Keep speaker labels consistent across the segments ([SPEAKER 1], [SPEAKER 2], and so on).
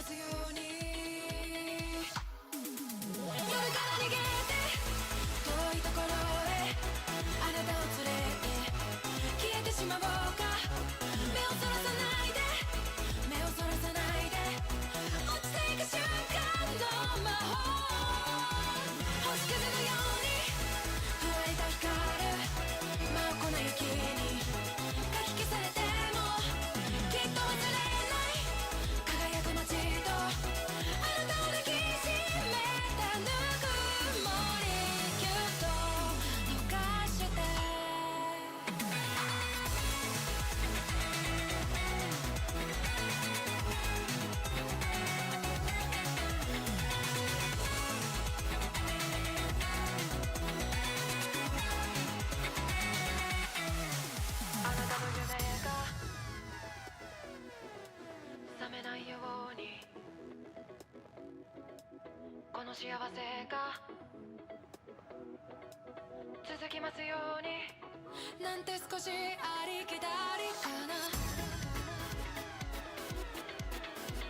[SPEAKER 1] ますように。夜から逃げて遠いところへあなたを連れて消えてしまおうか。目をそらさないで目をそらさないで落ちていく瞬間の魔法。星屑のようにふわりと光る真っ赤な雪にかき消されてもきっと忘れない輝く街とあなたを抱きしめたぬくもりぎゅっと溶かしてあなたの夢が覚めないようにこの幸せが続きますように。なんて少しありきたりかな。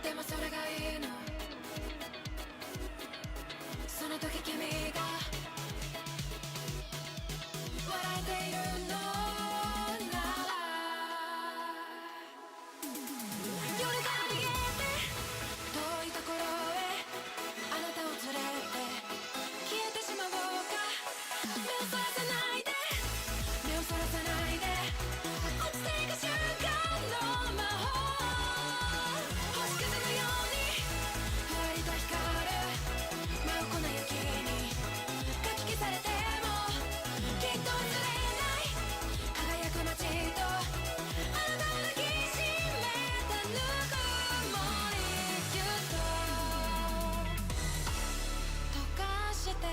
[SPEAKER 1] でもそれがいいの。その時君が笑えているのなら夜から逃げて遠いところへあなたを連れて消えてしまおうか。目をそらさないで目をそらさないで落ちていく瞬間の魔法。星屑のようにふわりと光る真っ赤な雪にかき消されてもきっと忘れない輝く街とあなたを抱きしめたぬくもりぎゅっと溶かして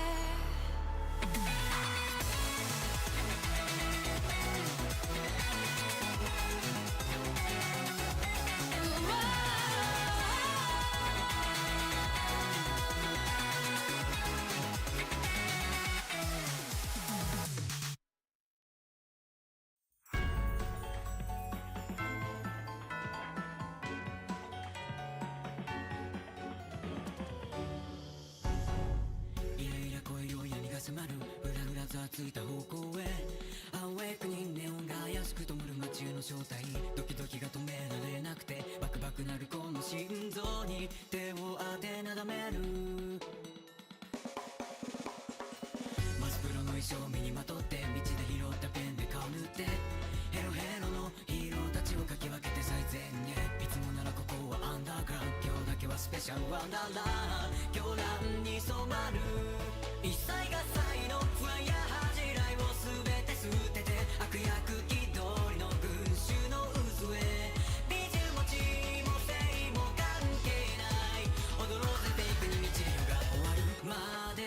[SPEAKER 2] イライラ声量やにが迫るふらふらざわついた方向へアウェイクにネオンが怪しく灯る街への正体。ドキドキが止められなくてバクバクなるこの心臓に手を当てなだめる。マスプロの衣装を身にまとって道で拾ったペンで顔塗ってヘロヘロのヒーローたちをかき分けて最前へ。いつもならここはアンダーグラウンド、今日だけはスペシャルワンダーランド。狂乱に染まる一切が才の不安や恥じらいを全て捨てて悪役気取りの群衆の渦へ。美獣も地位も性も関係ない踊ろうぜフェイクに道が終わるまで。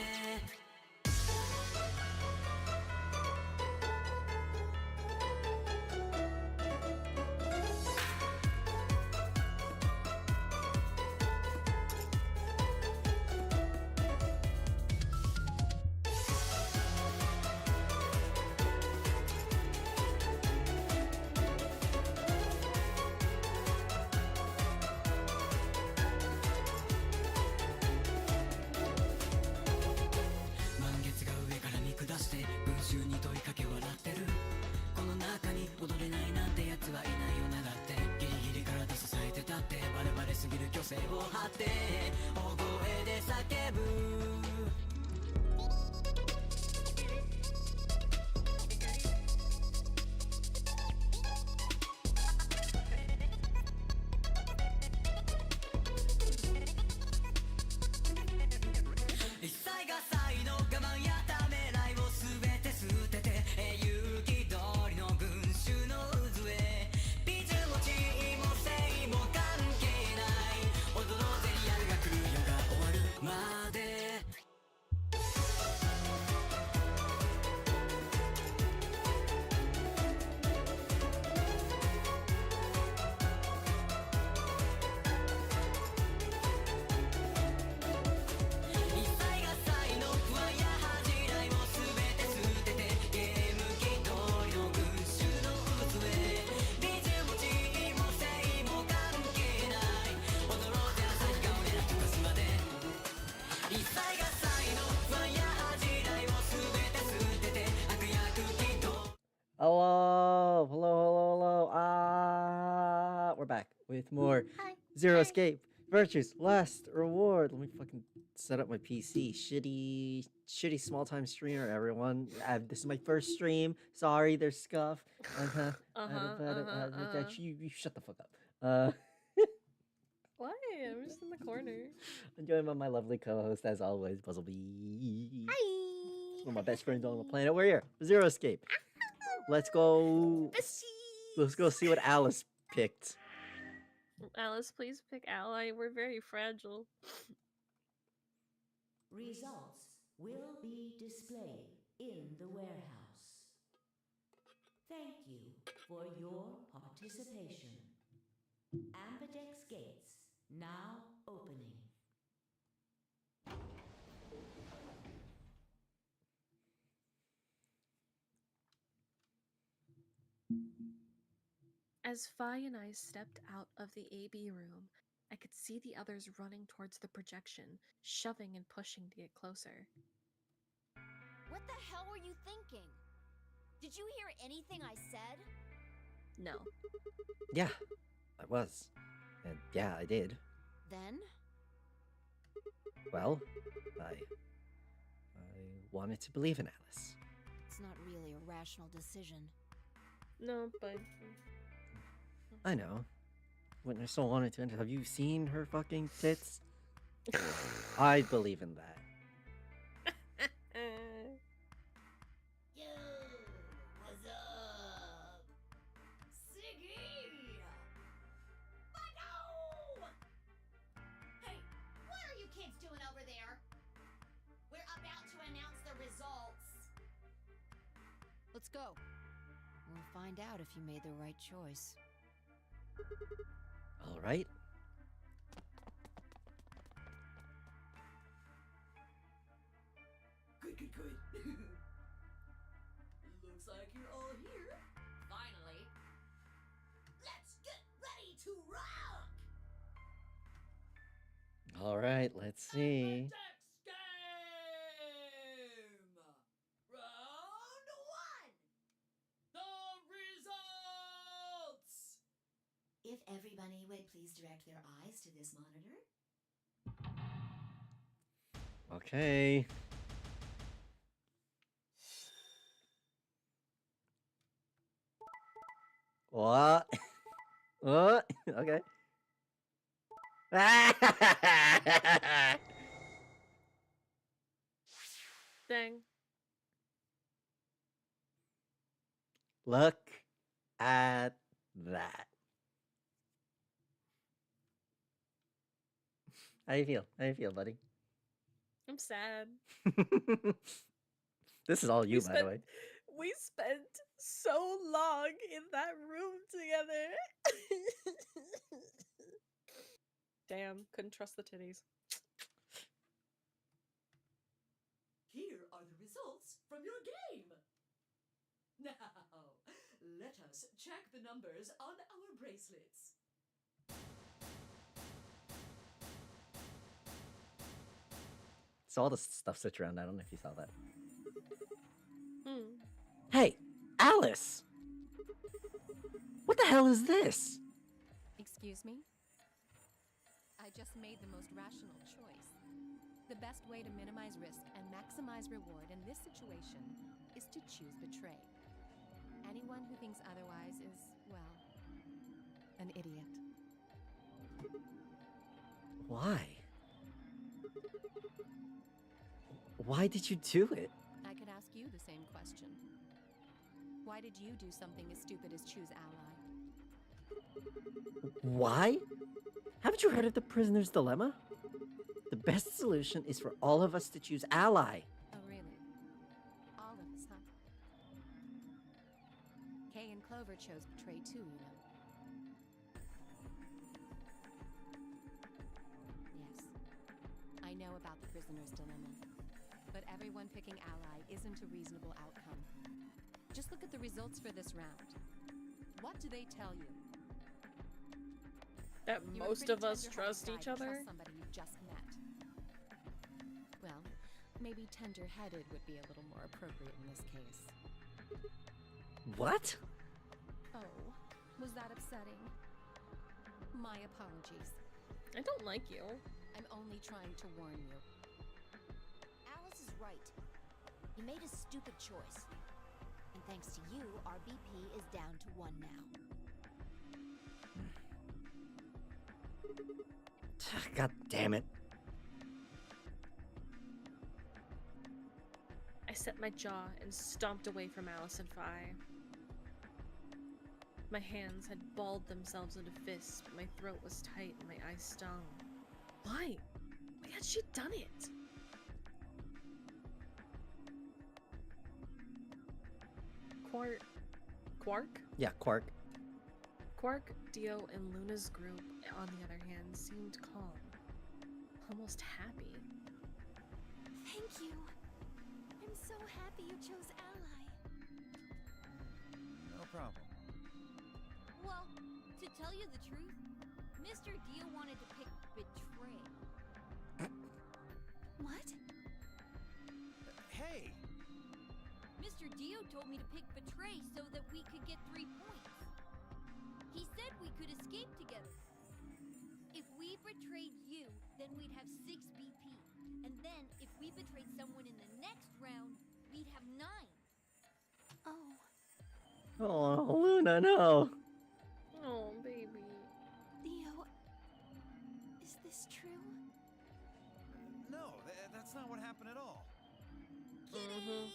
[SPEAKER 2] 満月が上から見下して群衆に問いかけ笑ってる。この中に踊れないなんてやつはいないよな。だってギリギリ体支えてたってバレバレすぎる虚勢を張って大声で叫ぶ。一切が才能我慢やためらいを全て捨てて勇気通りの群衆の渦へ。美獣も地位も性も関係ない踊ろうぜリアルが来る夜が終わるまで。一切が才能不安や恥
[SPEAKER 3] Hello, hello. We're back with more Zero Escape Virtues Last Reward. Let me fucking set up my PC. Shitty small time streamer, everyone. This is my first stream. Sorry, there's scuff. You shut the fuck up.
[SPEAKER 4] Why? I'm just in the corner.
[SPEAKER 3] I'm joined by my lovely co-host, as always, Puzzlebee.
[SPEAKER 4] Hi.
[SPEAKER 3] One of my best friends on the planet. We're here. Zero Escape. Let's go. Let's go see what Alice picked.
[SPEAKER 4] Alice, please pick ally. We're very fragile.
[SPEAKER 5] Results will be displayed in the warehouse. Thank you for your participation. Ambidex gates now opening.
[SPEAKER 4] As Fi and I stepped out of the AB room, I could see the others running towards the projection, shoving and pushing to get closer.
[SPEAKER 6] What the hell were you thinking? Did you hear anything I said?
[SPEAKER 4] No.
[SPEAKER 3] Yeah, I was. And yeah, I did.
[SPEAKER 6] Then?
[SPEAKER 3] Well, I wanted to believe in Alice.
[SPEAKER 6] It's not really a rational decision.
[SPEAKER 4] No, but...
[SPEAKER 3] I know. When I so wanted to enter, have you seen her fucking tits? I believe in that.
[SPEAKER 6] Yo, what's up? Siggy! Michael! Hey, what are you kids doing over there? We're about to announce the results. Let's go. We'll find out if you made the right choice.
[SPEAKER 3] All right.
[SPEAKER 5] Good. Looks like you're all here. Finally. Let's get ready to rock!
[SPEAKER 3] All right, let's see.
[SPEAKER 5] Ambidex game! Round one! The results! If everybody would please direct their eyes to this monitor.
[SPEAKER 3] Okay. What? What? Okay.
[SPEAKER 4] Dang.
[SPEAKER 3] Look at that. How you feel? How you feel, buddy?
[SPEAKER 4] I'm sad.
[SPEAKER 3] This is all you, by the way.
[SPEAKER 4] We spent so long in that room together. Damn, couldn't trust the titties.
[SPEAKER 5] Here are the results from your game. Now, let us check the numbers on our bracelets.
[SPEAKER 3] So all the stuff switched around. I don't know if you saw that.
[SPEAKER 4] Hmm.
[SPEAKER 3] Hey, Alice! What the hell is this?
[SPEAKER 7] Excuse me? I just made the most rational choice. The best way to minimize risk and maximize reward in this situation is to choose betray. Anyone who thinks otherwise is, well, an idiot.
[SPEAKER 3] Why? Why did you do it?
[SPEAKER 7] I could ask you the same question. Why did you do something as stupid as choose ally?
[SPEAKER 3] Why? Haven't you heard of the prisoner's dilemma? The best solution is for all of us to choose ally.
[SPEAKER 7] Oh, really? All of us, huh? Kay and Clover chose betray too, you know. Yes. I know about the prisoner's dilemma. But everyone picking ally isn't a reasonable outcome. Just look at the results for this round. What do they tell you?
[SPEAKER 4] That
[SPEAKER 7] You're a
[SPEAKER 4] most
[SPEAKER 7] pretty
[SPEAKER 4] of us
[SPEAKER 7] tender-hearted
[SPEAKER 4] trust
[SPEAKER 7] guy
[SPEAKER 4] each
[SPEAKER 7] to
[SPEAKER 4] other?
[SPEAKER 7] trust somebody you just met. Well, maybe tender-headed would be a little more appropriate in this case.
[SPEAKER 3] What?
[SPEAKER 7] Oh, was that upsetting? My apologies.
[SPEAKER 4] I don't like you.
[SPEAKER 7] I'm only trying to warn you.
[SPEAKER 6] Alice is right. You made a stupid choice. And thanks to you, our BP is down to 1 now.
[SPEAKER 3] God damn it.
[SPEAKER 4] I set my jaw and stomped away from Alice and Phi. My hands had balled themselves into fists, but my throat was tight and my eyes stung. Why? Why had she done it? Quark?
[SPEAKER 3] Yeah, Quark.
[SPEAKER 4] Quark, Dio, and Luna's group, on the other hand, seemed calm. Almost happy.
[SPEAKER 6] Thank you. I'm so happy you chose Ally.
[SPEAKER 8] No problem.
[SPEAKER 6] Well, to tell you the truth, Mr. Dio wanted to pick Betray. What?
[SPEAKER 8] Hey!
[SPEAKER 6] Mr. Dio told me to pick Betray so that we could get 3 points. He said we could escape together. If we betrayed you, then we'd have 6 BP. And then, if we betrayed someone in the next round, we'd have 9. Oh.
[SPEAKER 3] Oh, Luna, no.
[SPEAKER 4] Oh, baby.
[SPEAKER 6] Dio, is this true?
[SPEAKER 8] No, that's not what happened at all.
[SPEAKER 6] Kidding!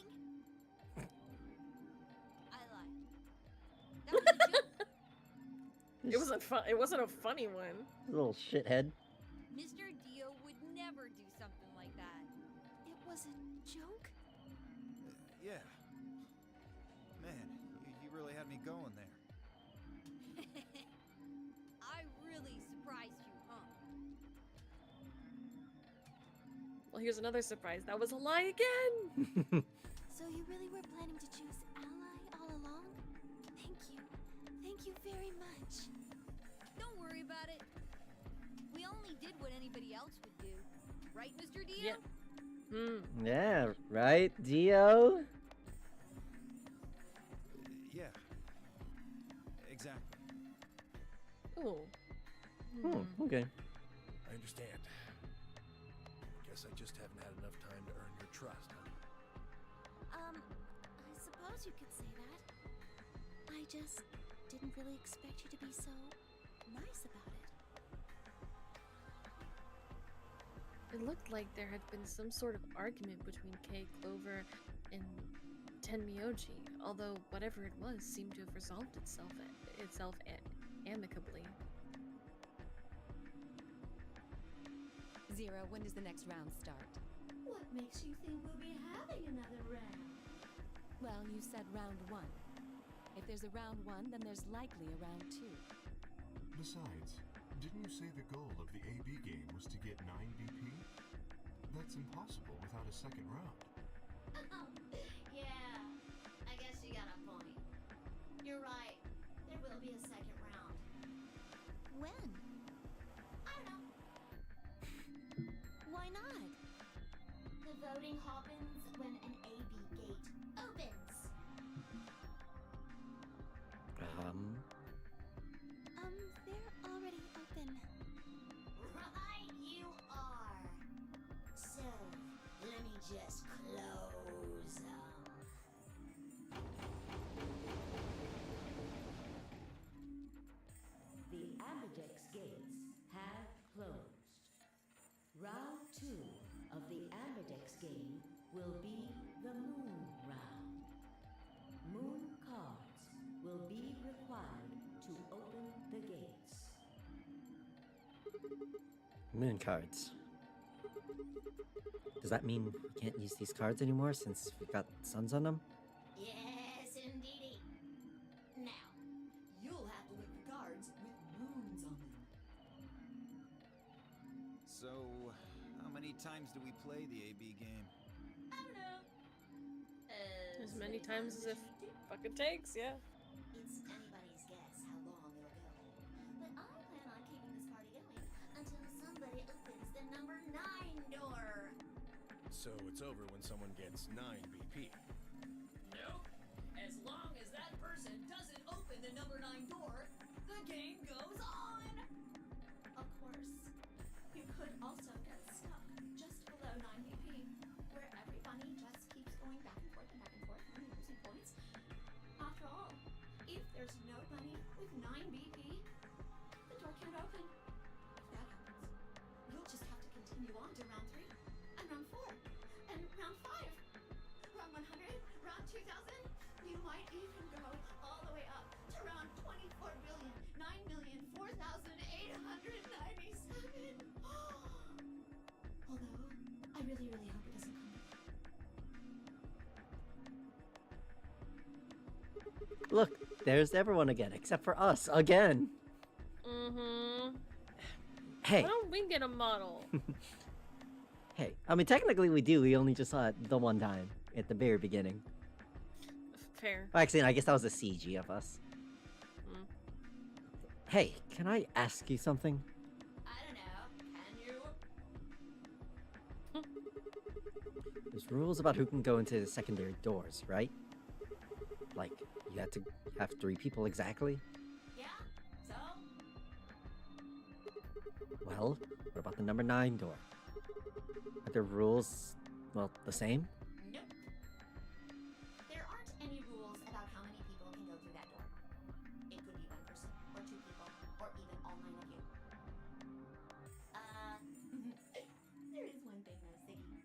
[SPEAKER 6] I lied. That was a joke.
[SPEAKER 4] It wasn't fun. It wasn't a funny one.
[SPEAKER 3] Little shithead.
[SPEAKER 6] Mr. Dio would never do something like that. It was a joke?
[SPEAKER 8] Yeah. Man, you really had me going there.
[SPEAKER 6] I really surprised you, huh?
[SPEAKER 4] Well, here's another surprise. That was a lie again!
[SPEAKER 6] So you really were planning to choose Ally all along? Thank you. Thank you very much. Don't worry about it. We only did what anybody else would do. Right, Mr. Dio?
[SPEAKER 4] Yeah.
[SPEAKER 3] Yeah, right, Dio?
[SPEAKER 8] Yeah. Exactly.
[SPEAKER 4] Oh.
[SPEAKER 3] Okay.
[SPEAKER 9] I understand. Guess I just haven't had enough time to earn your trust, huh?
[SPEAKER 6] I suppose you could say that. I just didn't really expect you to be so nice about it.
[SPEAKER 4] It looked like there had been some sort of argument between Kay, Clover, and Tenmyoji, although whatever it was seemed to have resolved itself amicably.
[SPEAKER 7] Zero, when does the next round start?
[SPEAKER 5] What makes you think we'll be having another round?
[SPEAKER 7] Well, you said round 1. If there's a round 1, then there's likely a round 2.
[SPEAKER 10] Besides, didn't you say the goal of the AB game was to get 9 BP? That's impossible without a second round.
[SPEAKER 6] Yeah, I guess you got a point. You're right. There will be a second round. When? I don't know. Why not? The voting happens when an AB gate opens. They're already open. Right, you are. So, let me just close them.
[SPEAKER 11] The Ambidex gates have closed. Round 2 of the Ambidex game will be the Moon Round. Moon cards will be required to open the gates.
[SPEAKER 3] Moon cards. Does that mean we can't use these cards anymore since we've got suns on them?
[SPEAKER 6] Yes, indeedy. Now,
[SPEAKER 5] You'll have to look for cards with moons on them.
[SPEAKER 8] So, how many times do we play the AB game?
[SPEAKER 6] I don't know.
[SPEAKER 4] As many times as it fucking takes, yeah.
[SPEAKER 6] It's anybody's guess how long it'll go. But I plan on keeping this party going until somebody opens the number 9 door.
[SPEAKER 9] So it's over when someone gets 9 BP.
[SPEAKER 2] Nope. As long as that person
[SPEAKER 5] open the number 9 door, the game goes on!
[SPEAKER 6] Of course. You could also get stuck just below 9 BP, where every bunny just keeps going back and forth and losing points. After all, if there's no bunny with 9 BP, the door can't open. If that happens, you'll just have to continue on to round 3, and round 4, and round 5, round 100, round 2000. You might even go all the way up to round 24,009,004,897. Although, I really, really hope it doesn't come back.
[SPEAKER 3] Look, there's everyone again, except for us again.
[SPEAKER 4] Mm-hmm.
[SPEAKER 3] Hey.
[SPEAKER 4] Why don't we get a model?
[SPEAKER 3] Hey, I mean, technically we do. We only just saw it the one time at the very beginning.
[SPEAKER 4] Fair.
[SPEAKER 3] Well, actually, I guess that was a CG of us.
[SPEAKER 4] Mm.
[SPEAKER 3] Hey, can I ask you something?
[SPEAKER 6] I don't know. Can you?
[SPEAKER 3] There's rules about who can go into the secondary doors, right? Like, you have to have 3 people exactly?
[SPEAKER 6] Yeah? So?
[SPEAKER 3] Well, what about the number 9 door? Are the rules, well, the same?
[SPEAKER 6] Nope. There aren't any rules about how many people can go through that door. It could be 1 person, or 2 people, or even all 9 of you. There is one thing though, Siggy.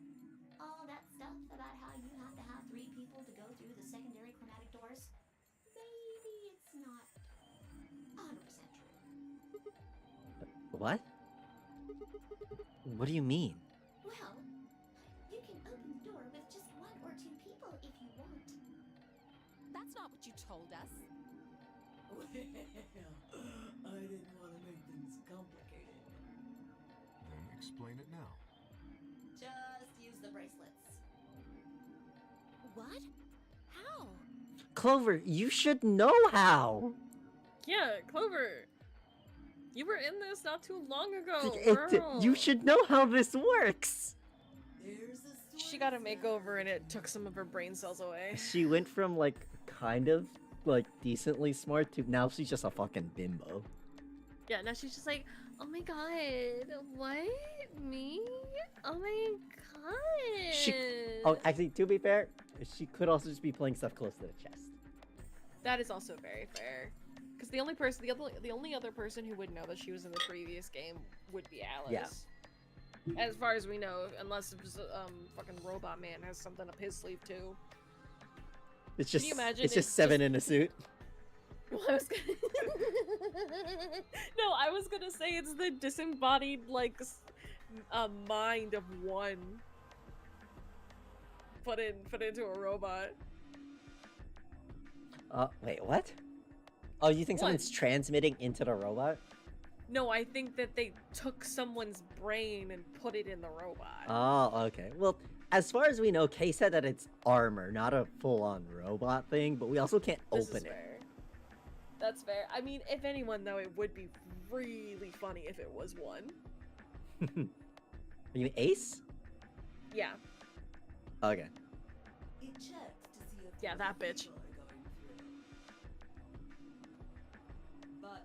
[SPEAKER 6] All that stuff about how you have to have 3 people to go through the secondary chromatic doors, maybe it's not 100% true.
[SPEAKER 3] What? What do you mean?
[SPEAKER 6] Well, you can open the door with just 1 or 2 people if you want.
[SPEAKER 7] That's not what you told us.
[SPEAKER 5] Well, I didn't want to make things complicated.
[SPEAKER 10] Then explain it now.
[SPEAKER 6] Just use the bracelets.
[SPEAKER 7] What? How?
[SPEAKER 3] Clover, you should know how!
[SPEAKER 4] Yeah, Clover. You were in this not too long ago,
[SPEAKER 3] You
[SPEAKER 4] girl.
[SPEAKER 3] should know how this works!
[SPEAKER 5] There's a
[SPEAKER 4] She got a makeover and it took some of her brain cells away.
[SPEAKER 3] She went from, like, kind of, like, decently smart to now she's just a fucking bimbo.
[SPEAKER 4] Yeah, now she's just like, oh my god, what? Me? Oh my god.
[SPEAKER 3] Oh, actually, to be fair, she could also just be playing stuff close to the chest.
[SPEAKER 4] That is also very fair. Because the only person, the only other person who would know that she was in the previous game would be Alice.
[SPEAKER 3] Yeah.
[SPEAKER 4] As far as we know, unless it was, fucking Robot Man has something up his sleeve too.
[SPEAKER 3] It's just,
[SPEAKER 4] Can you imagine?
[SPEAKER 3] it's just 7 in a suit.
[SPEAKER 4] Well, I was gonna... No, I was gonna say it's the disembodied, like, mind of 1. Put into a robot.
[SPEAKER 3] Wait, what? Oh, you think
[SPEAKER 4] What?
[SPEAKER 3] someone's transmitting into the robot?
[SPEAKER 4] No, I think that they took someone's brain and put it in the robot.
[SPEAKER 3] Oh, okay. Well, as far as we know, Kay said that it's armor, not a full-on robot thing, but we also can't
[SPEAKER 4] This
[SPEAKER 3] open
[SPEAKER 4] is
[SPEAKER 3] it.
[SPEAKER 4] fair. That's fair. I mean, if anyone, though, it would be really funny if it was 1.
[SPEAKER 3] Are you Ace?
[SPEAKER 4] Yeah.
[SPEAKER 3] Okay.
[SPEAKER 5] It checks to see if
[SPEAKER 4] Yeah, that bitch.
[SPEAKER 5] people are going through. But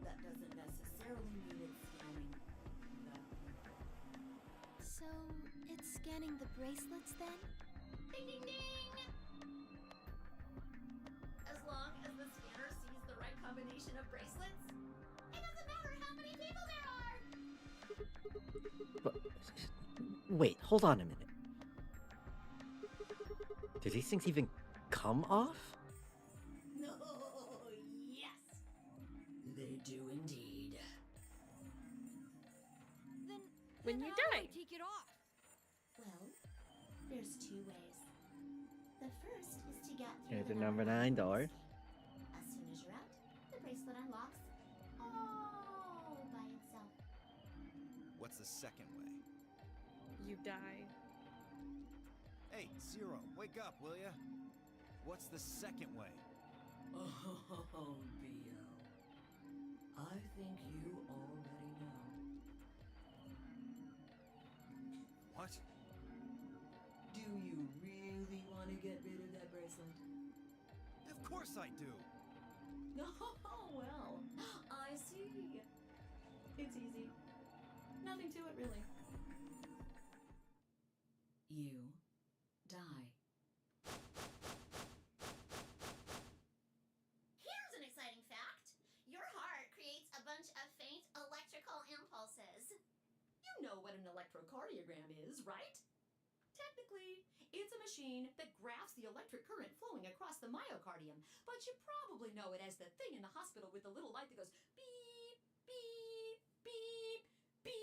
[SPEAKER 5] that doesn't necessarily mean it's scanning the people.
[SPEAKER 1] So, it's scanning the bracelets then?
[SPEAKER 6] Ding ding ding! As long as the scanner sees the right combination of bracelets, it doesn't matter how many people there are!
[SPEAKER 3] But, wait, hold on a minute. Do these things even come off?
[SPEAKER 5] No, yes, they do indeed.
[SPEAKER 1] Then
[SPEAKER 4] When you
[SPEAKER 1] how do I
[SPEAKER 4] die.
[SPEAKER 1] take it off?
[SPEAKER 6] Well, there's 2 ways. The first is to get through
[SPEAKER 3] Here's
[SPEAKER 6] the
[SPEAKER 3] the number 9 door.
[SPEAKER 6] escape. As soon as you're out, the bracelet unlocks all by itself.
[SPEAKER 8] What's the second way?
[SPEAKER 4] You die.
[SPEAKER 8] Hey, Zero, wake up, will ya? What's the second way?
[SPEAKER 5] Oh, BL. I think you already know.
[SPEAKER 8] What?
[SPEAKER 5] Do you really want to get rid of that bracelet?
[SPEAKER 8] Of course I do!
[SPEAKER 5] Oh, well, I see. It's easy. Nothing to it, really. You die.
[SPEAKER 6] Here's an exciting fact. Your heart creates a bunch of faint electrical impulses.
[SPEAKER 5] You know what an electrocardiogram is, right? Technically, it's a machine that graphs the electric current flowing across the myocardium, but you probably know it as the thing in the hospital with the little light that goes beep, beep, beep, beep.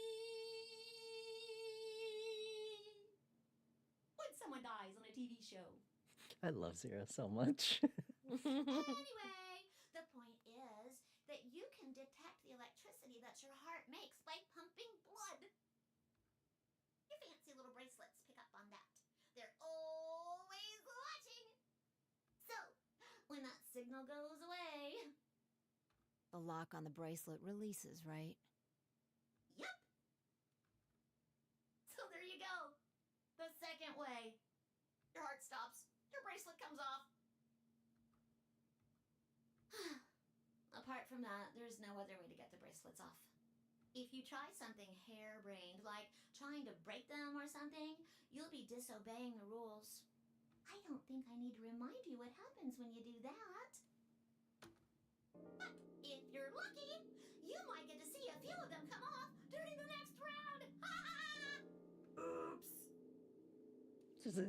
[SPEAKER 5] When someone dies on a TV show.
[SPEAKER 3] I love Zero so much.
[SPEAKER 6] Anyway, the point is that you can detect the electricity that your heart makes by pumping blood. Your fancy little bracelets pick up on that. They're always watching. So, when that signal goes away,
[SPEAKER 11] The lock on the bracelet releases, right?
[SPEAKER 6] yep. So there you go. The second way. Your heart stops. Your bracelet comes off. Apart from that, there's no other way to get the bracelets off. If you try something harebrained, like trying to break them or something, you'll be disobeying the rules. I don't think I need to remind you what happens when you do that. But if you're lucky, you might get to see a few of them come off during the next round. Oops.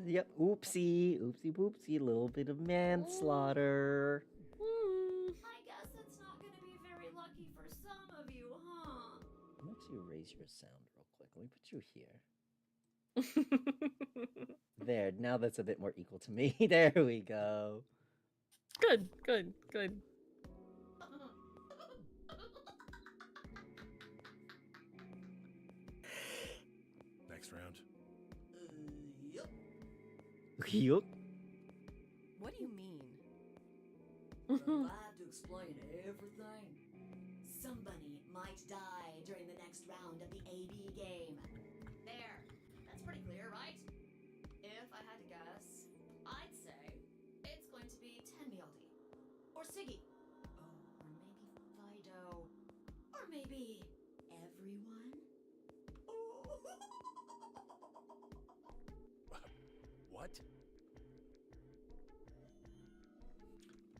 [SPEAKER 3] Yep, oopsie, oopsie poopsie, a little bit of manslaughter.
[SPEAKER 5] I guess it's not going to be very lucky for some of you, huh?
[SPEAKER 3] Let me actually raise your sound real quick. Let me put you here. There, now that's a bit more equal to me. There we go.
[SPEAKER 4] Good, good, good.
[SPEAKER 9] Next round.
[SPEAKER 5] Yup.
[SPEAKER 3] Yup.
[SPEAKER 7] What do you mean?
[SPEAKER 5] If I have to explain everything, somebody might die during the next round of the AB game.
[SPEAKER 6] There. That's pretty clear, right?
[SPEAKER 5] If I had to guess, I'd say it's going to be Tenmyaldi. Or Siggy. Oh, or maybe Fido. Or maybe everyone?
[SPEAKER 9] What?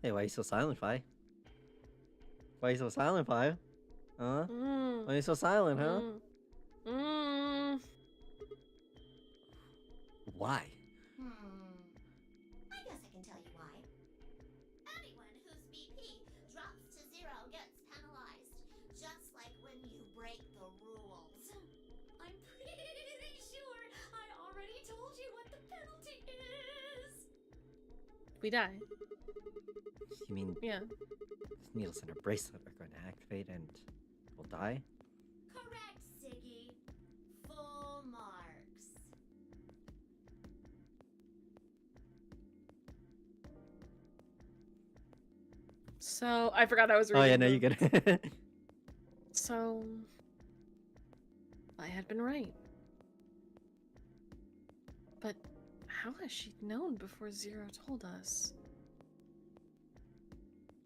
[SPEAKER 3] Hey, why are you so silent, Fi? Why are you so silent, Fi? Huh? Why are you so silent, huh? Why?
[SPEAKER 6] I guess I can tell you why. Anyone whose BP drops to 0 gets penalized, just like when you break the rules.
[SPEAKER 5] I'm pretty sure I already told you what the penalty is.
[SPEAKER 4] We die.
[SPEAKER 3] You mean
[SPEAKER 4] Yeah.
[SPEAKER 3] these needles in her bracelet are going to activate and we'll die?
[SPEAKER 6] Correct, Siggy. Full marks.
[SPEAKER 4] So I forgot I was reading.
[SPEAKER 3] Oh yeah, no, you get it.
[SPEAKER 4] So I had been right. But how has she known before Zero told us?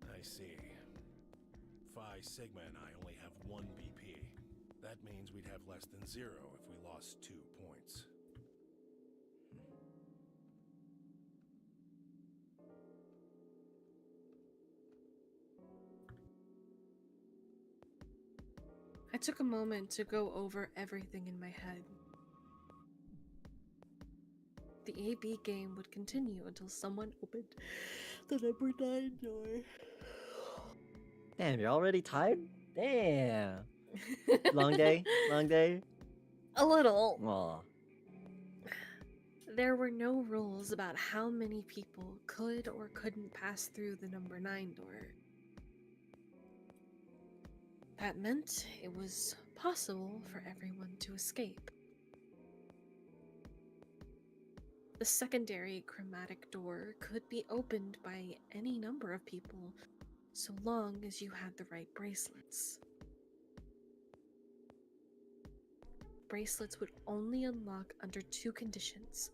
[SPEAKER 9] I see. Phi, Sigma, and I only have 1 BP. That means we'd have less than 0 if we lost 2 points.
[SPEAKER 4] I took a moment to go over everything in my head. The AB game would continue until someone opened the number 9 door.
[SPEAKER 3] Damn, you're already tired? Damn. Long day? Long day?
[SPEAKER 4] A little.
[SPEAKER 3] Aw.
[SPEAKER 4] There were no rules about how many people could or couldn't pass through the number 9 door. That meant it was possible for everyone to escape. The secondary chromatic door could be opened by any number of people, so long as you had the right bracelets. Bracelets would only unlock under 2 conditions: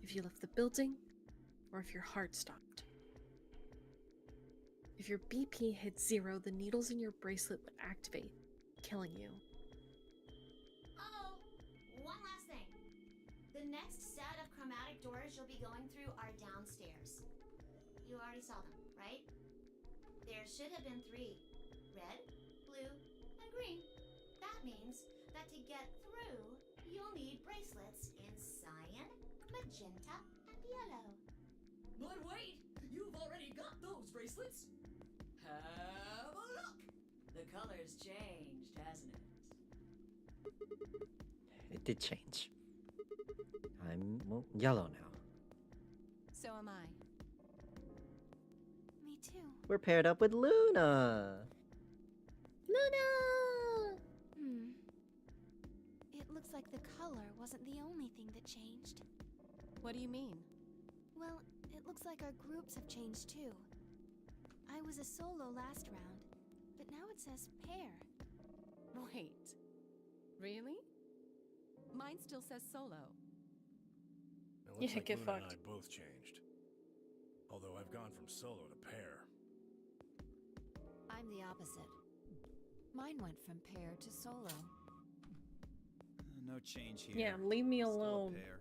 [SPEAKER 4] if you left the building or if your heart stopped. If your BP hits 0, the needles in your bracelet would activate, killing you.
[SPEAKER 6] Oh, one last thing. The next set of chromatic doors you'll be going through are downstairs. You already saw them, right? There should have been 3. Red, blue, and green. That means that to get through, you'll need bracelets in cyan, magenta, and yellow.
[SPEAKER 5] But wait, you've already got those bracelets. Have a look. The color's changed, hasn't it?
[SPEAKER 3] It did change. I'm yellow now.
[SPEAKER 7] So am I.
[SPEAKER 1] Me too.
[SPEAKER 3] We're paired up with Luna.
[SPEAKER 4] Luna!
[SPEAKER 1] It looks like the color wasn't the only thing that changed.
[SPEAKER 7] What do you mean?
[SPEAKER 1] Well, it looks like our groups have changed too. I was a solo last round, but now it says pair.
[SPEAKER 7] Wait. Really? Mine still says solo.
[SPEAKER 9] It looks
[SPEAKER 4] Yeah,
[SPEAKER 9] like
[SPEAKER 4] get
[SPEAKER 9] Luna and
[SPEAKER 4] fucked.
[SPEAKER 9] I both changed. Although I've gone from solo to pair.
[SPEAKER 11] I'm the opposite. Mine went from pair to solo.
[SPEAKER 8] No change here.
[SPEAKER 4] Yeah, leave me
[SPEAKER 8] Still a
[SPEAKER 4] alone.
[SPEAKER 8] pair.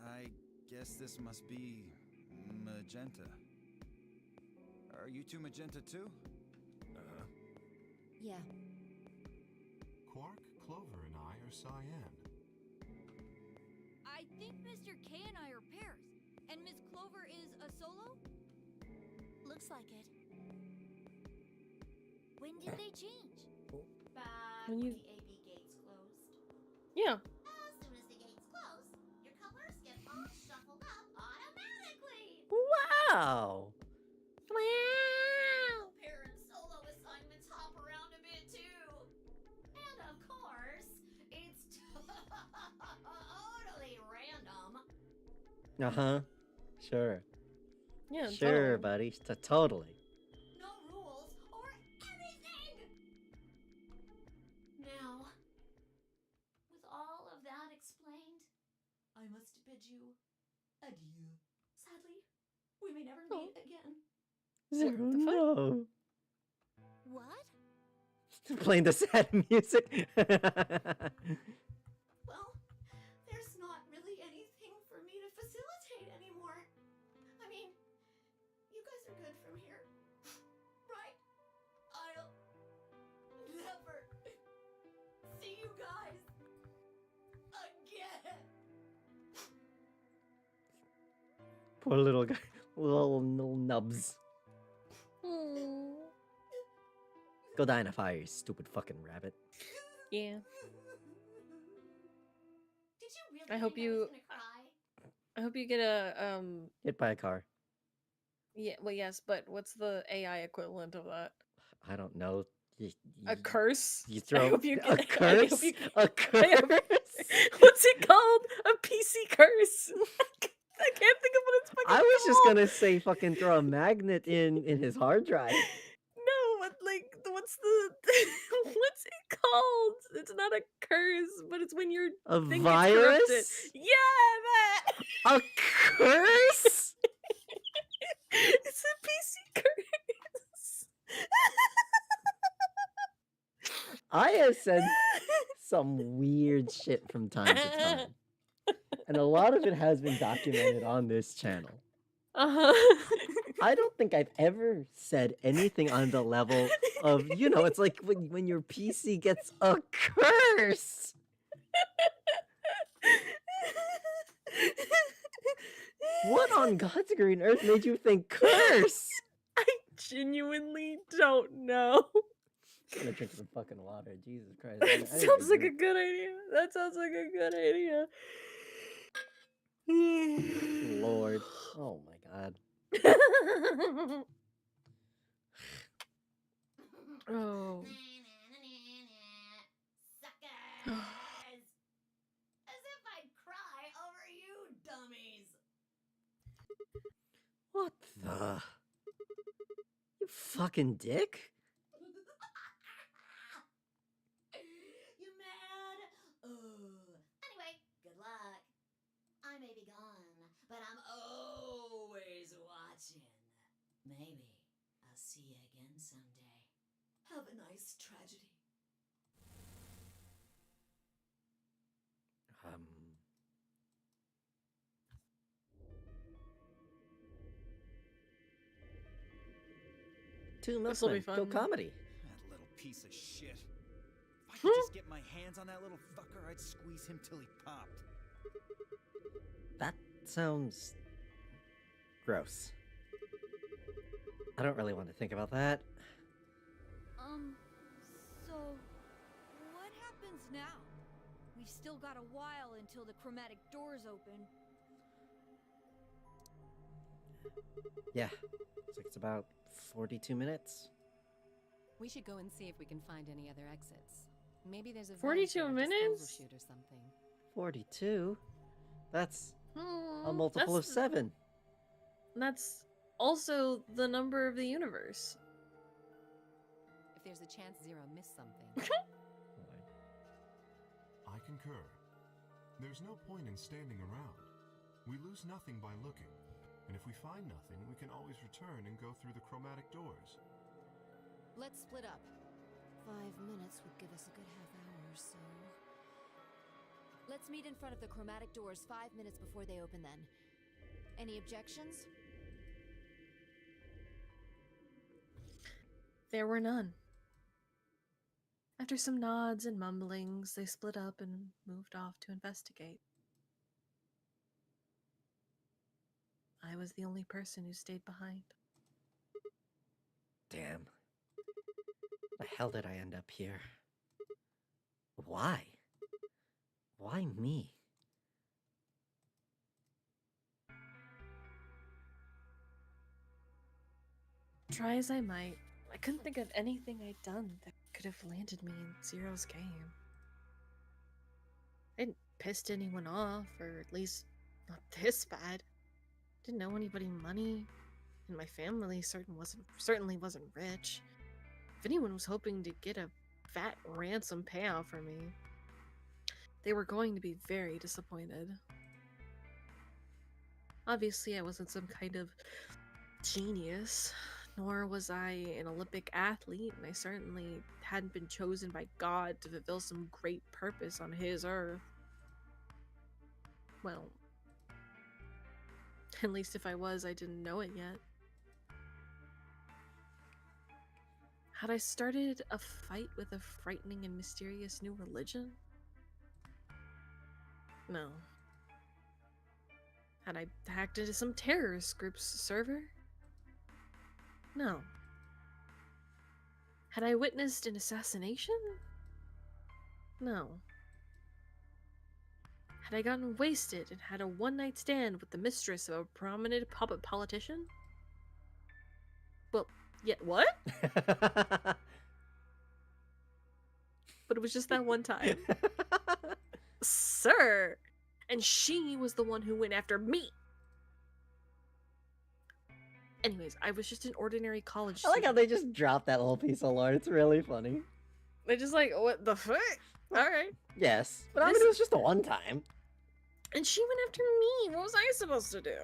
[SPEAKER 8] I guess this must be magenta. Are you two magenta too?
[SPEAKER 9] Uh-huh.
[SPEAKER 11] Yeah.
[SPEAKER 10] Quark, Clover, and I are cyan.
[SPEAKER 6] I think Mr. K and I are pairs, and Miss Clover is a solo?
[SPEAKER 1] Looks like it. When did they change?
[SPEAKER 6] Back
[SPEAKER 4] When
[SPEAKER 6] when
[SPEAKER 4] you-
[SPEAKER 6] the AB gates closed.
[SPEAKER 4] Yeah.
[SPEAKER 6] As soon as the gates close, your colors get all shuffled up automatically.
[SPEAKER 3] Wow.
[SPEAKER 4] Wow!
[SPEAKER 6] Pair and solo assignments hop around a bit too. And of course, it's totally random.
[SPEAKER 3] Uh-huh. Sure.
[SPEAKER 4] Yeah,
[SPEAKER 3] Sure,
[SPEAKER 4] totally.
[SPEAKER 3] buddy. Totally.
[SPEAKER 6] No rules or anything. Now, with all of that explained, I must bid you adieu. Sadly, we may never
[SPEAKER 4] Oh.
[SPEAKER 6] meet again.
[SPEAKER 4] Zero, what the fuck?
[SPEAKER 3] No.
[SPEAKER 1] What?
[SPEAKER 3] Playing the sad music.
[SPEAKER 6] Well, there's not really anything for me to facilitate anymore. I mean, you guys are good from here, right? I'll never see you guys again.
[SPEAKER 3] Poor little guy. Little nubs. Go die in a fire, you stupid fucking rabbit.
[SPEAKER 4] Yeah.
[SPEAKER 6] Did you really
[SPEAKER 4] I hope
[SPEAKER 6] think I was
[SPEAKER 4] you-
[SPEAKER 6] gonna cry?
[SPEAKER 4] I hope you get a
[SPEAKER 3] Hit by a car.
[SPEAKER 4] yeah, well yes, but what's the AI equivalent of that?
[SPEAKER 3] I don't know.
[SPEAKER 4] A curse?
[SPEAKER 3] You
[SPEAKER 4] I
[SPEAKER 3] throw
[SPEAKER 4] hope you
[SPEAKER 3] a
[SPEAKER 4] get- I
[SPEAKER 3] curse?
[SPEAKER 4] hope you-
[SPEAKER 3] A
[SPEAKER 4] I
[SPEAKER 3] curse?
[SPEAKER 4] hope- What's it called? A PC curse. I can't think of what it's fucking
[SPEAKER 3] I was just
[SPEAKER 4] called.
[SPEAKER 3] gonna say fucking throw a magnet in his hard drive.
[SPEAKER 4] No, but like, what's the what's it called? It's not a curse, but it's when your
[SPEAKER 3] A
[SPEAKER 4] thing gets corrupted.
[SPEAKER 3] virus?
[SPEAKER 4] Yeah, that.
[SPEAKER 3] A curse?
[SPEAKER 4] It's a PC curse.
[SPEAKER 3] I have said some weird shit from time to time. And a lot of it has been documented on this channel.
[SPEAKER 4] Uh-huh.
[SPEAKER 3] I don't think I've ever said anything on the level of, you know, it's like when your PC gets a curse. What on God's green earth made you think curse?
[SPEAKER 4] I genuinely don't know.
[SPEAKER 3] I'm gonna drink some fucking water. Jesus Christ.
[SPEAKER 4] That sounds like a good idea. That sounds like a good idea.
[SPEAKER 3] Lord. Oh my God.
[SPEAKER 4] Oh.
[SPEAKER 6] Suckers! As if I'd cry over you dummies.
[SPEAKER 3] What the? You fucking dick?
[SPEAKER 6] You mad? Anyway, good luck. I may be gone, but I'm always watching. Maybe I'll see you again someday.
[SPEAKER 5] Have a nice tragedy.
[SPEAKER 3] Two
[SPEAKER 4] This'll be
[SPEAKER 3] milkmen, go
[SPEAKER 4] fun.
[SPEAKER 3] comedy.
[SPEAKER 8] That little piece of shit. If I could just get my hands on that little fucker, I'd squeeze him till he popped.
[SPEAKER 3] That sounds gross. I don't really want to think about that.
[SPEAKER 6] So what happens now? We've still got a while until the chromatic doors open.
[SPEAKER 3] Yeah, looks like it's about 42 minutes.
[SPEAKER 7] We should go and see if we can find any other exits. Maybe there's a
[SPEAKER 4] 42
[SPEAKER 7] vent or a disposal
[SPEAKER 4] minutes?
[SPEAKER 7] chute or something.
[SPEAKER 3] 42? That's a multiple of 7.
[SPEAKER 4] That's also the number of the universe.
[SPEAKER 7] If there's a chance Zero missed something.
[SPEAKER 10] I concur. There's no point in standing around. We lose nothing by looking. And if we find nothing, we can always return and go through the chromatic doors.
[SPEAKER 6] Let's split up. 5 minutes would give us a good half hour or so. Let's meet in front of the chromatic doors 5 minutes before they open then. Any objections?
[SPEAKER 4] There were none. After some nods and mumblings, they split up and moved off to investigate. I was the only person who stayed behind.
[SPEAKER 3] Damn. The hell did I end up here? Why? Why me?
[SPEAKER 4] Try as I might, I couldn't think of anything I'd done that could have landed me in Zero's game. I hadn't pissed anyone off, or at least not this bad. Didn't owe anybody money, and my family certainly wasn't rich. If anyone was hoping to get a fat ransom payout from me, they were going to be very disappointed. Obviously, I wasn't some kind of genius, nor was I an Olympic athlete, and I certainly hadn't been chosen by God to fulfill some great purpose on his earth. Well, at least if I was, I didn't know it yet. Had I started a fight with a frightening and mysterious new religion? No. Had I hacked into some terrorist group's server? No. Had I witnessed an assassination? No. Had I gotten wasted and had a one-night stand with the mistress of a prominent puppet politician? Well, yet what? But it was just that one time. Sir! And she was the one who went after me! Anyways, I was just an ordinary college
[SPEAKER 3] I like how
[SPEAKER 4] student.
[SPEAKER 3] they just dropped that little piece of lore. It's really funny.
[SPEAKER 4] They're just like, what the fuck? Alright.
[SPEAKER 3] Yes, but I mean, it was just a one time.
[SPEAKER 4] And she went after me! What was I supposed to do?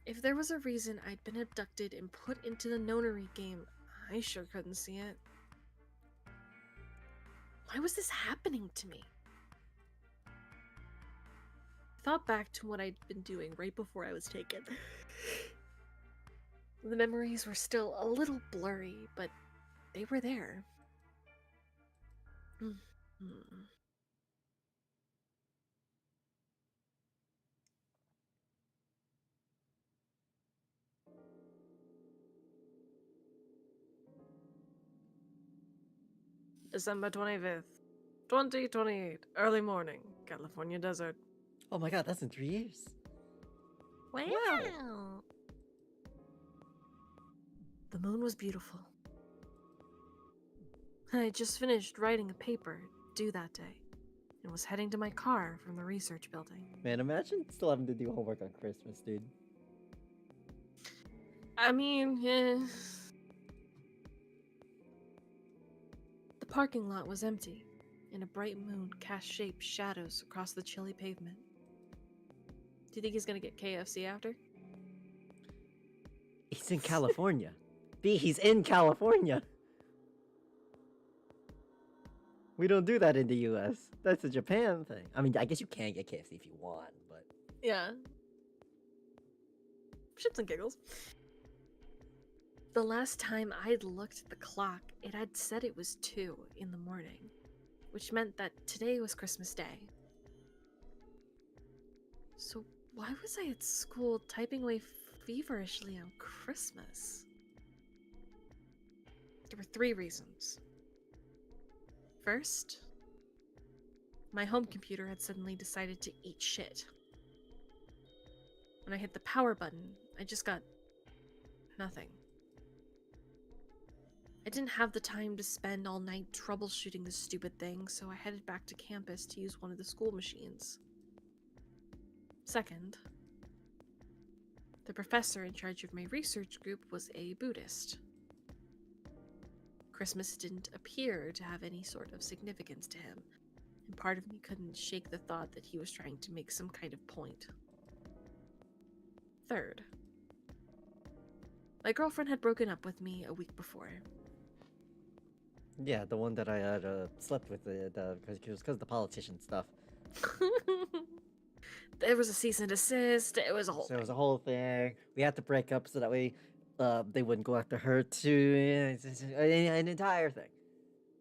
[SPEAKER 4] If there was a reason I'd been abducted and put into the nonary game, I sure couldn't see it. Why was this happening to me? I thought back to what I'd been doing right before I was taken. The memories were still a little blurry, but they were there. December 25th, 2028, early morning, California desert.
[SPEAKER 3] Oh my god, that's in 3 years.
[SPEAKER 4] Wow. The moon was beautiful. I had just finished writing a paper due that day and was heading to my car from the research building.
[SPEAKER 3] Man, imagine still having to do homework on Christmas, dude.
[SPEAKER 4] I mean, The parking lot was empty, and a bright moon cast shaped shadows across the chilly pavement. Do you think he's gonna get KFC after?
[SPEAKER 3] He's in California. B, he's in California. We don't do that in the US. That's a Japan thing. I mean, I guess you can get KFC if you want, but...
[SPEAKER 4] Yeah. Shits and giggles. The last time I'd looked at the clock, it had said it was 2 in the morning, which meant that today was Christmas Day. So why was I at school typing away feverishly on Christmas? There were 3 reasons. First, my home computer had suddenly decided to eat shit. When I hit the power button, I just got nothing. I didn't have the time to spend all night troubleshooting this stupid thing, so I headed back to campus to use one of the school machines. Second, the professor in charge of my research group was a Buddhist. Christmas didn't appear to have any sort of significance to him, and part of me couldn't shake the thought that he was trying to make some kind of point. Third, my girlfriend had broken up with me a week before.
[SPEAKER 3] Yeah, the one that I had slept with because of the politician stuff.
[SPEAKER 4] There was a cease and desist. It was a whole
[SPEAKER 3] So it was a whole thing. We had to break up so that way they wouldn't go after her too. It's an entire thing.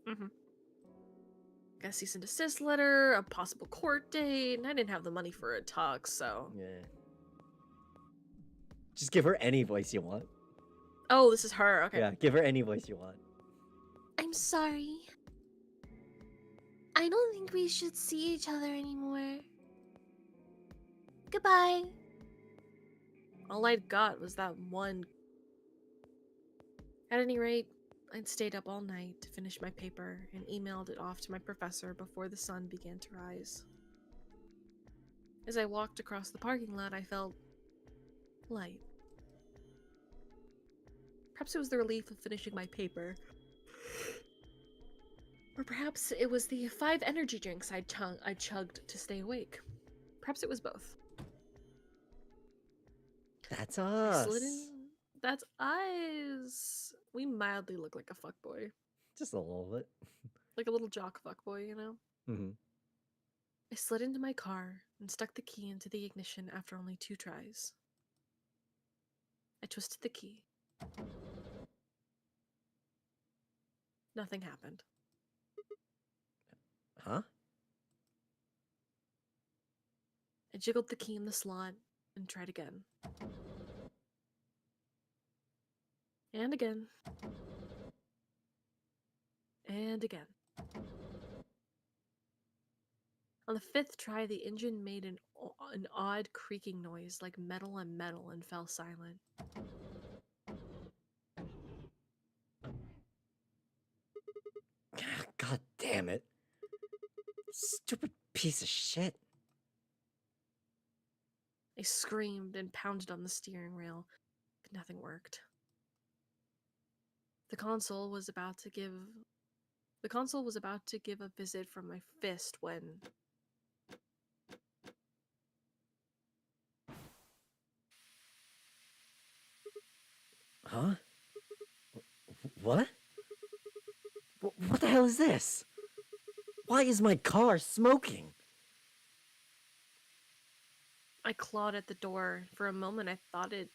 [SPEAKER 4] Mm-hmm. Got a cease and desist letter, a possible court date, and I didn't have the money for a tux, so...
[SPEAKER 3] Yeah. Just give her any voice you want.
[SPEAKER 4] Oh, this is her. Okay.
[SPEAKER 3] Yeah, give her any voice you want.
[SPEAKER 1] I'm sorry. I don't think we should see each other anymore. Goodbye.
[SPEAKER 4] All I'd got was that one. At any rate, I'd stayed up all night to finish my paper and emailed it off to my professor before the sun began to rise. As I walked across the parking lot, I felt light. Perhaps it was the relief of finishing my paper. Or perhaps it was the 5 energy drinks I chugged to stay awake. Perhaps it was both.
[SPEAKER 3] That's us.
[SPEAKER 4] That's us. We mildly look like a fuckboy.
[SPEAKER 3] Just a little bit.
[SPEAKER 4] Like a little jock fuckboy, you know?
[SPEAKER 3] Mm-hmm.
[SPEAKER 4] I slid into my car and stuck the key into the ignition after only 2 tries. I twisted the key. Nothing happened.
[SPEAKER 3] Huh?
[SPEAKER 4] I jiggled the key in the slot and tried again. And again. And again. On the 5th try, the engine made an odd creaking noise like metal on metal and fell silent.
[SPEAKER 3] God damn it. Stupid piece of shit.
[SPEAKER 4] I screamed and pounded on the steering wheel, but nothing worked. The console was about to give a visit from my fist when
[SPEAKER 3] Huh? What? What the hell is this? Why is my car smoking?
[SPEAKER 4] I clawed at the door. For a moment I thought it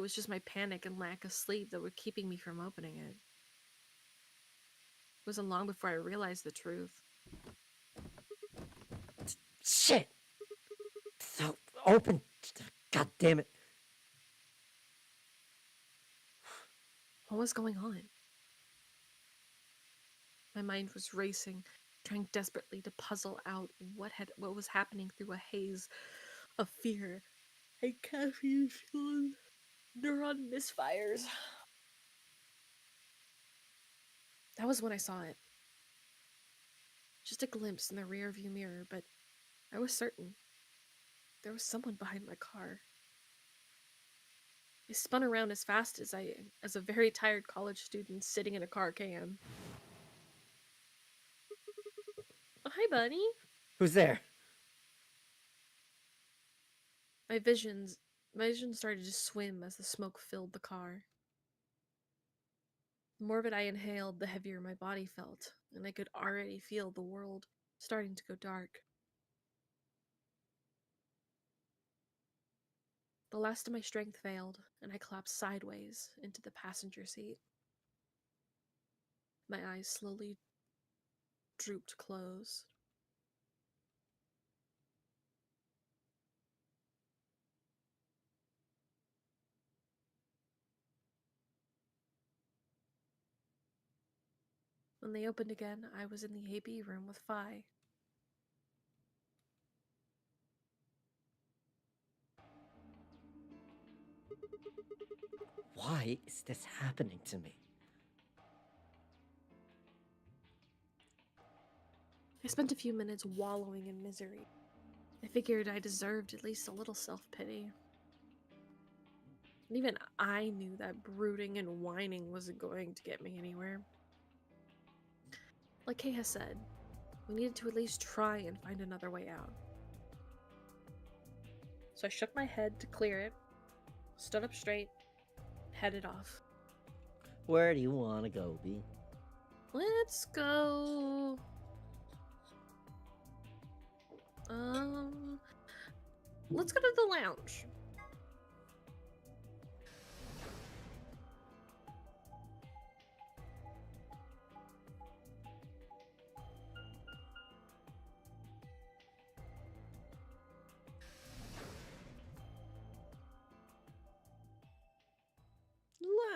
[SPEAKER 4] was just my panic and lack of sleep that were keeping me from opening it. It wasn't long before I realized the truth.
[SPEAKER 3] Shit! So open. God damn it.
[SPEAKER 4] What was going on? My mind was racing, trying desperately to puzzle out what was happening through a haze of fear and caffeine-fueled neuron misfires. That was when I saw it. Just a glimpse in the rearview mirror, but I was certain there was someone behind my car. I spun around as fast as a very tired college student sitting in a car can. Oh, hi, buddy.
[SPEAKER 3] Who's there?
[SPEAKER 4] My vision started to swim as the smoke filled the car. The more of it I inhaled, the heavier my body felt, and I could already feel the world starting to go dark. The last of my strength failed, and I collapsed sideways into the passenger seat. My eyes slowly drooped closed. When they opened again, I was in the AB room with Phi.
[SPEAKER 3] Why is this happening to me?
[SPEAKER 4] I spent a few minutes wallowing in misery. I figured I deserved at least a little self-pity. And even I knew that brooding and whining wasn't going to get me anywhere. Like Kay has said, we needed to at least try and find another way out. So I shook my head to clear it, stood up straight, headed off.
[SPEAKER 3] Where do you want to go, B?
[SPEAKER 4] Let's go. Let's go to the lounge.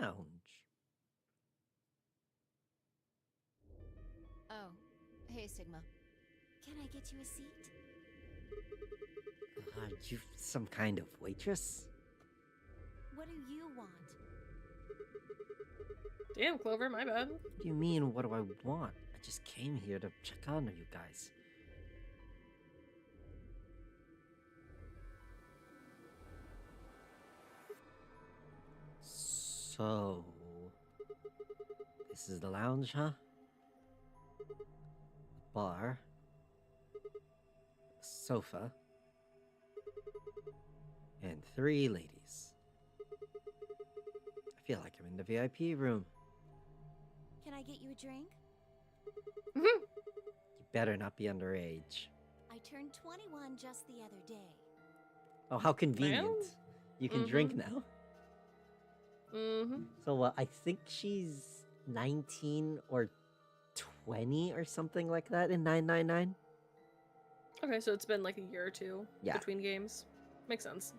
[SPEAKER 3] Lounge.
[SPEAKER 6] Oh, hey, Sigma. Can I get you a seat?
[SPEAKER 3] Are you some kind of waitress?
[SPEAKER 6] What do you want?
[SPEAKER 4] Damn, Clover, my bad.
[SPEAKER 3] What do you mean, what do I want? I just came here to check on you guys. So... this is the lounge, huh? Bar. Sofa. And 3 ladies. I feel like I'm in the VIP room.
[SPEAKER 6] Can I get you a drink?
[SPEAKER 3] You better not be underage.
[SPEAKER 6] I turned 21 just the other day.
[SPEAKER 3] Oh, how convenient.
[SPEAKER 4] Well,
[SPEAKER 3] You can drink now.
[SPEAKER 4] Mm-hmm.
[SPEAKER 3] So what, I think she's 19 or 20 or something like that in 999?
[SPEAKER 4] Okay, so it's been like a year or two
[SPEAKER 3] Yeah.
[SPEAKER 4] between games. Makes sense.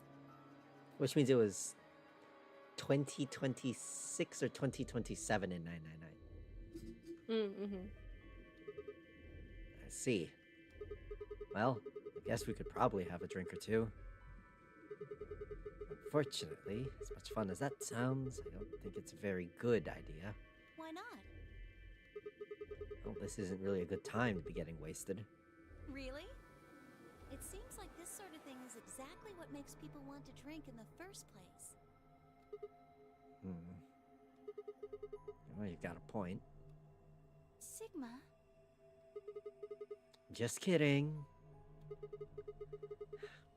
[SPEAKER 3] Which means it was 2026 or 2027 in 999.
[SPEAKER 4] Mm-hmm.
[SPEAKER 3] I see. Well, I guess we could probably have a drink or two. Unfortunately, as much fun as that sounds, I don't think it's a very good idea.
[SPEAKER 6] Why not?
[SPEAKER 3] Well, this isn't really a good time to be getting wasted.
[SPEAKER 6] Really? It seems like this sort of thing is exactly what makes people want to drink in the first place.
[SPEAKER 3] Well, you've got a point.
[SPEAKER 6] Sigma?
[SPEAKER 3] Just kidding.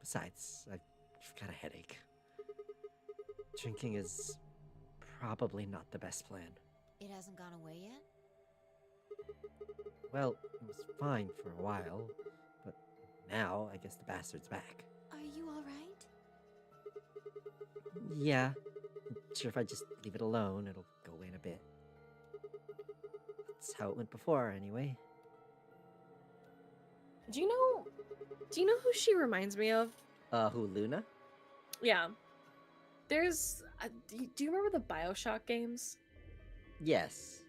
[SPEAKER 3] Besides, I've got a headache. Drinking is probably not the best plan.
[SPEAKER 6] It hasn't gone away yet?
[SPEAKER 3] Well, it was fine for a while, but now I guess the bastard's back.
[SPEAKER 6] Are you alright?
[SPEAKER 3] Yeah, sure if I just leave it alone, it'll go away in a bit. That's how it went before, anyway.
[SPEAKER 4] Do you know who she reminds me of?
[SPEAKER 3] Who, Luna?
[SPEAKER 4] Yeah. There's... do you remember the BioShock games?
[SPEAKER 3] Yes.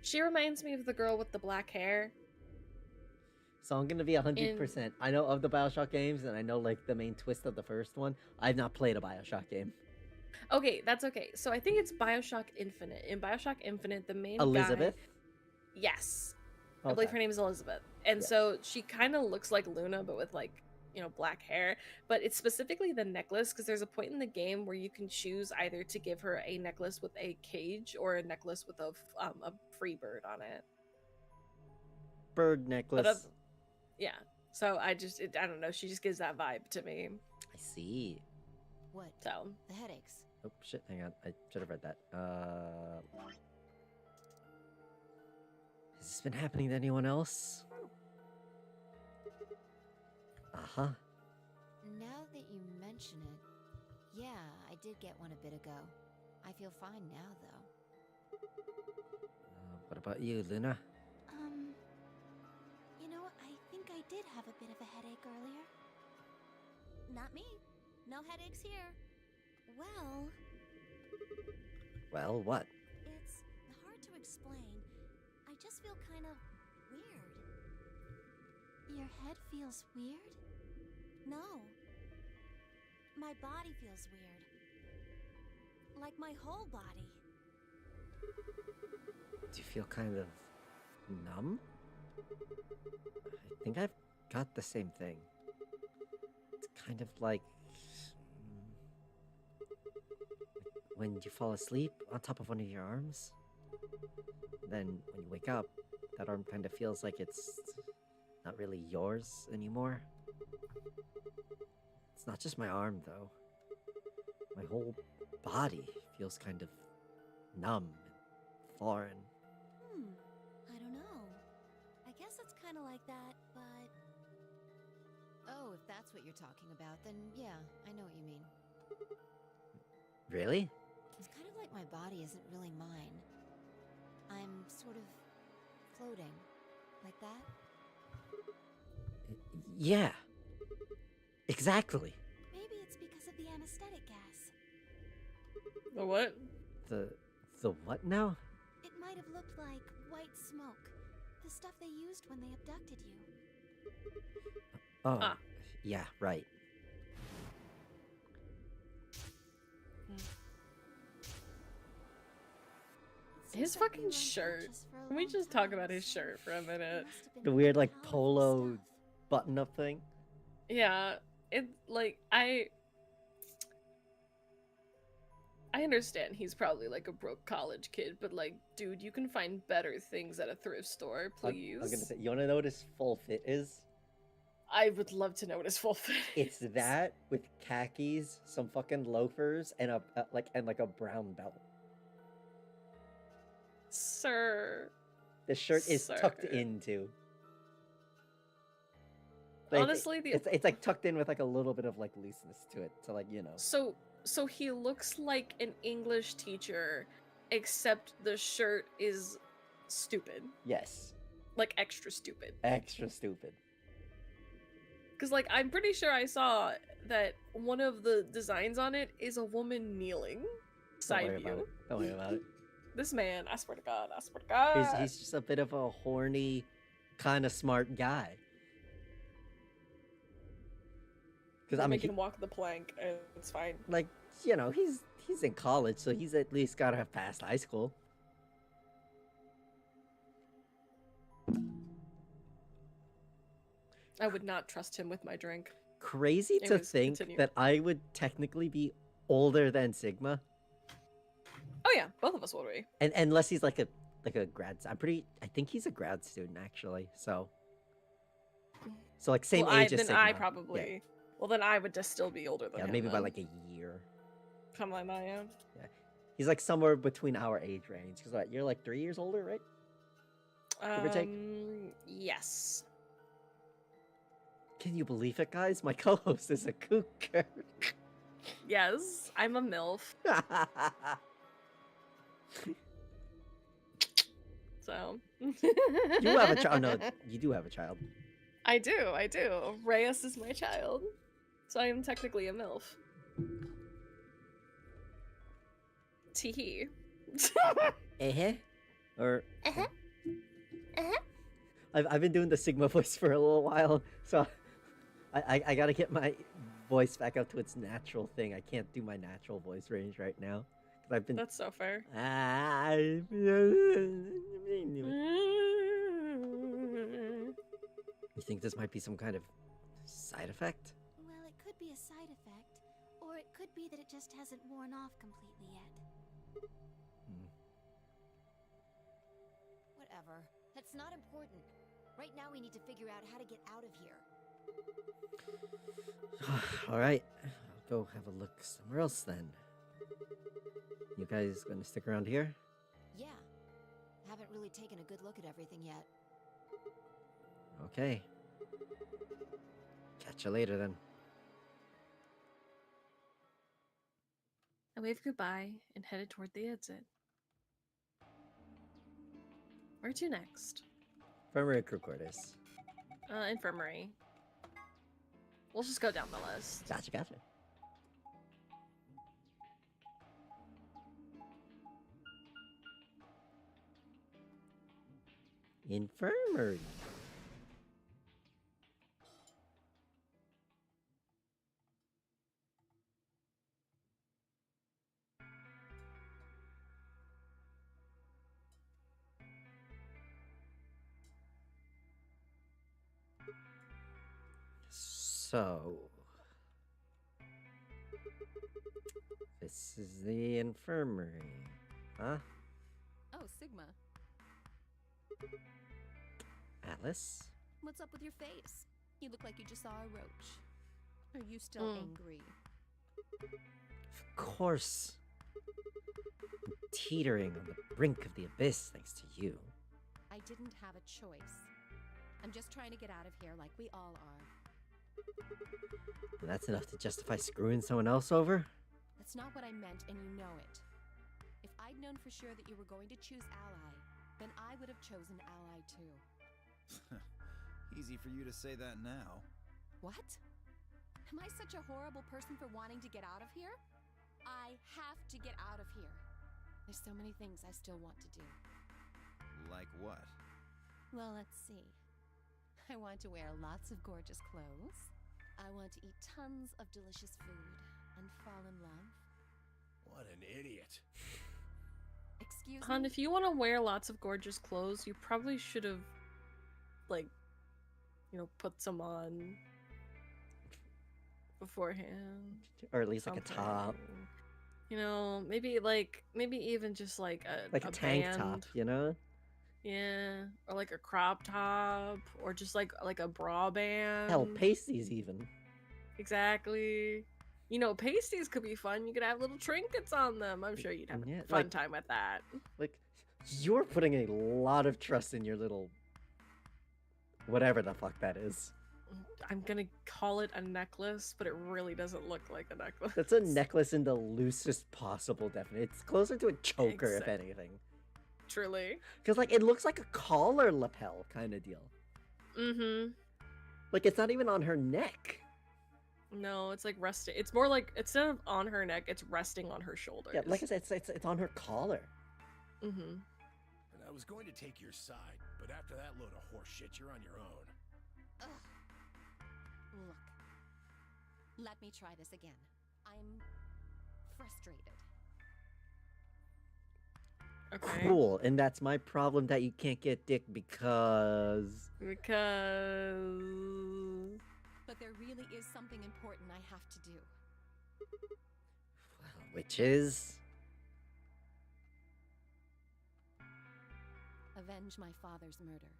[SPEAKER 4] She reminds me of the girl with the black hair.
[SPEAKER 3] So I'm gonna be 100%. I know of the BioShock games, and I know, like, the main twist of the first one. I've not played a BioShock game.
[SPEAKER 4] Okay, that's okay. So I think it's BioShock Infinite. In BioShock Infinite, the main
[SPEAKER 3] Elizabeth?
[SPEAKER 4] guy... Yes.
[SPEAKER 3] Okay.
[SPEAKER 4] I believe her name is Elizabeth. And
[SPEAKER 3] Yes.
[SPEAKER 4] so she kind of looks like Luna, but with, like, you know, black hair. But it's specifically the necklace, because there's a point in the game where you can choose either to give her a necklace with a cage or a necklace with a free bird on it.
[SPEAKER 3] Bird necklace.
[SPEAKER 4] Yeah. So I don't know. She just gives that vibe to me.
[SPEAKER 3] I see.
[SPEAKER 6] What?
[SPEAKER 4] So,
[SPEAKER 6] The headaches.
[SPEAKER 3] Oh shit, hang on. I should have read that. Has this been happening to anyone else? Uh-huh.
[SPEAKER 6] Now that you mention it, yeah, I did get one a bit ago. I feel fine now, though.
[SPEAKER 3] What about you, Luna?
[SPEAKER 1] You know, I think I did have a bit of a headache earlier. Not me. No headaches here. Well,
[SPEAKER 3] Well, what?
[SPEAKER 1] it's hard to explain. I just feel kind of weird. Your head feels weird? No. My body feels weird. Like my whole body.
[SPEAKER 3] Do you feel kind of numb? I think I've got the same thing. It's kind of like when you fall asleep on top of one of your arms. Then when you wake up, that arm kind of feels like it's not really yours anymore. It's not just my arm, though. My whole body feels kind of numb and foreign.
[SPEAKER 1] I don't know. I guess it's kind of like that, but
[SPEAKER 6] Oh, if that's what you're talking about, then yeah, I know what you mean.
[SPEAKER 3] Really?
[SPEAKER 6] It's kind of like my body isn't really mine. I'm sort of floating. Like that?
[SPEAKER 3] Yeah. Exactly.
[SPEAKER 1] maybe it's because of the anesthetic gas.
[SPEAKER 4] the what?
[SPEAKER 3] The what now?
[SPEAKER 1] It might have looked like white smoke. The stuff they used when they abducted you.
[SPEAKER 3] Oh,
[SPEAKER 4] Ah.
[SPEAKER 3] yeah, right.
[SPEAKER 1] It
[SPEAKER 4] His
[SPEAKER 1] seems like we
[SPEAKER 4] fucking
[SPEAKER 1] were
[SPEAKER 4] shirt.
[SPEAKER 1] unconscious for a
[SPEAKER 4] Can we
[SPEAKER 1] long
[SPEAKER 4] just talk about
[SPEAKER 1] time,
[SPEAKER 4] his
[SPEAKER 1] so
[SPEAKER 4] shirt for a
[SPEAKER 1] it
[SPEAKER 4] minute?
[SPEAKER 1] must have been
[SPEAKER 3] The
[SPEAKER 1] pretty
[SPEAKER 3] weird, like,
[SPEAKER 1] powerful
[SPEAKER 3] polo
[SPEAKER 1] stuff.
[SPEAKER 3] button-up thing.
[SPEAKER 4] Yeah, it like I understand he's probably like a broke college kid, but like, dude, you can find better things at a thrift store, please.
[SPEAKER 3] I'm gonna say, you wanna know what his full fit is?
[SPEAKER 4] I would love to know what his full fit
[SPEAKER 3] It's
[SPEAKER 4] is.
[SPEAKER 3] that with khakis, some fucking loafers, and a a brown belt.
[SPEAKER 4] Sir.
[SPEAKER 3] The shirt is tucked
[SPEAKER 4] Sir.
[SPEAKER 3] into. Like,
[SPEAKER 4] Honestly,
[SPEAKER 3] it's like tucked in with like a little bit of like looseness to it, so like, you know.
[SPEAKER 4] So he looks like an English teacher, except the shirt is stupid.
[SPEAKER 3] Yes,
[SPEAKER 4] Like extra stupid.
[SPEAKER 3] extra stupid.
[SPEAKER 4] Because, like, I'm pretty sure I saw that one of the designs on it is a woman kneeling.
[SPEAKER 3] Don't
[SPEAKER 4] Side
[SPEAKER 3] worry about
[SPEAKER 4] view.
[SPEAKER 3] it. Don't worry about it.
[SPEAKER 4] This man, I swear to God, I swear to God.
[SPEAKER 3] He's just a bit of a horny, kind of smart guy. Because I mean,
[SPEAKER 4] Make him walk the plank, and it's fine.
[SPEAKER 3] like, you know, he's in college, so he's at least gotta have passed high school.
[SPEAKER 4] I would not trust him with my drink.
[SPEAKER 3] Crazy to
[SPEAKER 4] Anyways,
[SPEAKER 3] think
[SPEAKER 4] continue.
[SPEAKER 3] that I would technically be older than Sigma,
[SPEAKER 4] Oh yeah, both of us will be.
[SPEAKER 3] and unless he's like a grad. I think he's a grad student actually. So like same
[SPEAKER 4] Well,
[SPEAKER 3] age as
[SPEAKER 4] then
[SPEAKER 3] Sigma.
[SPEAKER 4] I probably. Well, then I would just still be older than
[SPEAKER 3] Yeah,
[SPEAKER 4] him.
[SPEAKER 3] maybe by
[SPEAKER 4] then.
[SPEAKER 3] like a year.
[SPEAKER 4] Come on, I am.
[SPEAKER 3] He's like somewhere between our age range. Because what, you're like 3 years older, right? Give or take?
[SPEAKER 4] Yes.
[SPEAKER 3] Can you believe it, guys? My co-host is a cougar.
[SPEAKER 4] Yes, I'm a MILF. So.
[SPEAKER 3] You have a child. No, you do have a child.
[SPEAKER 4] I do. Reyes is my child. So I am technically a MILF. Teehee.
[SPEAKER 3] Or
[SPEAKER 1] Uh-huh.
[SPEAKER 3] I've been doing the Sigma voice for a little while, so I gotta get my voice back up to its natural thing. I can't do my natural voice range right now because I've been.
[SPEAKER 4] That's so fair.
[SPEAKER 3] You think this might be some kind of side effect?
[SPEAKER 1] Well, it could be a side effect, or it could be that it just hasn't worn off completely yet.
[SPEAKER 6] Whatever. That's not important. Right now we need to figure out how to get out of here.
[SPEAKER 3] All right, I'll go have a look somewhere else then. You guys gonna stick around here?
[SPEAKER 6] Yeah. Haven't really taken a good look at everything yet.
[SPEAKER 3] Okay. Catch you later then.
[SPEAKER 4] I waved goodbye and headed toward the exit. Where to next?
[SPEAKER 3] Infirmary crew quarters.
[SPEAKER 4] Infirmary. We'll just go down the list.
[SPEAKER 3] Gotcha, gotcha. Infirmary. So, this is the infirmary, huh?
[SPEAKER 7] Oh, Sigma.
[SPEAKER 3] Alice?
[SPEAKER 7] What's up with your face? You look like you just saw a roach. Are you still angry?
[SPEAKER 3] Of course. I'm teetering on the brink of the abyss thanks to you.
[SPEAKER 7] I didn't have a choice. I'm just trying to get out of here like we all are.
[SPEAKER 3] And that's enough to justify screwing someone else over?
[SPEAKER 7] That's not what I meant, and you know it. If I'd known for sure that you were going to choose ally, then I would have chosen ally too.
[SPEAKER 8] Easy for you to say that now.
[SPEAKER 7] What? Am I such a horrible person for wanting to get out of here? I have to get out of here. There's so many things I still want to do.
[SPEAKER 8] Like what?
[SPEAKER 7] Well, let's see. I want to wear lots of gorgeous clothes. I want to eat tons of delicious food and fall in love.
[SPEAKER 9] What an idiot.
[SPEAKER 7] Excuse
[SPEAKER 4] Hun,
[SPEAKER 7] me?
[SPEAKER 4] if you want to wear lots of gorgeous clothes, you probably should have, like, put some on beforehand.
[SPEAKER 3] Or at least like a top.
[SPEAKER 4] Something. Maybe even just like
[SPEAKER 3] Like a tank top,
[SPEAKER 4] band.
[SPEAKER 3] you know?
[SPEAKER 4] Yeah, or like a crop top, or just like a bra band.
[SPEAKER 3] Hell, pasties even.
[SPEAKER 4] Exactly. Pasties could be fun. You could have little trinkets on them. I'm sure you'd have
[SPEAKER 3] Yeah,
[SPEAKER 4] a fun
[SPEAKER 3] like-
[SPEAKER 4] time with that.
[SPEAKER 3] Like, you're putting a lot of trust in your little... whatever the fuck that is.
[SPEAKER 4] I'm gonna call it a necklace, but it really doesn't look like a necklace.
[SPEAKER 3] That's a necklace in the loosest possible definition. It's closer to a choker, if anything.
[SPEAKER 4] Truly.
[SPEAKER 3] Because, like, it looks like a collar lapel kind of deal.
[SPEAKER 4] Mm-hmm.
[SPEAKER 3] Like, it's not even on her neck.
[SPEAKER 4] No, it's like resting. It's more like, instead of on her neck, it's resting on her shoulders.
[SPEAKER 3] Yeah, like I said, it's on her collar.
[SPEAKER 4] Mm-hmm.
[SPEAKER 9] And I was going to take your side, but after that load of horse shit, you're on your own.
[SPEAKER 7] Ugh. Look. Let me try this again. I'm frustrated.
[SPEAKER 4] Okay.
[SPEAKER 3] Cool, and that's my problem that you can't get dick because...
[SPEAKER 7] But there really is something important I have to do.
[SPEAKER 3] Well, which is...
[SPEAKER 7] Avenge my father's murder.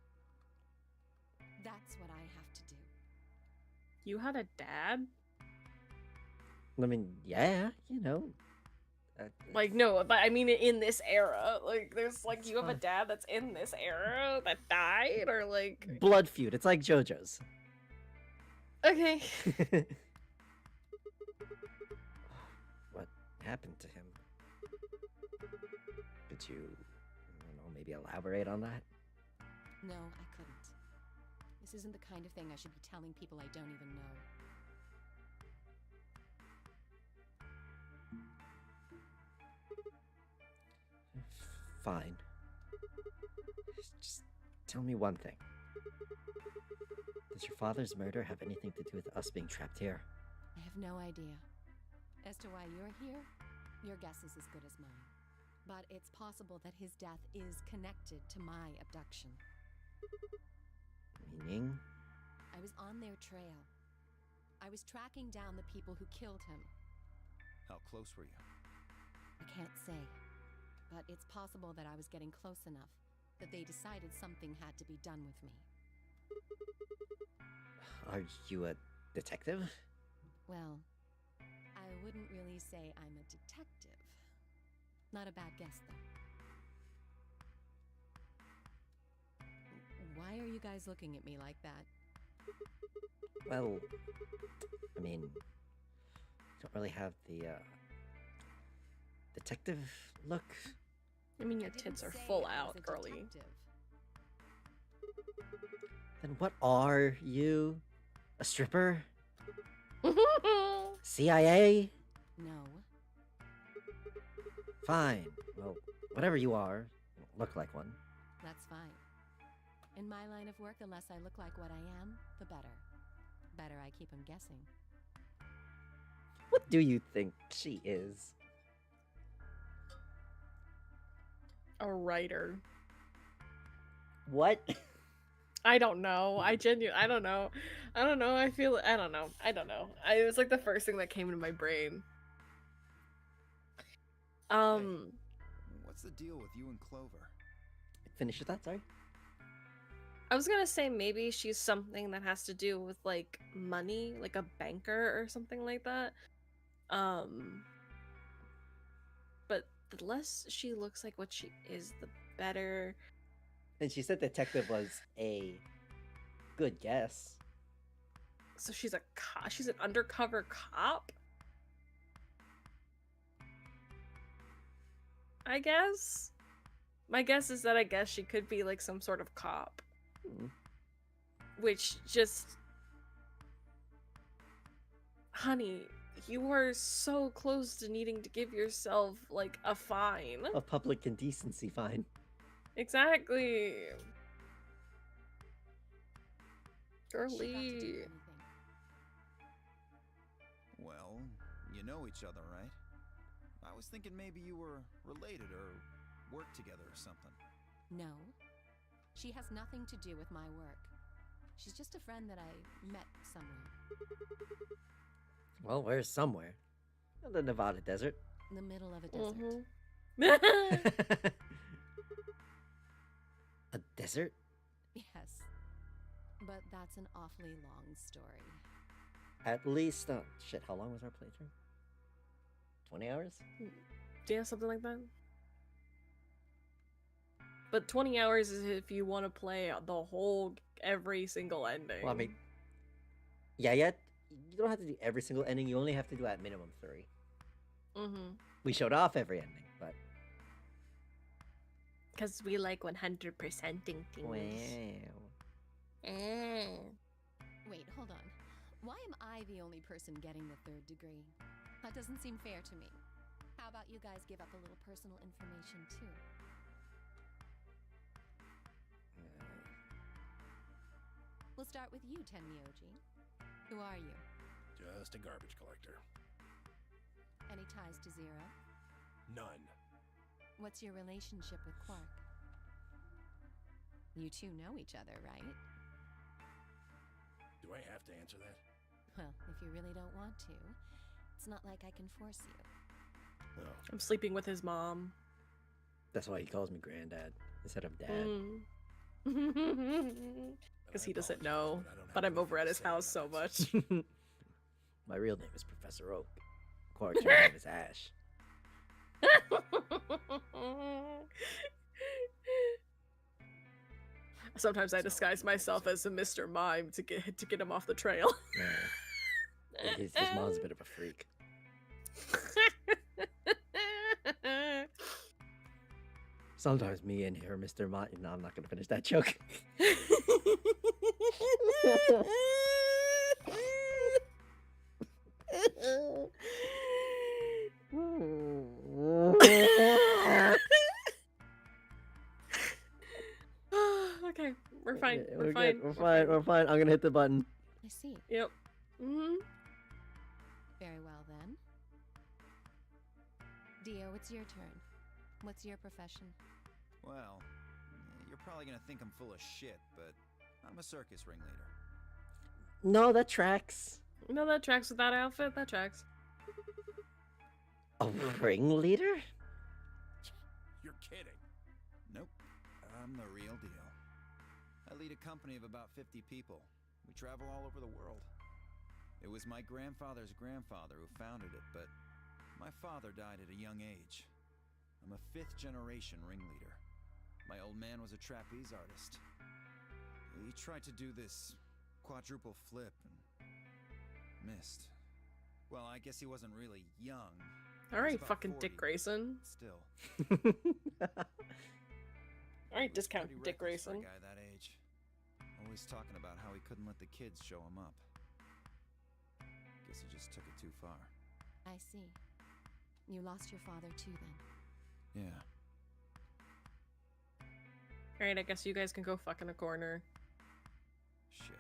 [SPEAKER 7] That's what I have to do.
[SPEAKER 4] You had a dad?
[SPEAKER 3] I mean, yeah,
[SPEAKER 4] Like, no, but I mean in this era. Like, there's, like, you have a dad that's in this era that died? Or, like...
[SPEAKER 3] Blood feud. It's like JoJo's.
[SPEAKER 4] Okay.
[SPEAKER 3] What happened to him? Could you, I don't know, maybe elaborate on that?
[SPEAKER 7] No, I couldn't. This isn't the kind of thing I should be telling people I don't even know.
[SPEAKER 3] Fine. Just tell me one thing. Does your father's murder have anything to do with us being trapped here?
[SPEAKER 7] I have no idea. As to why you're here, your guess is as good as mine. But it's possible that his death is connected to my abduction.
[SPEAKER 3] Meaning?
[SPEAKER 7] I was on their trail. I was tracking down the people who killed him.
[SPEAKER 8] How close were you?
[SPEAKER 7] I can't say. But it's possible that I was getting close enough that they decided something had to be done with me.
[SPEAKER 3] Are you a detective?
[SPEAKER 7] Well, I wouldn't really say I'm a detective. Not a bad guess, though. Why are you guys looking at me like that?
[SPEAKER 3] Well, I mean, don't really have the detective look.
[SPEAKER 4] I mean, your
[SPEAKER 7] I didn't
[SPEAKER 4] tits are
[SPEAKER 7] say
[SPEAKER 4] full
[SPEAKER 7] I was
[SPEAKER 4] out,
[SPEAKER 7] a
[SPEAKER 4] girly.
[SPEAKER 7] detective.
[SPEAKER 3] Then what are you? A stripper? CIA?
[SPEAKER 7] No.
[SPEAKER 3] Fine. Well, whatever you are, you don't look like one.
[SPEAKER 7] That's fine. In my line of work, the less I look like what I am, the better. Better I keep them guessing.
[SPEAKER 3] What do you think she is?
[SPEAKER 4] A writer.
[SPEAKER 3] What?
[SPEAKER 4] I don't know. I don't know. I don't know. I don't know. It was like the first thing that came into my brain.
[SPEAKER 8] What's the deal with you and Clover?
[SPEAKER 3] Finish your thought, sorry.
[SPEAKER 4] I was gonna say maybe she's something that has to do with like money, like a banker or something like that. But the less she looks like what she is, the better.
[SPEAKER 3] And she said detective was a good guess.
[SPEAKER 4] So she's a cop. She's an undercover cop. I guess. My guess is that I guess she could be like some sort of cop.
[SPEAKER 3] Hmm.
[SPEAKER 4] Which just... Honey, you are so close to needing to give yourself like a fine.
[SPEAKER 3] A public indecency fine.
[SPEAKER 4] Exactly.
[SPEAKER 7] She got to do
[SPEAKER 4] Girly.
[SPEAKER 7] anything.
[SPEAKER 8] Well, you know each other, right? I was thinking maybe you were related or worked together or something.
[SPEAKER 7] No. She has nothing to do with my work. She's just a friend that I met somewhere.
[SPEAKER 3] Well, where's somewhere? In the Nevada desert.
[SPEAKER 7] In the middle of a desert.
[SPEAKER 4] Mhm.
[SPEAKER 3] A desert?
[SPEAKER 7] Yes. But that's an awfully long story.
[SPEAKER 3] At least, shit, how long was our playthrough? 20 hours?
[SPEAKER 4] Yeah, something like that. But 20 hours is if you want to play the whole, every single ending.
[SPEAKER 3] Well, I mean, yeah, you don't have to do every single ending. You only have to do at minimum 3.
[SPEAKER 4] Mm-hmm.
[SPEAKER 3] We showed off every ending, but...
[SPEAKER 4] Because we like 100%ing things.
[SPEAKER 3] Wow.
[SPEAKER 7] Wait, hold on. Why am I the only person getting the 3rd degree? That doesn't seem fair to me. How about you guys give up a little personal information too? We'll start with you, Tenmyoji. Who are you?
[SPEAKER 9] Just a garbage collector.
[SPEAKER 7] Any ties to Zero?
[SPEAKER 9] None.
[SPEAKER 7] What's your relationship with Quark? You two know each other, right?
[SPEAKER 9] Do I have to answer that?
[SPEAKER 7] Well, if you really don't want to, it's not like I can force you.
[SPEAKER 9] No.
[SPEAKER 4] I'm sleeping with his mom.
[SPEAKER 3] That's why he calls me granddad instead of dad.
[SPEAKER 4] Because he doesn't know. But I'm over at his house so much.
[SPEAKER 3] My real name is Professor Oak. Quark's real name is Ash.
[SPEAKER 4] Sometimes I disguise myself as a Mr. Mime to get him off the trail.
[SPEAKER 3] Yeah. His mom's a bit of a freak. Sometimes me and her, Mr. Mime. No, I'm not gonna finish that joke.
[SPEAKER 4] Okay, we're fine.
[SPEAKER 3] Yeah,
[SPEAKER 4] We're
[SPEAKER 3] good.
[SPEAKER 4] fine.
[SPEAKER 3] We're fine. I'm gonna hit the button.
[SPEAKER 7] I see.
[SPEAKER 4] Yep. Mm-hmm.
[SPEAKER 7] Very well then. Dio, it's your turn. What's your profession?
[SPEAKER 8] Well, you're probably gonna think I'm full of shit, but I'm a circus ringleader.
[SPEAKER 3] No, that tracks.
[SPEAKER 4] No, that tracks with that outfit. That tracks.
[SPEAKER 3] A ringleader?
[SPEAKER 9] You're kidding.
[SPEAKER 8] Nope, I'm the real deal. I lead a company of about 50 people. We travel all over the world. It was my grandfather's grandfather who founded it, but my father died at a young age. I'm a 5th-generation ringleader. My old man was a trapeze artist. He tried to do this quadruple flip and missed. Well, I guess he wasn't really young. He was
[SPEAKER 4] Alright,
[SPEAKER 8] about
[SPEAKER 4] fucking
[SPEAKER 8] 40,
[SPEAKER 4] Dick Grayson.
[SPEAKER 8] Still.
[SPEAKER 4] Alright,
[SPEAKER 8] He was
[SPEAKER 4] discount
[SPEAKER 8] pretty
[SPEAKER 4] Dick
[SPEAKER 8] reckless for
[SPEAKER 4] Grayson.
[SPEAKER 8] a guy that age. Always talking about how he couldn't let the kids show him up. Guess he just took it too far.
[SPEAKER 7] I see. You lost your father too, then.
[SPEAKER 8] Yeah.
[SPEAKER 4] Alright, I guess you guys can go fuck in a corner.
[SPEAKER 8] Shit.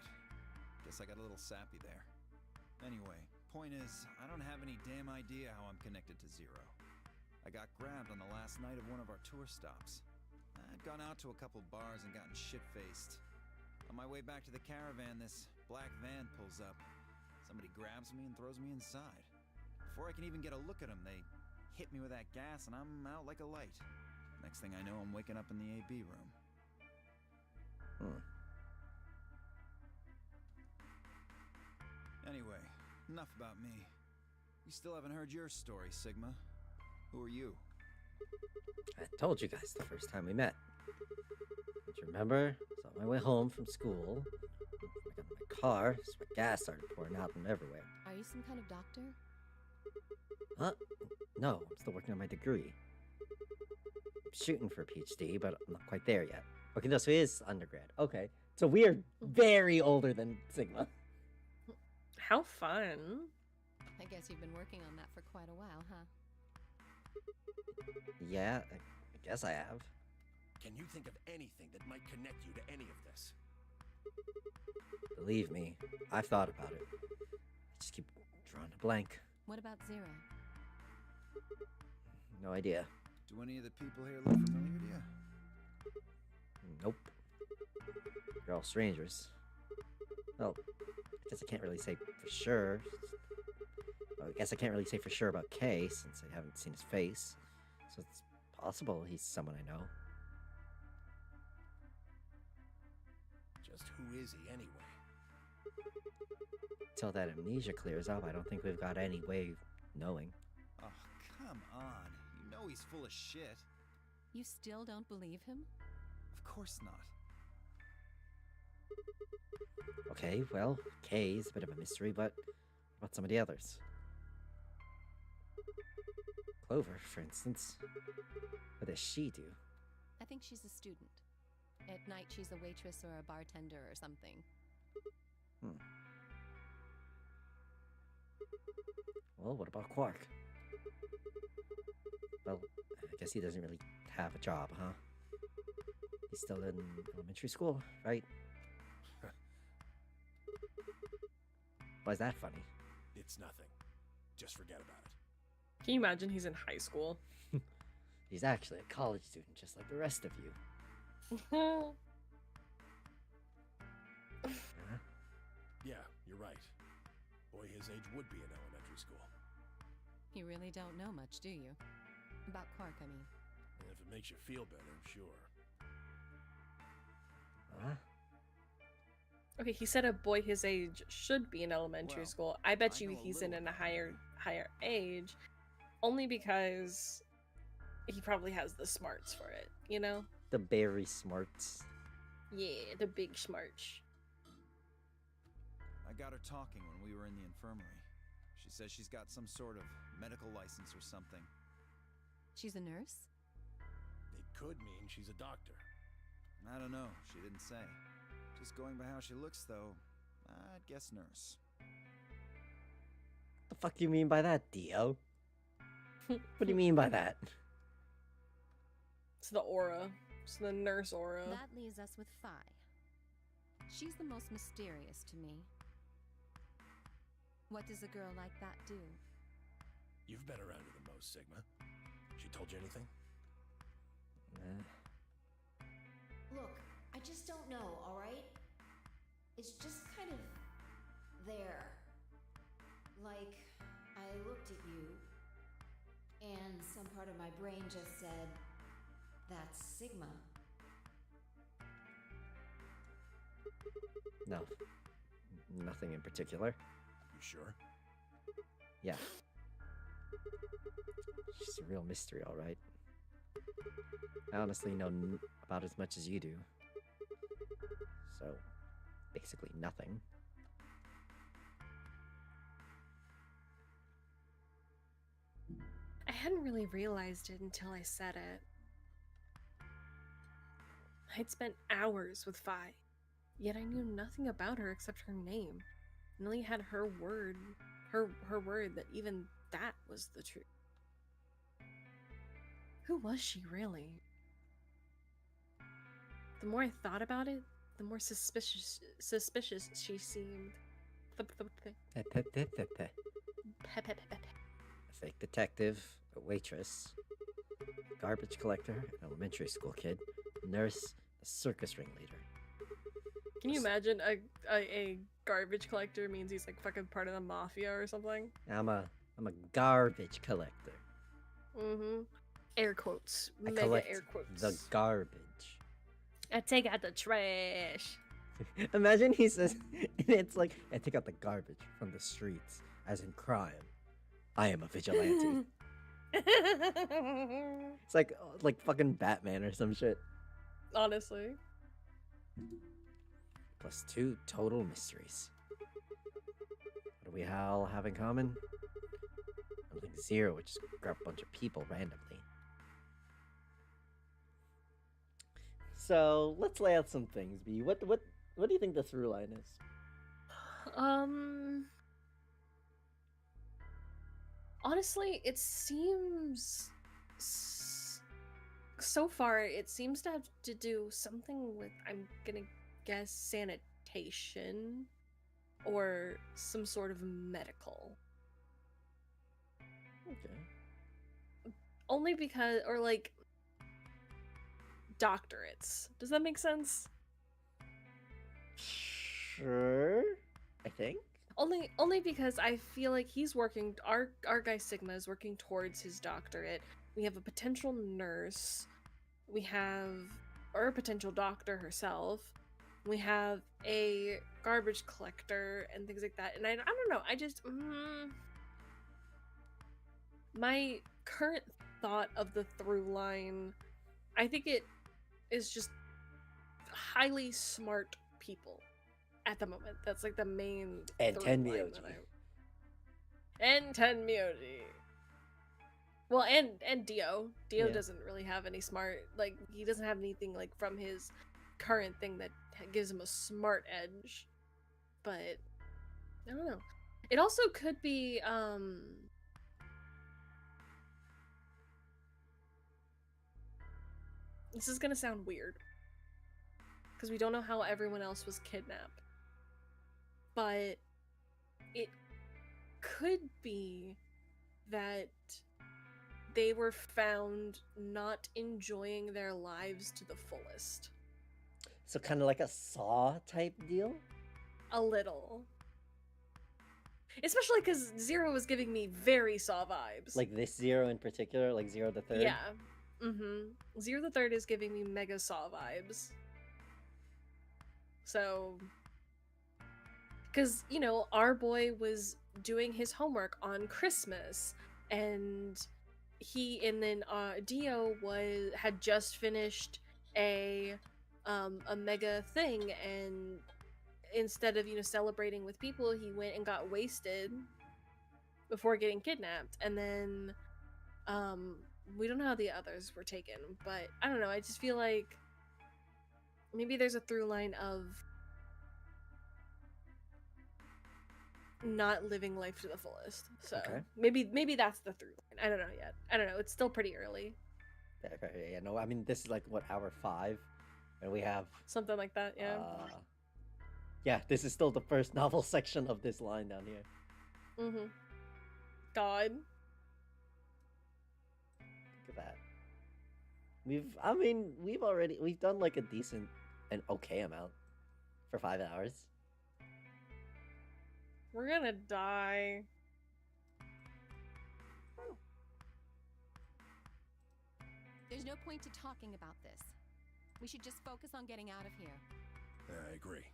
[SPEAKER 8] Guess I got a little sappy there. Anyway, point is, I don't have any damn idea how I'm connected to Zero. I got grabbed on the last night of one of our tour stops. I'd gone out to a couple bars and gotten shit-faced. On my way back to the caravan, this black van pulls up. Somebody grabs me and throws me inside. Before I can even get a look at them, they hit me with that gas and I'm out like a light. Next thing I know, I'm waking up in the AB room. Anyway, enough about me. We still haven't heard your story, Sigma. Who are you?
[SPEAKER 3] I told you guys the first time we met. Don't you remember? I was on my way home from school. I got in my car, so my gas started pouring out from everywhere.
[SPEAKER 7] Are you some kind of doctor?
[SPEAKER 3] Huh? No, I'm still working on my degree. I'm shooting for a PhD, but I'm not quite there yet. Okay, no, so he is undergrad. Okay. So we are very older than Sigma.
[SPEAKER 4] How fun.
[SPEAKER 7] I guess you've been working on that for quite a while, huh?
[SPEAKER 3] Yeah, I guess I have.
[SPEAKER 9] Can you think of anything that might connect you to any of this?
[SPEAKER 3] Believe me, I've thought about it. I just keep drawing a blank.
[SPEAKER 7] What about Zero?
[SPEAKER 3] No idea.
[SPEAKER 8] Do any of the people here look familiar to you?
[SPEAKER 3] Nope. You're all strangers. Well, I guess I can't really say for sure. Well, I guess I can't really say for sure about Kay, since I haven't seen his face. So it's possible he's someone I know.
[SPEAKER 9] Just who is he anyway?
[SPEAKER 3] Till that amnesia clears up, I don't think we've got any way of knowing.
[SPEAKER 8] Oh, come on. You know he's full of shit.
[SPEAKER 7] You still don't believe him?
[SPEAKER 8] Of course not.
[SPEAKER 3] Okay, well, Kay is a bit of a mystery, but what about some of the others? Clover, for instance. What does she do?
[SPEAKER 7] I think she's a student. At night, she's a waitress or a bartender or something.
[SPEAKER 3] Well, what about Quark? Well, I guess he doesn't really have a job, huh? He's still in elementary school, right? Why is that funny?
[SPEAKER 9] It's nothing. Just forget about it.
[SPEAKER 4] Can you imagine he's in high school?
[SPEAKER 3] He's actually a college student, just like the rest of you.
[SPEAKER 9] Yeah, you're right. Boy his age would be in elementary school.
[SPEAKER 7] You really don't know much, do you? About Quark, I mean.
[SPEAKER 9] And if it makes you feel better, sure.
[SPEAKER 3] Huh?
[SPEAKER 4] Okay, he said a boy his age should be in elementary
[SPEAKER 8] Well,
[SPEAKER 4] school. I bet
[SPEAKER 8] I
[SPEAKER 4] you
[SPEAKER 8] know a
[SPEAKER 4] he's
[SPEAKER 8] little
[SPEAKER 4] in a
[SPEAKER 8] about
[SPEAKER 4] higher age, only because he probably has the smarts for it, you know?
[SPEAKER 3] The very smarts.
[SPEAKER 4] Yeah, the big smarts.
[SPEAKER 8] I got her talking when we were in the infirmary. She says she's got some sort of medical license or something.
[SPEAKER 7] She's a nurse?
[SPEAKER 9] It could mean she's a doctor.
[SPEAKER 8] I don't know. She didn't say. Just going by how she looks, though, I'd guess nurse.
[SPEAKER 3] The fuck do you mean by that, Dio? What do you mean by that?
[SPEAKER 4] It's the aura. It's the nurse aura.
[SPEAKER 7] That leaves us with Phi. She's the most mysterious to me. What does a girl like that do?
[SPEAKER 9] You've been around her the most, Sigma. She told you anything?
[SPEAKER 11] Look, I just don't know, alright? It's just kind of there. Like, I looked at you, and some part of my brain just said, that's Sigma.
[SPEAKER 3] No. Nothing in particular.
[SPEAKER 9] You sure?
[SPEAKER 3] Yeah. She's a real mystery, all right. I honestly know about as much as you do. So, basically nothing.
[SPEAKER 4] I hadn't really realized it until I said it. I'd spent hours with Fi, yet I knew nothing about her except her name. And only had her word that even that was the truth. Who was she really? The more I thought about it, the more suspicious she seemed.
[SPEAKER 3] A fake detective, a waitress, a garbage collector, an elementary school kid, a nurse, a circus ringleader.
[SPEAKER 4] Can you imagine a garbage collector means he's like fucking part of the mafia or something?
[SPEAKER 3] I'm a garbage collector.
[SPEAKER 4] Mm-hmm. Air quotes.
[SPEAKER 3] I
[SPEAKER 4] Mega
[SPEAKER 3] collect
[SPEAKER 4] air quotes.
[SPEAKER 3] the garbage.
[SPEAKER 4] I take out the trash.
[SPEAKER 3] Imagine he says, and it's like, I take out the garbage from the streets, as in crime. I am a vigilante. It's like fucking Batman or some shit.
[SPEAKER 4] Honestly.
[SPEAKER 3] Plus 2 total mysteries. What do we all have in common? I don't think Zero would just grab a bunch of people randomly. So let's lay out some things, B. What do you think the through line is?
[SPEAKER 4] Honestly, it seems so far it seems to have to do something with, I'm gonna guess, sanitation or some sort of medical.
[SPEAKER 3] Okay.
[SPEAKER 4] Only because, or like doctorates. Does that make sense?
[SPEAKER 3] Sure. I think.
[SPEAKER 4] Only because I feel like he's working, our guy Sigma is working towards his doctorate. We have a potential nurse. We have our potential doctor herself. We have a garbage collector and things like that. And I don't know. I just my current thought of the through line, I think it is just highly smart people at the moment. That's like the main
[SPEAKER 3] And
[SPEAKER 4] through
[SPEAKER 3] 10
[SPEAKER 4] line
[SPEAKER 3] Myoji.
[SPEAKER 4] that and 10 Myoji. Well, and Dio. Dio
[SPEAKER 3] Yeah.
[SPEAKER 4] doesn't really have any smart, like, he doesn't have anything like from his current thing that gives him a smart edge. But I don't know. It also could be this is gonna sound weird because we don't know how everyone else was kidnapped, but it could be that they were found not enjoying their lives to the fullest.
[SPEAKER 3] So kind of like a Saw type deal?
[SPEAKER 4] A little. Especially because Zero was giving me very Saw vibes.
[SPEAKER 3] Like this Zero in particular? Like Zero the Third?
[SPEAKER 4] Yeah. Mm-hmm. Zero the Third is giving me mega Saw vibes. So... Because, you know, our boy was doing his homework on Christmas, and then Dio had just finished a mega thing, and instead of, you know, celebrating with people, he went and got wasted before getting kidnapped. And then we don't know how the others were taken, but I don't know, I just feel like maybe there's a through line of not living life to the fullest. So
[SPEAKER 3] Okay.
[SPEAKER 4] maybe that's the through line. I don't know yet. I don't know. It's still pretty early.
[SPEAKER 3] Yeah, no, I mean, this is like, what, hour 5? And we have...
[SPEAKER 4] Something like that, yeah.
[SPEAKER 3] Yeah, this is still the first novel section of this line down here.
[SPEAKER 4] Mm-hmm. God.
[SPEAKER 3] Look at that. We've done like a decent and okay amount for 5 hours.
[SPEAKER 4] We're gonna die.
[SPEAKER 7] There's no point to talking about this. We should just focus on getting out of here.
[SPEAKER 9] I agree.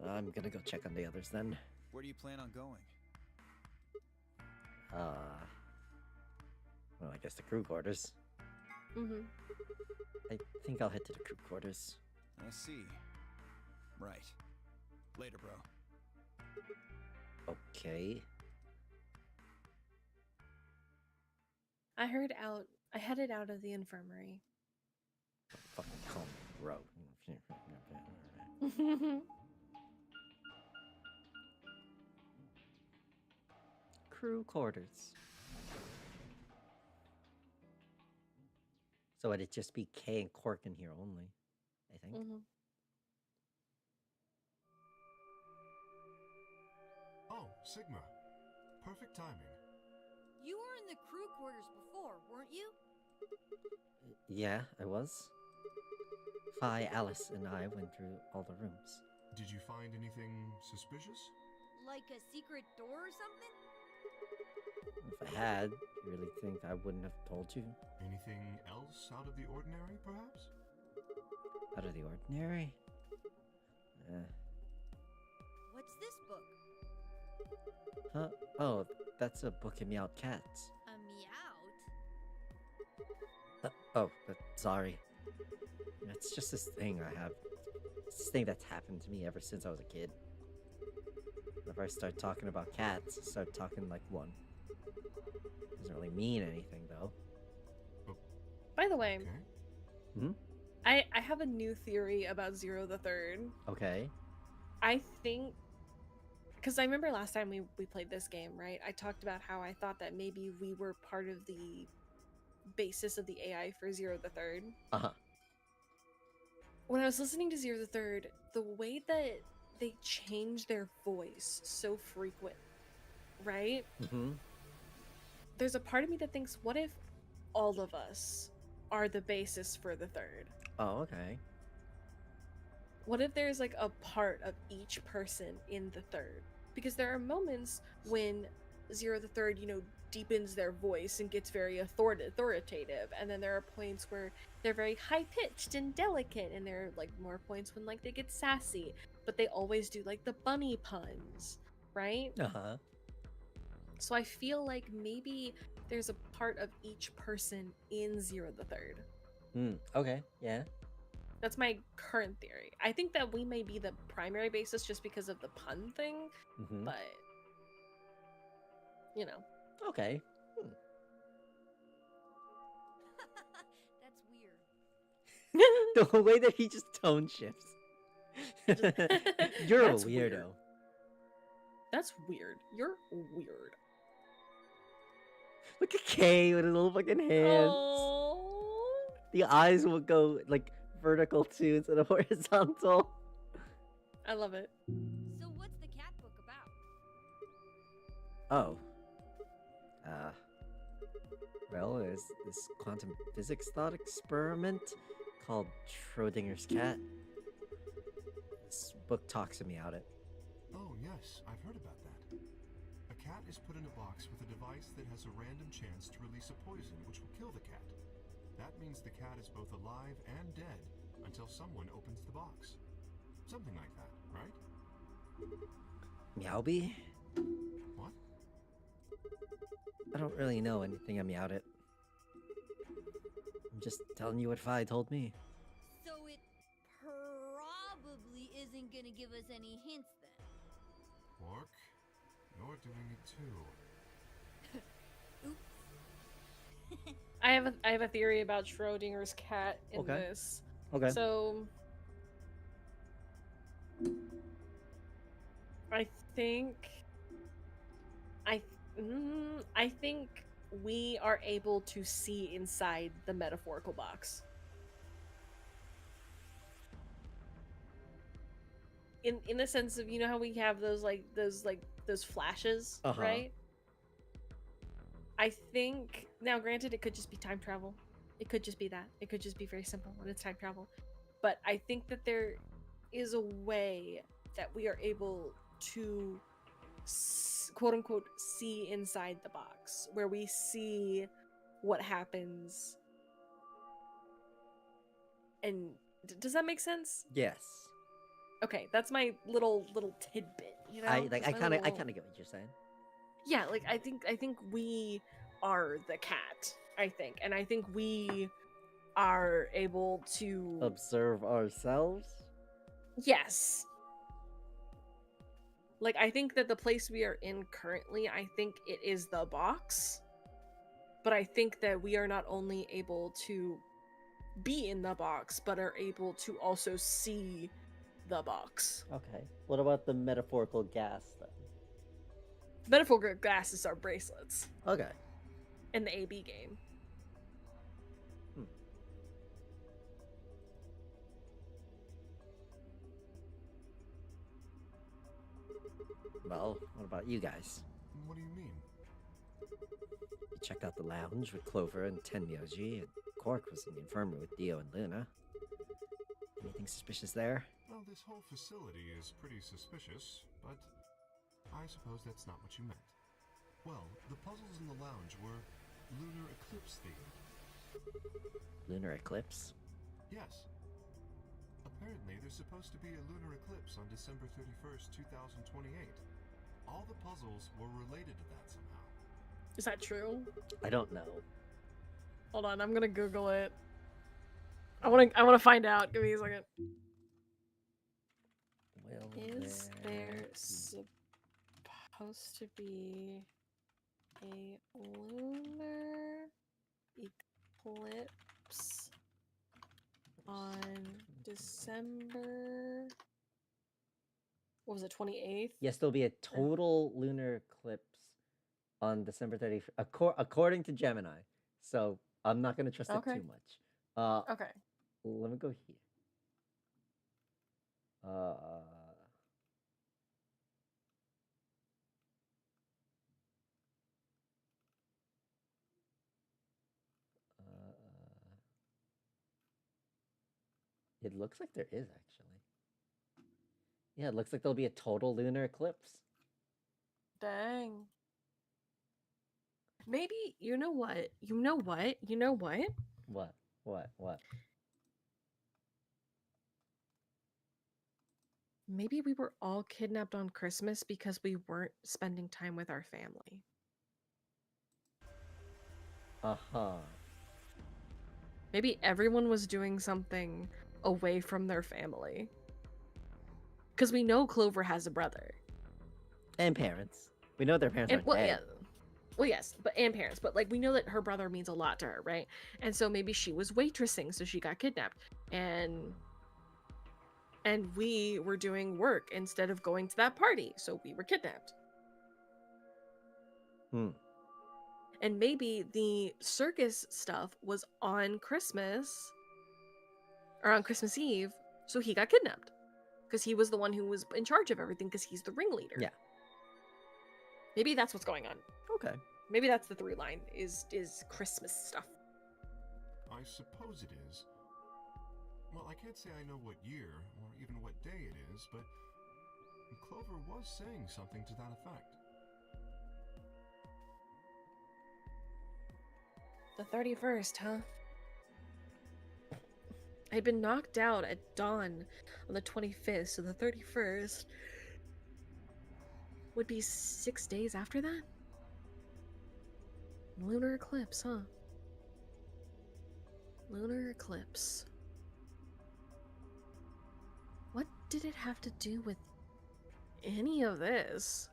[SPEAKER 3] I'm gonna go check on the others then.
[SPEAKER 8] Where do you plan on going?
[SPEAKER 3] Well, I guess the crew quarters.
[SPEAKER 4] Mm-hmm.
[SPEAKER 3] I think I'll head to the crew quarters.
[SPEAKER 8] I see. Right. Later, bro.
[SPEAKER 3] Okay.
[SPEAKER 4] I headed out of the infirmary.
[SPEAKER 3] Fucking call me bro. Crew quarters. So it'd just be Kay and Cork in here only, I think.
[SPEAKER 4] Mm-hmm.
[SPEAKER 10] Oh, Sigma. Perfect timing.
[SPEAKER 6] You were in the crew quarters before, weren't you?
[SPEAKER 3] Yeah, I was. Phi, Alice, and I went through all the rooms.
[SPEAKER 10] Did you find anything suspicious?
[SPEAKER 6] Like a secret door or something?
[SPEAKER 3] If I had, you really think I wouldn't have told you?
[SPEAKER 10] Anything else out of the ordinary, perhaps?
[SPEAKER 3] Out of the ordinary?
[SPEAKER 6] What's this book?
[SPEAKER 3] Huh? Oh, that's a book of meowed cats.
[SPEAKER 6] A meowed?
[SPEAKER 3] Sorry. It's just this thing I have. It's this thing that's happened to me ever since I was a kid. Whenever I start talking about cats, I start talking like one. Doesn't really mean anything, though.
[SPEAKER 4] By the way,
[SPEAKER 10] Okay.
[SPEAKER 4] I have a new theory about Zero the Third.
[SPEAKER 3] Okay.
[SPEAKER 4] I think, because I remember last time we played this game, right? I talked about how I thought that maybe we were part of the basis of the AI for Zero the Third.
[SPEAKER 3] Uh-huh.
[SPEAKER 4] When I was listening to Zero the Third, the way that they change their voice so frequent, right?
[SPEAKER 3] Mm-hmm.
[SPEAKER 4] There's a part of me that thinks, what if all of us are the basis for the third?
[SPEAKER 3] Oh, okay.
[SPEAKER 4] What if there's like a part of each person in the third? Because there are moments when Zero the Third, deepens their voice and gets very authoritative, and then there are points where they're very high pitched and delicate, and there are like more points when like they get sassy, but they always do like the bunny puns, right?
[SPEAKER 3] Uh-huh.
[SPEAKER 4] So I feel like maybe there's a part of each person in Zero the Third.
[SPEAKER 3] Okay, yeah.
[SPEAKER 4] That's my current theory. I think that we may be the primary basis just because of the pun thing,
[SPEAKER 3] Mm-hmm.
[SPEAKER 4] but
[SPEAKER 3] Okay.
[SPEAKER 6] That's weird.
[SPEAKER 3] The way that he just tone shifts. You're
[SPEAKER 4] That's
[SPEAKER 3] a weirdo.
[SPEAKER 4] weird. That's weird. You're weird.
[SPEAKER 3] Look at Kay with his little fucking hands.
[SPEAKER 4] Oh.
[SPEAKER 3] The eyes will go like vertical too instead of horizontal.
[SPEAKER 4] I love it.
[SPEAKER 6] So what's the cat book about?
[SPEAKER 3] Oh. Well, there's this quantum physics thought experiment called Schrodinger's cat. This book talks to me about it.
[SPEAKER 10] Oh, yes, I've heard about that. A cat is put in a box with a device that has a random chance to release a poison which will kill the cat. That means the cat is both alive and dead until someone opens the box. Something like that, right?
[SPEAKER 3] Meowby?
[SPEAKER 10] What?
[SPEAKER 3] I don't really know anything about it. I'm just telling you what Phi told me.
[SPEAKER 6] So it probably isn't gonna give us any hints then.
[SPEAKER 10] Quark, you're doing it too.
[SPEAKER 6] Oops.
[SPEAKER 4] I have a theory about Schrodinger's cat in
[SPEAKER 3] Okay.
[SPEAKER 4] this.
[SPEAKER 3] Okay.
[SPEAKER 4] So I think we are able to see inside the metaphorical box. In the sense of, how we have those flashes,
[SPEAKER 3] Uh-huh.
[SPEAKER 4] right? I think, now granted, it could just be time travel. It could just be that. It could just be very simple when it's time travel. But I think that there is a way that we are able to quote unquote see inside the box, where we see what happens. And does that make sense?
[SPEAKER 3] Yes.
[SPEAKER 4] Okay, that's my little tidbit. You know,
[SPEAKER 3] I
[SPEAKER 4] Just my
[SPEAKER 3] kind of
[SPEAKER 4] little-
[SPEAKER 3] get what you're saying.
[SPEAKER 4] Yeah, like I think we are the cat. I think, and I think we are able to.
[SPEAKER 3] Observe ourselves.
[SPEAKER 4] Yes. Like, I think that the place we are in currently, I think it is the box. But I think that we are not only able to be in the box, but are able to also see the box.
[SPEAKER 3] Okay. What about the metaphorical gas then?
[SPEAKER 4] Metaphorical glasses are bracelets
[SPEAKER 3] Okay.
[SPEAKER 4] in the AB game.
[SPEAKER 3] Well, what about you guys?
[SPEAKER 10] What do you mean?
[SPEAKER 3] You checked out the lounge with Clover and Tenmyoji, and Quark was in the infirmary with Dio and Luna. Anything suspicious there?
[SPEAKER 10] Well, this whole facility is pretty suspicious, but I suppose that's not what you meant. Well, the puzzles in the lounge were lunar eclipse themed.
[SPEAKER 3] Lunar eclipse?
[SPEAKER 10] Yes. Apparently, there's supposed to be a lunar eclipse on December 31st, 2028. All the puzzles were related to that somehow.
[SPEAKER 4] Is that true?
[SPEAKER 3] I don't know.
[SPEAKER 4] Hold on, I'm gonna Google it. I wanna find out. Give me a second.
[SPEAKER 3] Will
[SPEAKER 4] Is there
[SPEAKER 3] be-
[SPEAKER 4] supposed to be a lunar eclipse on December? What was it, 28th?
[SPEAKER 3] Yes, there'll be a total lunar eclipse on December 31st, according to Gemini. So I'm not going to trust
[SPEAKER 4] Okay.
[SPEAKER 3] it too much.
[SPEAKER 4] Okay.
[SPEAKER 3] Let me go here. It looks like there is actually. Yeah, it looks like there'll be a total lunar eclipse.
[SPEAKER 4] Dang. Maybe, you know what? You know what? You know what?
[SPEAKER 3] What? What?
[SPEAKER 4] Maybe we were all kidnapped on Christmas because we weren't spending time with our family.
[SPEAKER 3] Uh-huh.
[SPEAKER 4] Maybe everyone was doing something away from their family. Because we know Clover has a brother.
[SPEAKER 3] And parents. We know their parents aren't dead.
[SPEAKER 4] Well, yes, and parents, but like we know that her brother means a lot to her, right? And so maybe she was waitressing, so she got kidnapped, and we were doing work instead of going to that party, so we were kidnapped. And maybe the circus stuff was on Christmas or on Christmas Eve, so he got kidnapped because he was the one who was in charge of everything because he's the ringleader.
[SPEAKER 3] Yeah.
[SPEAKER 4] Maybe that's what's going on.
[SPEAKER 3] Okay.
[SPEAKER 4] Maybe that's the through line is Christmas stuff.
[SPEAKER 10] I suppose it is. Well, I can't say I know what year or even what day it is, but Clover was saying something to that effect.
[SPEAKER 4] The 31st, huh? I'd been knocked out at dawn on the 25th, so the 31st would be 6 days after that? Lunar eclipse, huh? Lunar eclipse. What did it have to do with any of this?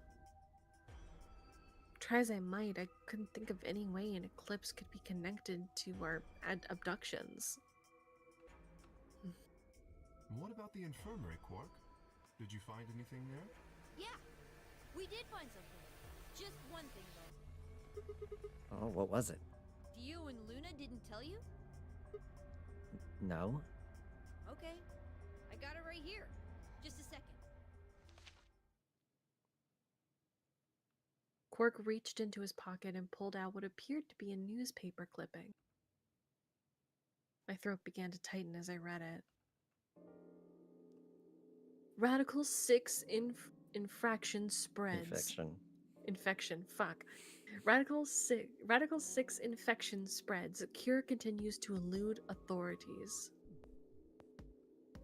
[SPEAKER 4] Try as I might, I couldn't think of any way an eclipse could be connected to our abductions.
[SPEAKER 10] What about the infirmary, Quark? Did you find anything there?
[SPEAKER 6] Yeah, we did find something. Just one thing, though.
[SPEAKER 3] Oh, what was it?
[SPEAKER 6] Dio and Luna didn't tell you?
[SPEAKER 3] No?
[SPEAKER 6] Okay, I got it right here. Just a second.
[SPEAKER 4] Quark reached into his pocket and pulled out what appeared to be a newspaper clipping. My throat began to tighten as I read it. Radical 6 infraction spreads. Infection. Fuck. Radical 6 infection spreads. Cure continues to elude authorities.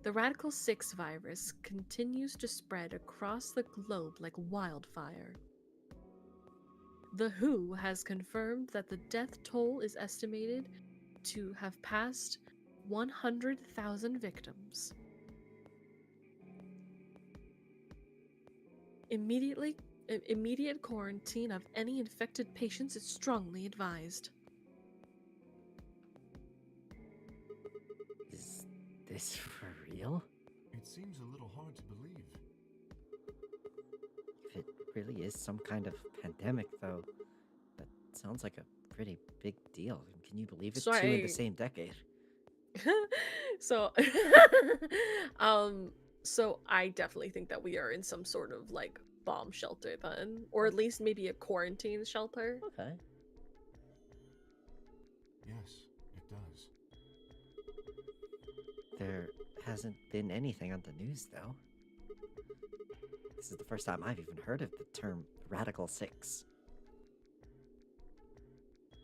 [SPEAKER 4] The Radical 6 virus continues to spread across the globe like wildfire. The WHO has confirmed that the death toll is estimated to have passed 100,000 victims. Immediate quarantine of any infected patients is strongly advised.
[SPEAKER 3] Is this for real?
[SPEAKER 10] It seems a little hard to believe.
[SPEAKER 3] If it really is some kind of pandemic, though, that sounds like a pretty big deal. Can you believe it? Two in the same decade.
[SPEAKER 4] So, so I definitely think that we are in some sort of like bomb shelter then, or at least maybe a quarantine shelter.
[SPEAKER 3] Okay.
[SPEAKER 10] Yes, it does.
[SPEAKER 3] There hasn't been anything on the news, though. This is the first time I've even heard of the term Radical 6.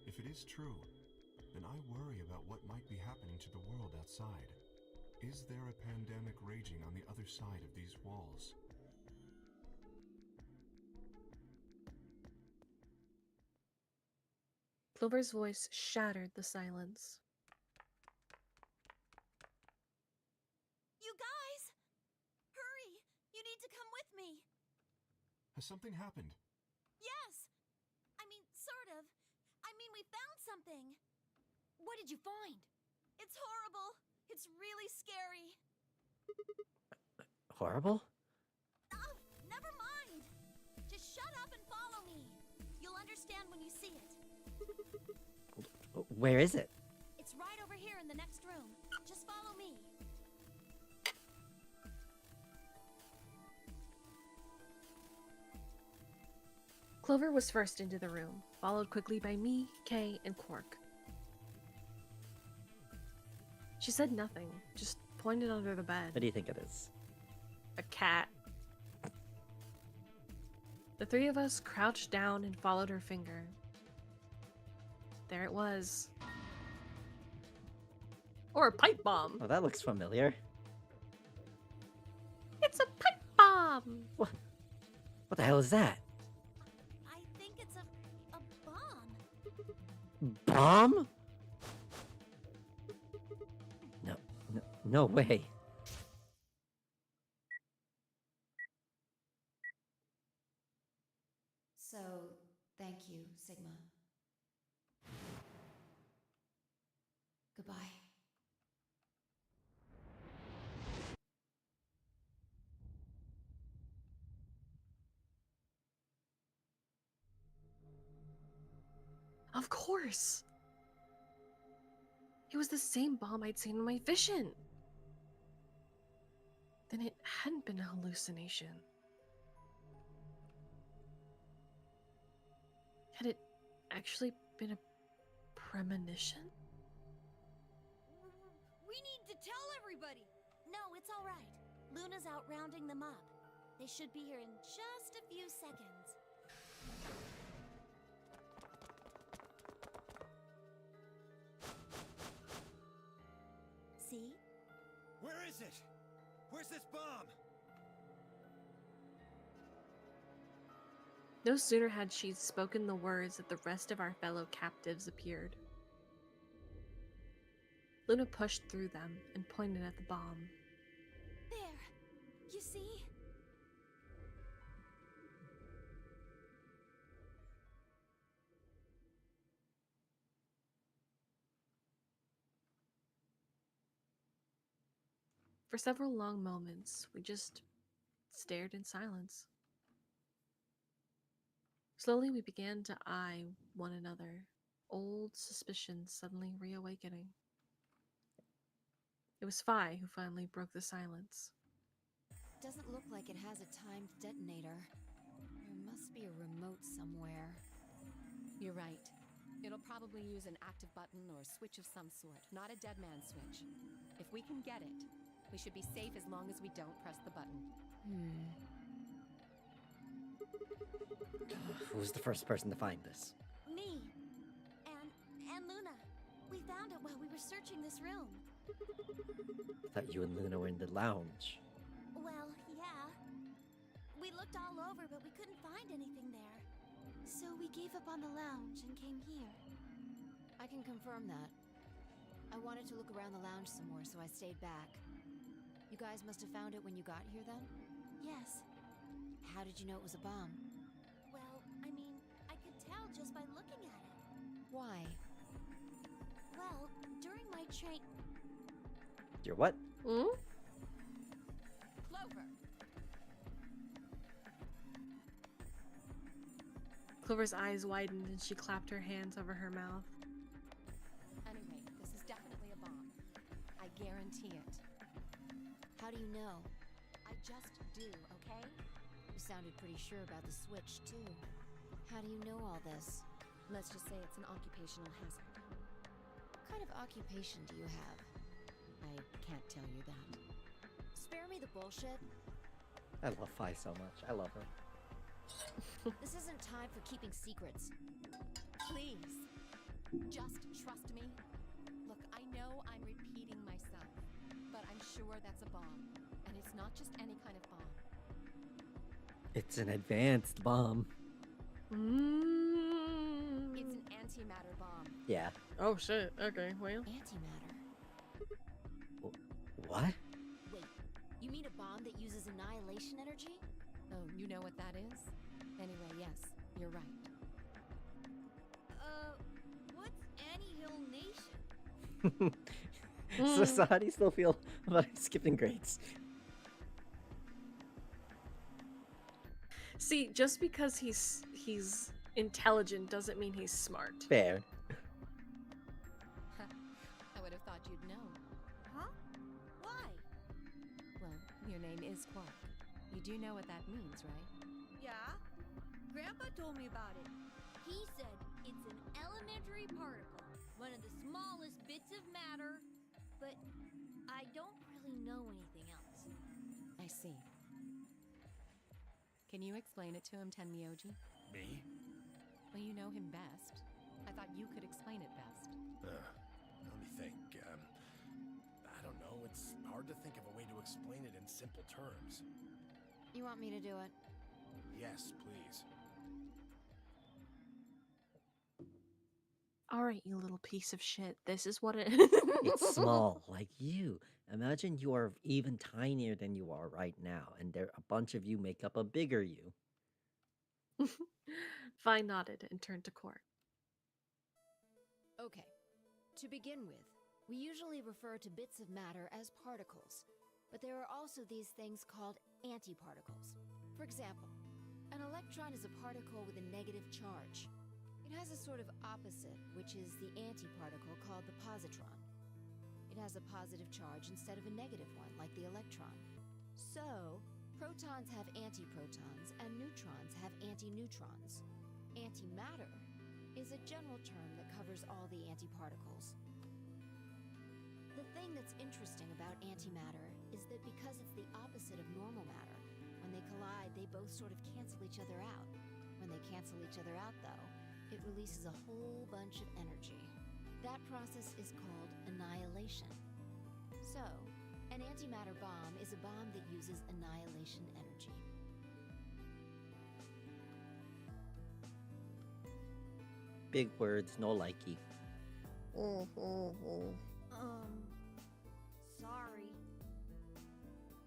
[SPEAKER 10] If it is true, then I worry about what might be happening to the world outside. Is there a pandemic raging on the other side of these walls?
[SPEAKER 4] Clover's voice shattered the silence.
[SPEAKER 6] You guys! Hurry! You need to come with me!
[SPEAKER 10] Has something happened?
[SPEAKER 6] Yes! I mean, sort of. I mean, we found something. What did you find? It's horrible. It's really scary.
[SPEAKER 3] Horrible?
[SPEAKER 6] Oh, never mind. Just shut up and follow me. You'll understand when you see it.
[SPEAKER 3] Where is it?
[SPEAKER 6] It's right over here in the next room. Just follow me.
[SPEAKER 4] Clover was first into the room, followed quickly by me, Kay, and Quark. She said nothing, just pointed under the bed.
[SPEAKER 3] What do you think it is?
[SPEAKER 4] A cat. The three of us crouched down and followed her finger. There it was. Or a pipe bomb.
[SPEAKER 3] Oh, that looks familiar.
[SPEAKER 4] It's a pipe bomb!
[SPEAKER 3] What the hell is that?
[SPEAKER 6] I think it's a bomb.
[SPEAKER 3] Bomb? No way.
[SPEAKER 11] So, thank you, Sigma. Goodbye.
[SPEAKER 4] Of course! It was the same bomb I'd seen in my vision. Then it hadn't been a hallucination. Had it actually been a premonition?
[SPEAKER 6] We need to tell everybody. No, it's all right. Luna's out rounding them up. They should be here in just a few seconds. See?
[SPEAKER 8] Where is it? Where's this bomb?
[SPEAKER 4] No sooner had she spoken the words that the rest of our fellow captives appeared. Luna pushed through them and pointed at the bomb.
[SPEAKER 6] There. You see?
[SPEAKER 4] For several long moments, we just stared in silence. Slowly, we began to eye one another, old suspicions suddenly reawakening. It was Phi who finally broke the silence.
[SPEAKER 7] Doesn't look like it has a timed detonator. There must be a remote somewhere. You're right. It'll probably use an active button or switch of some sort, not a dead man switch. If we can get it, we should be safe as long as we don't press the button.
[SPEAKER 3] Who's the first person to find this?
[SPEAKER 6] Me. And Luna. We found it while we were searching this room.
[SPEAKER 3] thought you and Luna were in the lounge.
[SPEAKER 1] Well, yeah. We looked all over, but we couldn't find anything there. So we gave up on the lounge and came here.
[SPEAKER 6] I can confirm that. I wanted to look around the lounge some more, so I stayed back. You guys must have found it when you got here then?
[SPEAKER 1] Yes.
[SPEAKER 6] How did you know it was a bomb?
[SPEAKER 1] Well, I mean, I could tell just by looking at it.
[SPEAKER 6] Why?
[SPEAKER 1] Well, during my train...
[SPEAKER 3] Your what?
[SPEAKER 4] Hmm?
[SPEAKER 7] Clover!
[SPEAKER 4] Clover's eyes widened and she clapped her hands over her mouth.
[SPEAKER 7] Anyway, this is definitely a bomb. I guarantee it.
[SPEAKER 6] How do you know?
[SPEAKER 7] I just do, okay?
[SPEAKER 6] You sounded pretty sure about the switch, too. How do you know all this?
[SPEAKER 7] Let's just say it's an occupational hazard.
[SPEAKER 6] What kind of occupation do you have?
[SPEAKER 7] I can't tell you that.
[SPEAKER 6] Spare me the bullshit.
[SPEAKER 3] I love Fi so much. I love her.
[SPEAKER 6] This isn't time for keeping secrets.
[SPEAKER 7] Please, just trust me. Look, I know I'm repeating myself, but I'm sure that's a bomb. And it's not just any kind of bomb.
[SPEAKER 3] It's an advanced bomb.
[SPEAKER 7] It's an antimatter bomb.
[SPEAKER 3] Yeah.
[SPEAKER 4] Oh shit, okay, well.
[SPEAKER 6] Antimatter.
[SPEAKER 3] What?
[SPEAKER 6] Wait, you mean a bomb that uses annihilation energy?
[SPEAKER 7] Oh, you know what that is? Anyway, yes, you're right.
[SPEAKER 1] What's Annihilation?
[SPEAKER 3] So how do you still feel about skipping grades?
[SPEAKER 4] See, just because he's intelligent doesn't mean he's smart.
[SPEAKER 3] Fair.
[SPEAKER 7] I would have thought you'd know.
[SPEAKER 1] Huh? Why?
[SPEAKER 7] Well, your name is Quark. You do know what that means, right?
[SPEAKER 1] Yeah. Grandpa told me about it. He said it's an elementary particle, one of the smallest bits of matter, but I don't really know anything else.
[SPEAKER 7] I see. Can you explain it to him, Tenmyoji?
[SPEAKER 9] Me?
[SPEAKER 7] Well, you know him best. I thought you could explain it best.
[SPEAKER 9] Let me think. I don't know. It's hard to think of a way to explain it in simple terms.
[SPEAKER 6] You want me to do it?
[SPEAKER 9] Yes, please.
[SPEAKER 4] Alright, you little piece of shit. This is what it
[SPEAKER 3] It's small, like you. Imagine you are even tinier than you are right now, and there a bunch of you make up a bigger you.
[SPEAKER 4] Vi nodded and turned to Quark.
[SPEAKER 6] Okay. To begin with, we usually refer to bits of matter as particles, but there are also these things called antiparticles. For example, an electron is a particle with a negative charge. It has a sort of opposite, which is the antiparticle called the positron. It has a positive charge instead of a negative one, like the electron. So, protons have antiprotons and neutrons have antineutrons. Antimatter is a general term that covers all the antiparticles. The thing that's interesting about antimatter is that because it's the opposite of normal matter, when they collide, they both sort of cancel each other out. When they cancel each other out, though, it releases a whole bunch of energy. That process is called annihilation. So, an antimatter bomb is a bomb that uses annihilation energy.
[SPEAKER 3] Big words, no likey.
[SPEAKER 1] Sorry.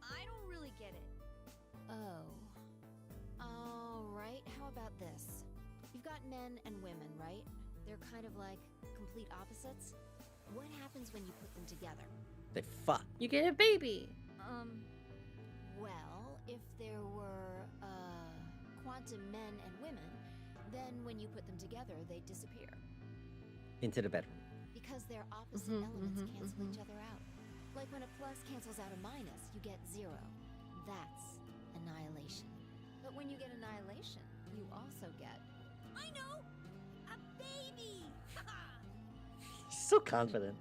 [SPEAKER 1] I don't really get it.
[SPEAKER 6] Oh. Alright, how about this? You've got men and women, right? They're kind of like complete opposites. What happens when you put them together?
[SPEAKER 3] They fuck.
[SPEAKER 4] You get a baby.
[SPEAKER 6] Well, if there were, quantum men and women, then when you put them together, they disappear.
[SPEAKER 3] Into the bedroom.
[SPEAKER 6] Because their opposite elements cancel each other out. Like when a plus cancels out a minus, you get zero. That's annihilation. But when you get annihilation, you also get...
[SPEAKER 1] I know! A baby!
[SPEAKER 3] She's so confident.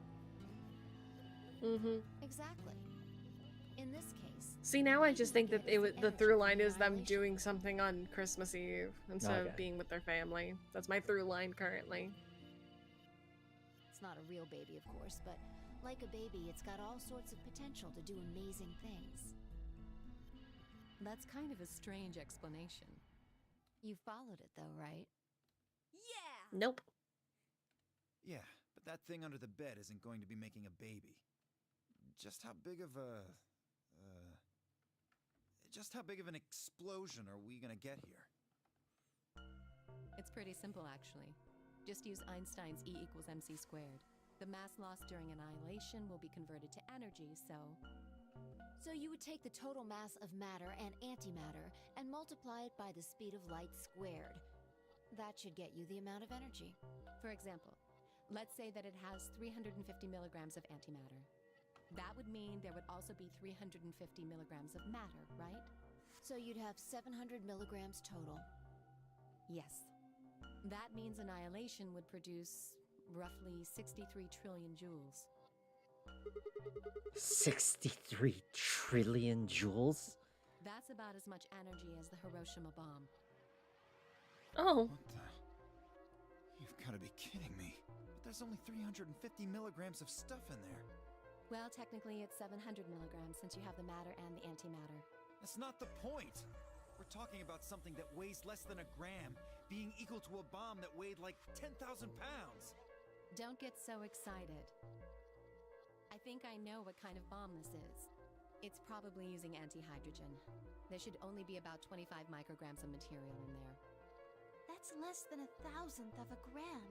[SPEAKER 6] Exactly. In this case...
[SPEAKER 4] See, now I just think that the through line is them doing something on Christmas Eve instead of being with their family. That's my through line currently.
[SPEAKER 6] It's not a real baby, of course, but Like a baby, it's got all sorts of potential to do amazing things.
[SPEAKER 7] That's kind of a strange explanation.
[SPEAKER 6] You followed it though, right?
[SPEAKER 5] Yeah!
[SPEAKER 4] Nope.
[SPEAKER 8] Yeah, but that thing under the bed isn't going to be making a baby. Just how big of a... just how big of an explosion are we gonna get here?
[SPEAKER 7] It's pretty simple, actually. Just use Einstein's E equals mc squared. The mass lost during annihilation will be converted to energy, so...
[SPEAKER 6] So you would take the total mass of matter and antimatter and multiply it by the speed of light squared. That should get you the amount of energy.
[SPEAKER 7] For example, let's say that it has 350 milligrams of antimatter. That would mean there would also be 350 milligrams of matter, right?
[SPEAKER 6] So you'd have 700 milligrams total.
[SPEAKER 7] Yes. That means annihilation would produce roughly 63 trillion joules.
[SPEAKER 3] 63 trillion joules?
[SPEAKER 7] That's about as much energy as the Hiroshima bomb.
[SPEAKER 4] Oh.
[SPEAKER 8] What the... You've got to be kidding me. But there's only 350 milligrams of stuff in there.
[SPEAKER 7] Well, technically it's 700 milligrams since you have the matter and the antimatter.
[SPEAKER 8] That's not the point. We're talking about something that weighs less than a gram being equal to a bomb that weighed like 10,000 pounds.
[SPEAKER 7] Don't get so excited. I think I know what kind of bomb this is. It's probably using antihydrogen. There should only be about 25 micrograms of material in there.
[SPEAKER 1] That's less than 1,000th of a gram.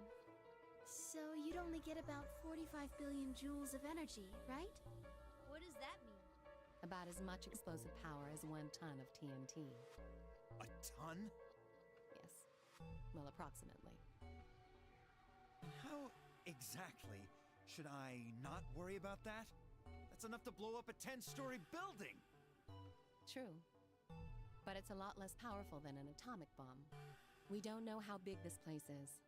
[SPEAKER 1] So you'd only get about 45 billion joules of energy, right?
[SPEAKER 6] What does that mean?
[SPEAKER 7] About as much explosive power as 1 ton of TNT.
[SPEAKER 8] A ton?
[SPEAKER 7] Yes. Well, approximately.
[SPEAKER 8] How exactly should I not worry about that? That's enough to blow up a 10-story building!
[SPEAKER 7] True. But it's a lot less powerful than an atomic bomb. We don't know how big this place is.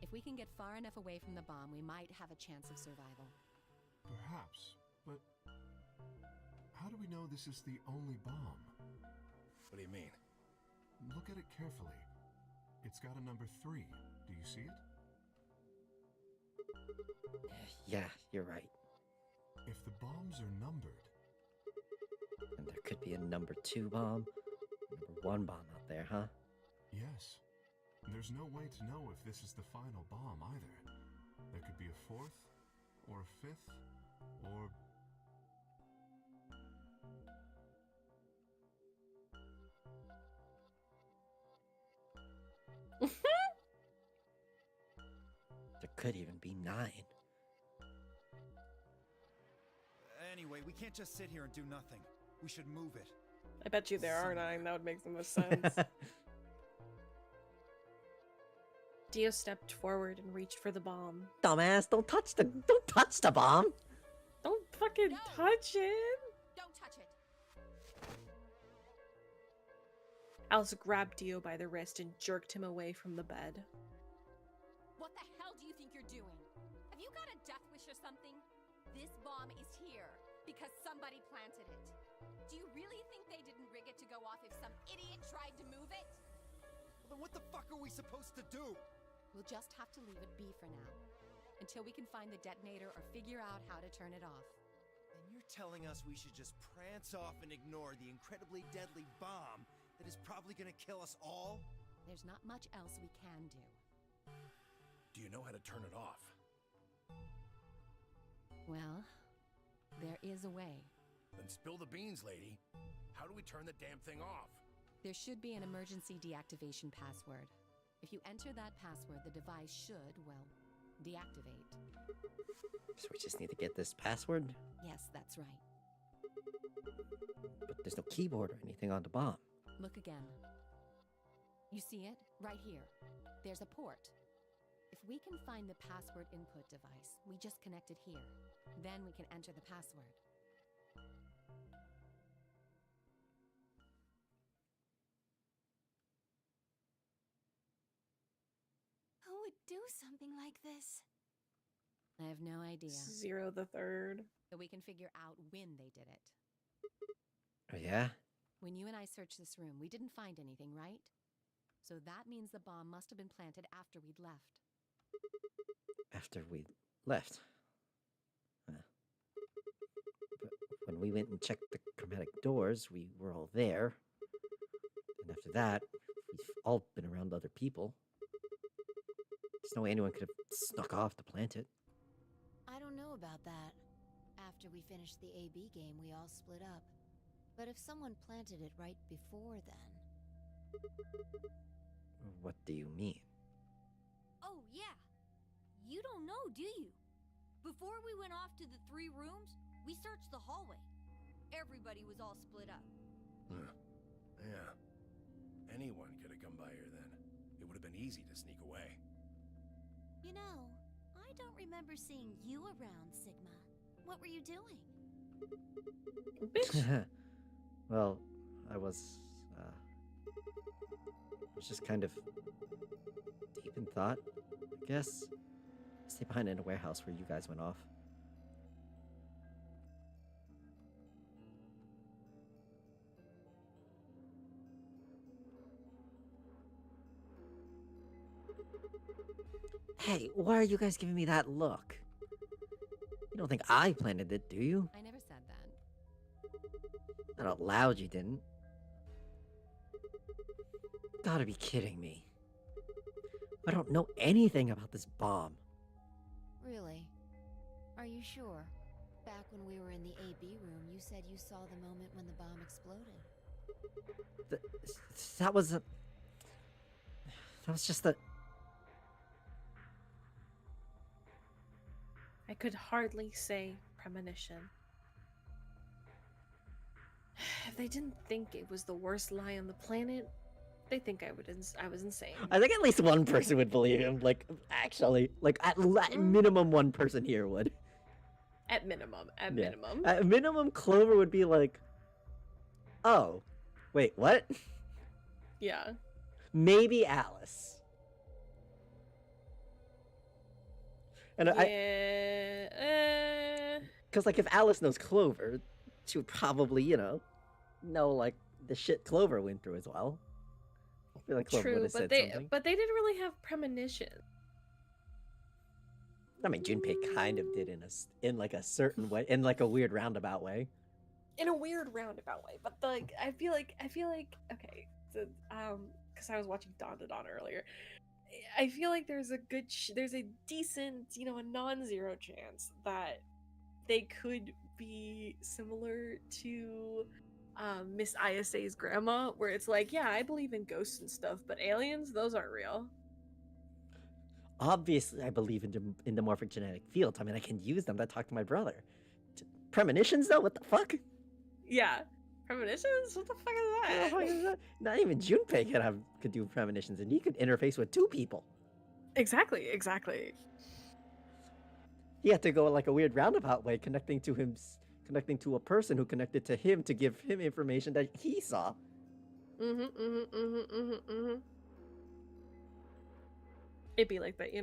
[SPEAKER 7] If we can get far enough away from the bomb, we might have a chance of survival.
[SPEAKER 10] Perhaps, but how do we know this is the only bomb?
[SPEAKER 9] What do you mean?
[SPEAKER 10] Look at it carefully. It's got a number 3. Do you see it?
[SPEAKER 3] Yeah, you're right.
[SPEAKER 10] If the bombs are numbered,
[SPEAKER 3] And there could be a number 2 bomb, number 1 bomb out there, huh?
[SPEAKER 10] yes. There's no way to know if this is the final bomb either. There could be a 4th, or a 5th, or...
[SPEAKER 3] There could even be 9.
[SPEAKER 8] Anyway, we can't just sit here and do nothing. We should move it.
[SPEAKER 4] I bet you there are 9. That would make the most sense. Dio stepped forward and reached for the bomb.
[SPEAKER 3] Dumbass, don't touch the bomb!
[SPEAKER 4] Don't fucking touch it!
[SPEAKER 5] Don't touch it!
[SPEAKER 4] Alice grabbed Dio by the wrist and jerked him away from the bed.
[SPEAKER 5] What the hell do you think you're doing? Have you got a death wish or something? This bomb is here because somebody planted it. Do you really think they didn't rig it to go off if some idiot tried to move it?
[SPEAKER 8] Well, then what the fuck are we supposed to do?
[SPEAKER 7] We'll just have to leave it be for now, until we can find the detonator or figure out how to turn it off.
[SPEAKER 8] And you're telling us we should just prance off and ignore the incredibly deadly bomb that is probably gonna kill us all?
[SPEAKER 7] There's not much else we can do.
[SPEAKER 9] Do you know how to turn it off?
[SPEAKER 7] Well, there is a way.
[SPEAKER 9] Then spill the beans, lady. How do we turn the damn thing off?
[SPEAKER 7] There should be an emergency deactivation password. If you enter that password, the device should, well, deactivate.
[SPEAKER 3] So we just need to get this password?
[SPEAKER 7] Yes, that's right.
[SPEAKER 3] But there's no keyboard or anything on the bomb.
[SPEAKER 7] Look again. You see it? Right here. There's a port. If we can find the password input device, we just connect it here. Then we can enter the password.
[SPEAKER 1] Who would do something like this?
[SPEAKER 7] I have no idea.
[SPEAKER 4] 0 the 3rd.
[SPEAKER 7] But we can figure out when they did it.
[SPEAKER 3] Oh, yeah?
[SPEAKER 7] When you and I searched this room, we didn't find anything, right? So that means the bomb must have been planted after we'd left.
[SPEAKER 3] After we left. when we went and checked the chromatic doors, we were all there. And after that, we've all been around other people. There's no way anyone could have snuck off to plant it.
[SPEAKER 11] I don't know about that. After we finished the AB game, we all split up. But if someone planted it right before then...
[SPEAKER 3] What do you mean?
[SPEAKER 6] Oh, yeah. You don't know, do you? Before we went off to the 3 rooms, we searched the hallway. Everybody was all split up.
[SPEAKER 9] Yeah. Anyone could have come by here then. It would have been easy to sneak away.
[SPEAKER 11] You know, I don't remember seeing you around, Sigma. What were you doing?
[SPEAKER 4] Bitch.
[SPEAKER 3] Well, I was just kind of deep in thought, I guess. Stay behind in a warehouse where you guys went off. Hey, why are you guys giving me that look? You don't think I planted it, do you?
[SPEAKER 7] I never said that.
[SPEAKER 3] Not out loud, you didn't. Gotta be kidding me. I don't know anything about this bomb.
[SPEAKER 11] Really? Are you sure? Back when we were in the AB room, you said you saw the moment when the bomb exploded.
[SPEAKER 3] That was a... That was just a...
[SPEAKER 4] I could hardly say premonition. If they didn't think it was the worst lie on the planet, they think I was insane.
[SPEAKER 3] I think at least one person would believe him. Like, actually. Like, at minimum one person here would.
[SPEAKER 4] At minimum. At
[SPEAKER 3] Yeah.
[SPEAKER 4] minimum.
[SPEAKER 3] At minimum, Clover would be like, oh, wait, what?
[SPEAKER 4] Yeah.
[SPEAKER 3] Maybe Alice. And
[SPEAKER 4] Yeah.
[SPEAKER 3] Because, like, if Alice knows Clover, she would probably, know, like, the shit Clover went through as well. I feel like Clover would
[SPEAKER 4] True,
[SPEAKER 3] have said
[SPEAKER 4] but
[SPEAKER 3] something.
[SPEAKER 4] they didn't really have premonition.
[SPEAKER 3] I mean, Junpei kind of did in like a certain way, in like a weird roundabout way.
[SPEAKER 4] In a weird roundabout way, but like I feel like okay, so because I was watching Dawn to Dawn earlier, I feel like there's a decent, a non-zero chance that they could be similar to Miss ISA's grandma, where it's like, yeah, I believe in ghosts and stuff, but aliens, those aren't real.
[SPEAKER 3] Obviously, I believe in the morphic genetic field. I mean, I can use them to talk to my brother. Premonitions, though? What the fuck?
[SPEAKER 4] Yeah. Premonitions? What the fuck is
[SPEAKER 3] What the
[SPEAKER 4] that?
[SPEAKER 3] fuck is that? Not even Junpei could do premonitions, and he could interface with 2 people.
[SPEAKER 4] Exactly.
[SPEAKER 3] He had to go like a weird roundabout way, connecting to a person who connected to him to give him information that he saw.
[SPEAKER 4] It'd be like that,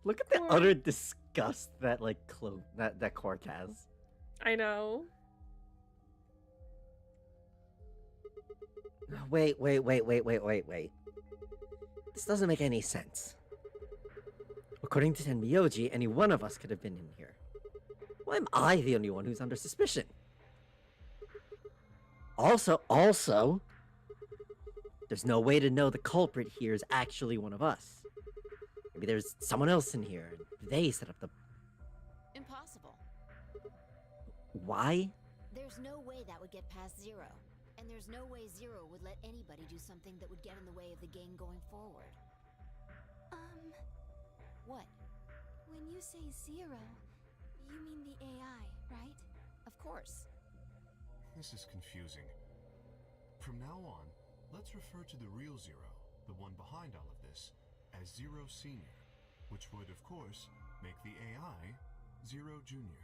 [SPEAKER 3] Look at the utter disgust that like that Quark has.
[SPEAKER 4] I know.
[SPEAKER 3] Wait. This doesn't make any sense. According to Tenmyoji, any one of us could have been in here. Why am I the only one who's under suspicion? Also, there's no way to know the culprit here is actually one of us. Maybe there's someone else in here, and they set up the...
[SPEAKER 11] Impossible.
[SPEAKER 3] Why?
[SPEAKER 11] There's no way that would get past Zero. And there's no way Zero would let anybody do something that would get in the way of the game going forward. What?
[SPEAKER 1] When you say Zero, you mean the AI, right?
[SPEAKER 11] Of course.
[SPEAKER 10] This is confusing. From now on, let's refer to the real Zero, the one behind all of this, as Zero Senior, which would, of course, make the AI Zero Junior.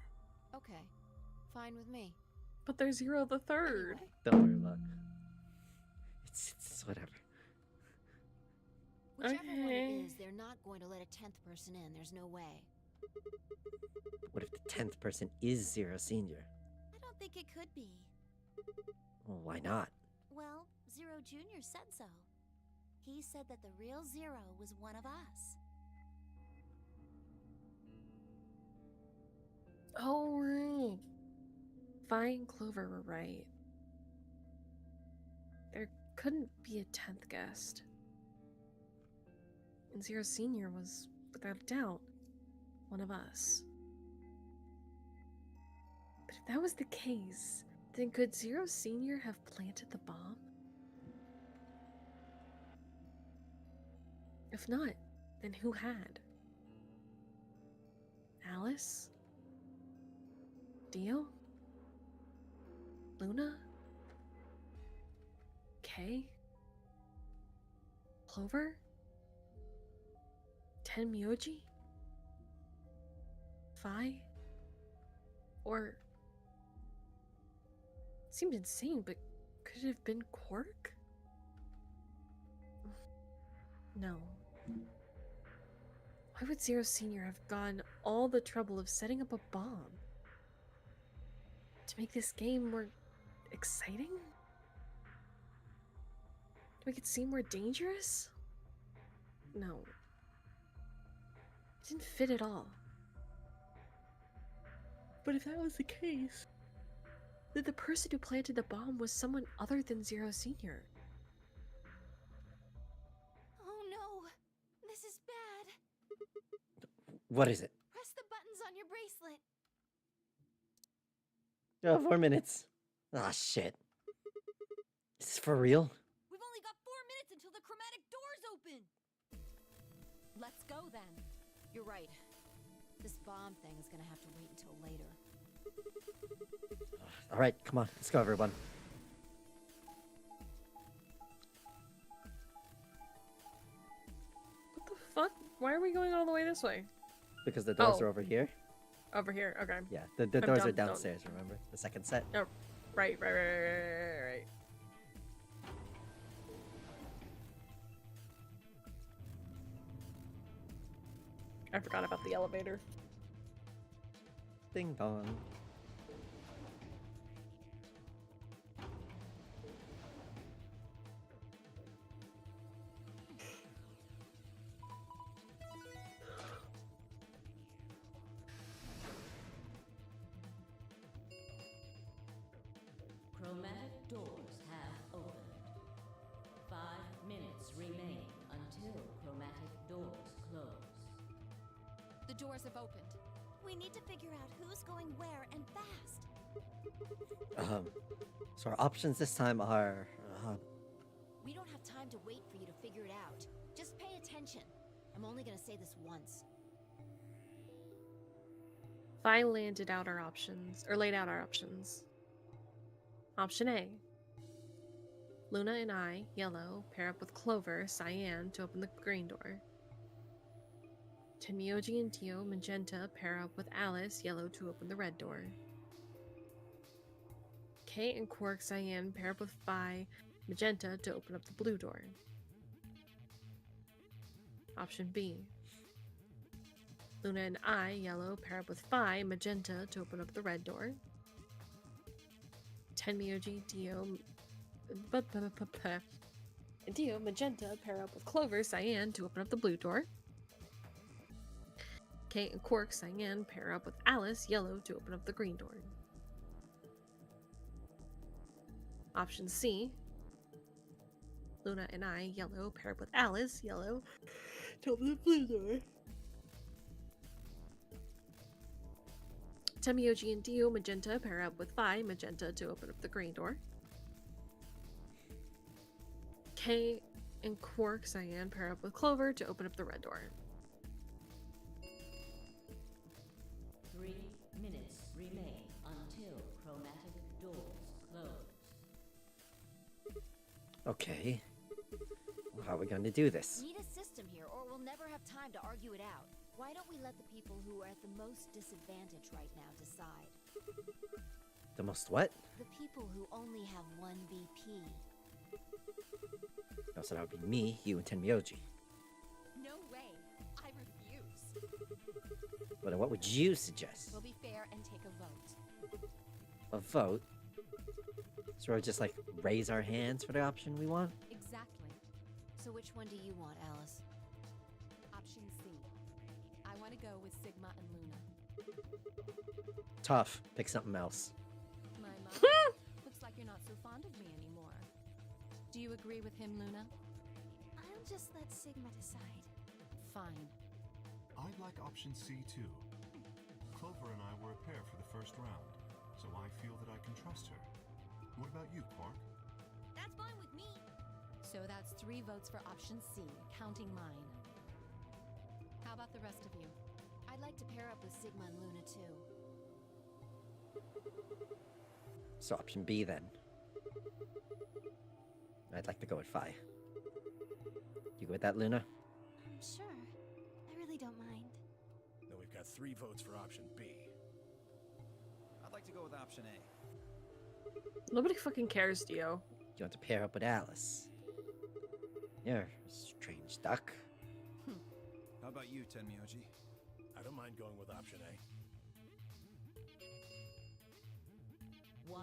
[SPEAKER 11] Okay. Fine with me.
[SPEAKER 4] But there's Zero the Third.
[SPEAKER 11] Anyway,
[SPEAKER 3] Don't worry about it. It's whatever.
[SPEAKER 11] whichever one
[SPEAKER 4] Okay.
[SPEAKER 11] it is, they're not going to let a 10th person in. There's no way.
[SPEAKER 3] What if the 10th person is Zero Senior?
[SPEAKER 11] I don't think it could be.
[SPEAKER 3] Well, why not?
[SPEAKER 11] Well, Zero Junior said so. He said that the real Zero was one of us.
[SPEAKER 4] Oh, right. Vi and Clover were right. There couldn't be a 10th guest. And Zero Senior was, without a doubt, one of us. But if that was the case, then could Zero Senior have planted the bomb? If not, then who had? Alice? Dio? Luna? Kay? Clover? Tenmyoji? Fi? Or... It seemed insane, but could it have been Quark? No. Why would Zero Senior have gone all the trouble of setting up a bomb? To make this game more exciting? To make it seem more dangerous? No. It didn't fit at all. But if that was the case, then the person who planted the bomb was someone other than Zero Senior.
[SPEAKER 6] Oh no! This is bad.
[SPEAKER 3] What is it?
[SPEAKER 6] Press the buttons on your bracelet.
[SPEAKER 3] Oh, 4 minutes. Ah, shit. Is this for real?
[SPEAKER 6] We've only got 4 minutes until the chromatic doors open.
[SPEAKER 7] Let's go then.
[SPEAKER 6] You're right. This bomb thing is gonna have to wait until later.
[SPEAKER 3] All right, come on. Let's go, everyone.
[SPEAKER 4] What the fuck? Why are we going all the way this way?
[SPEAKER 3] Because the doors
[SPEAKER 4] Oh.
[SPEAKER 3] are over here.
[SPEAKER 4] Over here, okay.
[SPEAKER 3] Yeah, the
[SPEAKER 4] I'm
[SPEAKER 3] doors are
[SPEAKER 4] dumb, don't-
[SPEAKER 3] downstairs, remember? The second set.
[SPEAKER 4] Oh, right. I forgot about the elevator.
[SPEAKER 3] Ding dong.
[SPEAKER 11] Chromatic doors have opened. 5 minutes remain until chromatic doors close.
[SPEAKER 7] The doors have opened.
[SPEAKER 6] We need to figure out who's going where and fast.
[SPEAKER 3] So our options this time are...
[SPEAKER 6] We don't have time to wait for you to figure it out. Just pay attention. I'm only gonna say this once.
[SPEAKER 4] Vi laid out our options. Option A. Luna and I, yellow, pair up with Clover, cyan, to open the green door. Tenmyoji and Dio, magenta, pair up with Alice, yellow, to open the red door. Kay and Quark, cyan, pair up with Vi, magenta, to open up the blue door. Option B. Luna and I, yellow, pair up with Vi, magenta, to open up the red door. Tenmyoji, Dio, magenta, pair up with Clover, cyan, to open up the blue door. Kate and Quark, cyan, pair up with Alice, yellow, to open up the green door. Option C. Luna and I, yellow, pair up with Alice, yellow, to open the blue door. Tenmyoji and Dio, magenta, pair up with Vi, magenta, to open up the green door. Kay and Quark, cyan, pair up with Clover to open up the red door.
[SPEAKER 11] 3 minutes remain until chromatic doors close.
[SPEAKER 3] Okay. Well, how are we going to do this?
[SPEAKER 6] Need a system here, or we'll never have time to argue it out. Why don't we let the people who are at the most disadvantage right now decide?
[SPEAKER 3] The most what?
[SPEAKER 6] The people who only have 1 BP.
[SPEAKER 3] Oh, so that would be me, you, and Tenmyoji.
[SPEAKER 7] No way. I refuse.
[SPEAKER 3] But what would you suggest?
[SPEAKER 7] We'll be fair and take a vote.
[SPEAKER 3] A vote? So we'll just like raise our hands for the option we want?
[SPEAKER 7] Exactly.
[SPEAKER 6] So which one do you want, Alice?
[SPEAKER 7] Option C. I want to go with Sigma and Luna.
[SPEAKER 3] Tough. Pick something else.
[SPEAKER 7] My looks like you're not so fond of me anymore. Do you agree with him, Luna?
[SPEAKER 1] I'll just let Sigma decide.
[SPEAKER 7] Fine.
[SPEAKER 10] I'd like option C too. Clover and I were a pair for the first round, so I feel that I can trust her. What about you, Quark?
[SPEAKER 6] That's fine with me.
[SPEAKER 7] So that's 3 votes for option C, counting mine. How about the rest of you?
[SPEAKER 6] I'd like to pair up with Sigma and Luna too.
[SPEAKER 3] So option B then. I'd like to go with Phi. You go with that, Luna?
[SPEAKER 1] Sure. I really don't mind.
[SPEAKER 9] Then we've got 3 votes for option B.
[SPEAKER 8] I'd like to go with option A.
[SPEAKER 4] Nobody fucking cares, Dio.
[SPEAKER 3] You want to pair up with Alice? You're a strange duck.
[SPEAKER 8] How about you, Tenmyoji?
[SPEAKER 9] I don't mind going with option A.
[SPEAKER 11] 1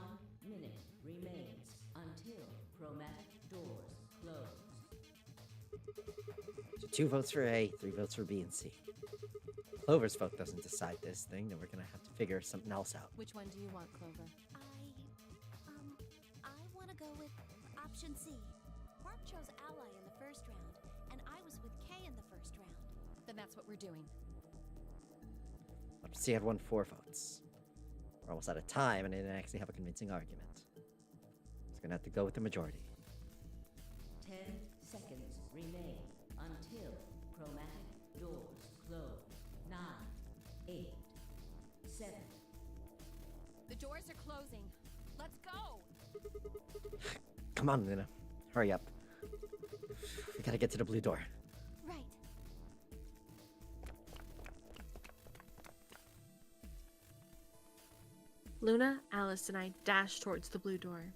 [SPEAKER 11] minute remains until chromatic doors close.
[SPEAKER 3] So 2 votes for A, 3 votes for B and C. Clover's vote doesn't decide this thing, then we're gonna have to figure something else out.
[SPEAKER 7] Which one do you want, Clover?
[SPEAKER 1] I want to go with option C. Quark chose Ally in the first round, and I was with Kay in the first round.
[SPEAKER 7] Then that's what we're doing.
[SPEAKER 3] Option C had won 4 votes. We're almost out of time, and I didn't actually have a convincing argument. Just gonna have to go with the majority.
[SPEAKER 11] 10 seconds remain until chromatic doors close. 9, 8, 7.
[SPEAKER 7] The doors are closing. Let's go!
[SPEAKER 3] Come on, Luna. Hurry up. We gotta get to the blue door.
[SPEAKER 1] Right.
[SPEAKER 4] Luna, Alice, and I dashed towards the blue door.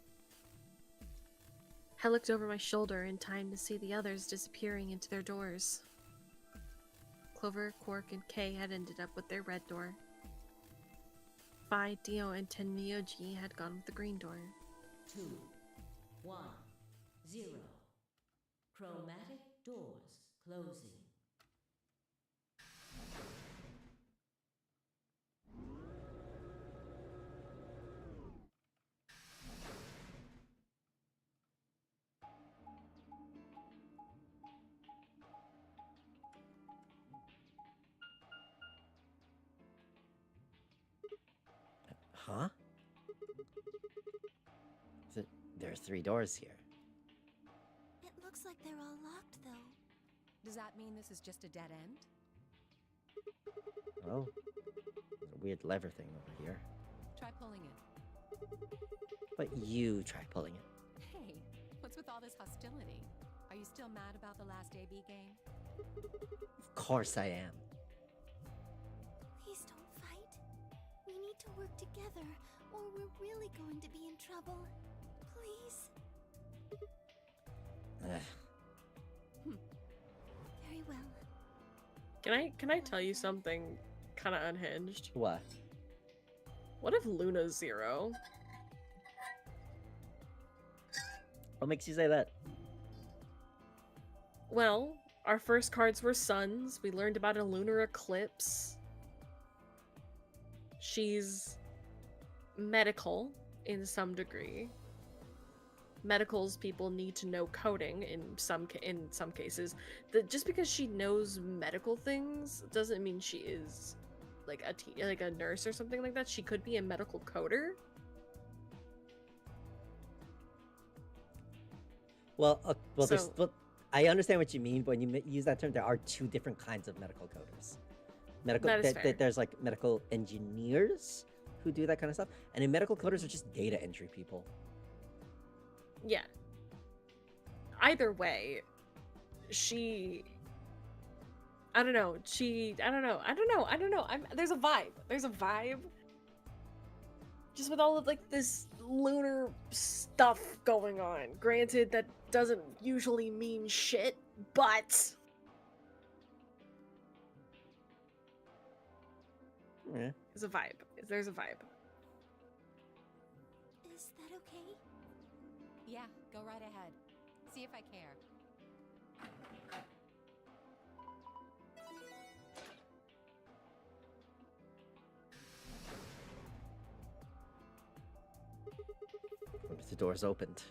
[SPEAKER 4] I looked over my shoulder in time to see the others disappearing into their doors. Clover, Quark, and Kay had ended up with their red door. Phi, Dio, and Tenmyoji had gone with the green door.
[SPEAKER 11] 2, 1, 0. Chromatic doors closing.
[SPEAKER 3] Huh? There are 3 doors here.
[SPEAKER 1] It looks like they're all locked, though.
[SPEAKER 7] Does that mean this is just a dead end?
[SPEAKER 3] Oh. There's a weird lever thing over here.
[SPEAKER 7] Try pulling it.
[SPEAKER 3] But you try pulling it.
[SPEAKER 7] Hey, what's with all this hostility? Are you still mad about the last AB game?
[SPEAKER 3] Of course I am.
[SPEAKER 1] Please don't fight. We need to work together, or we're really going to be in trouble. Please.
[SPEAKER 3] Ugh.
[SPEAKER 1] Very well.
[SPEAKER 4] Can I tell you something kind of unhinged?
[SPEAKER 3] What?
[SPEAKER 4] What if Luna's 0?
[SPEAKER 3] What makes you say that?
[SPEAKER 4] Well, our first cards were suns. We learned about a lunar eclipse. She's medical in some degree. Medicals people need to know coding in some cases. Just because she knows medical things doesn't mean she is like a nurse or something like that. She could be a medical coder.
[SPEAKER 3] Well,
[SPEAKER 4] So-
[SPEAKER 3] I understand what you mean, but when you use that term, there are 2 different kinds of medical coders.
[SPEAKER 4] That is fair.
[SPEAKER 3] There's like medical engineers who do that kind of stuff, and then medical coders are just data entry people.
[SPEAKER 4] Yeah. Either way, I don't know. There's a vibe. Just with all of like this lunar stuff going on. Granted, that doesn't usually mean shit, but
[SPEAKER 3] Yeah.
[SPEAKER 4] there's a vibe. There's a vibe.
[SPEAKER 1] Is that okay?
[SPEAKER 7] Yeah, go right ahead. See if I care.
[SPEAKER 3] doors opened.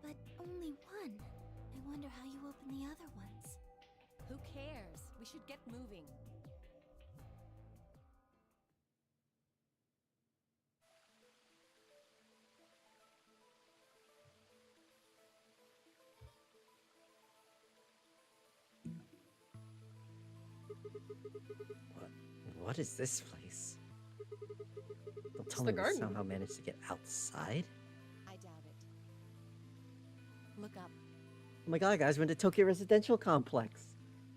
[SPEAKER 1] But only one. I wonder how you open the other ones.
[SPEAKER 7] Who cares? We should get moving.
[SPEAKER 3] What is this place? Don't tell
[SPEAKER 4] the
[SPEAKER 3] me we
[SPEAKER 4] garden.
[SPEAKER 3] somehow managed to get outside.
[SPEAKER 7] I doubt it. Look up.
[SPEAKER 3] Oh my god, guys, we're in the Tokyo Residential Complex.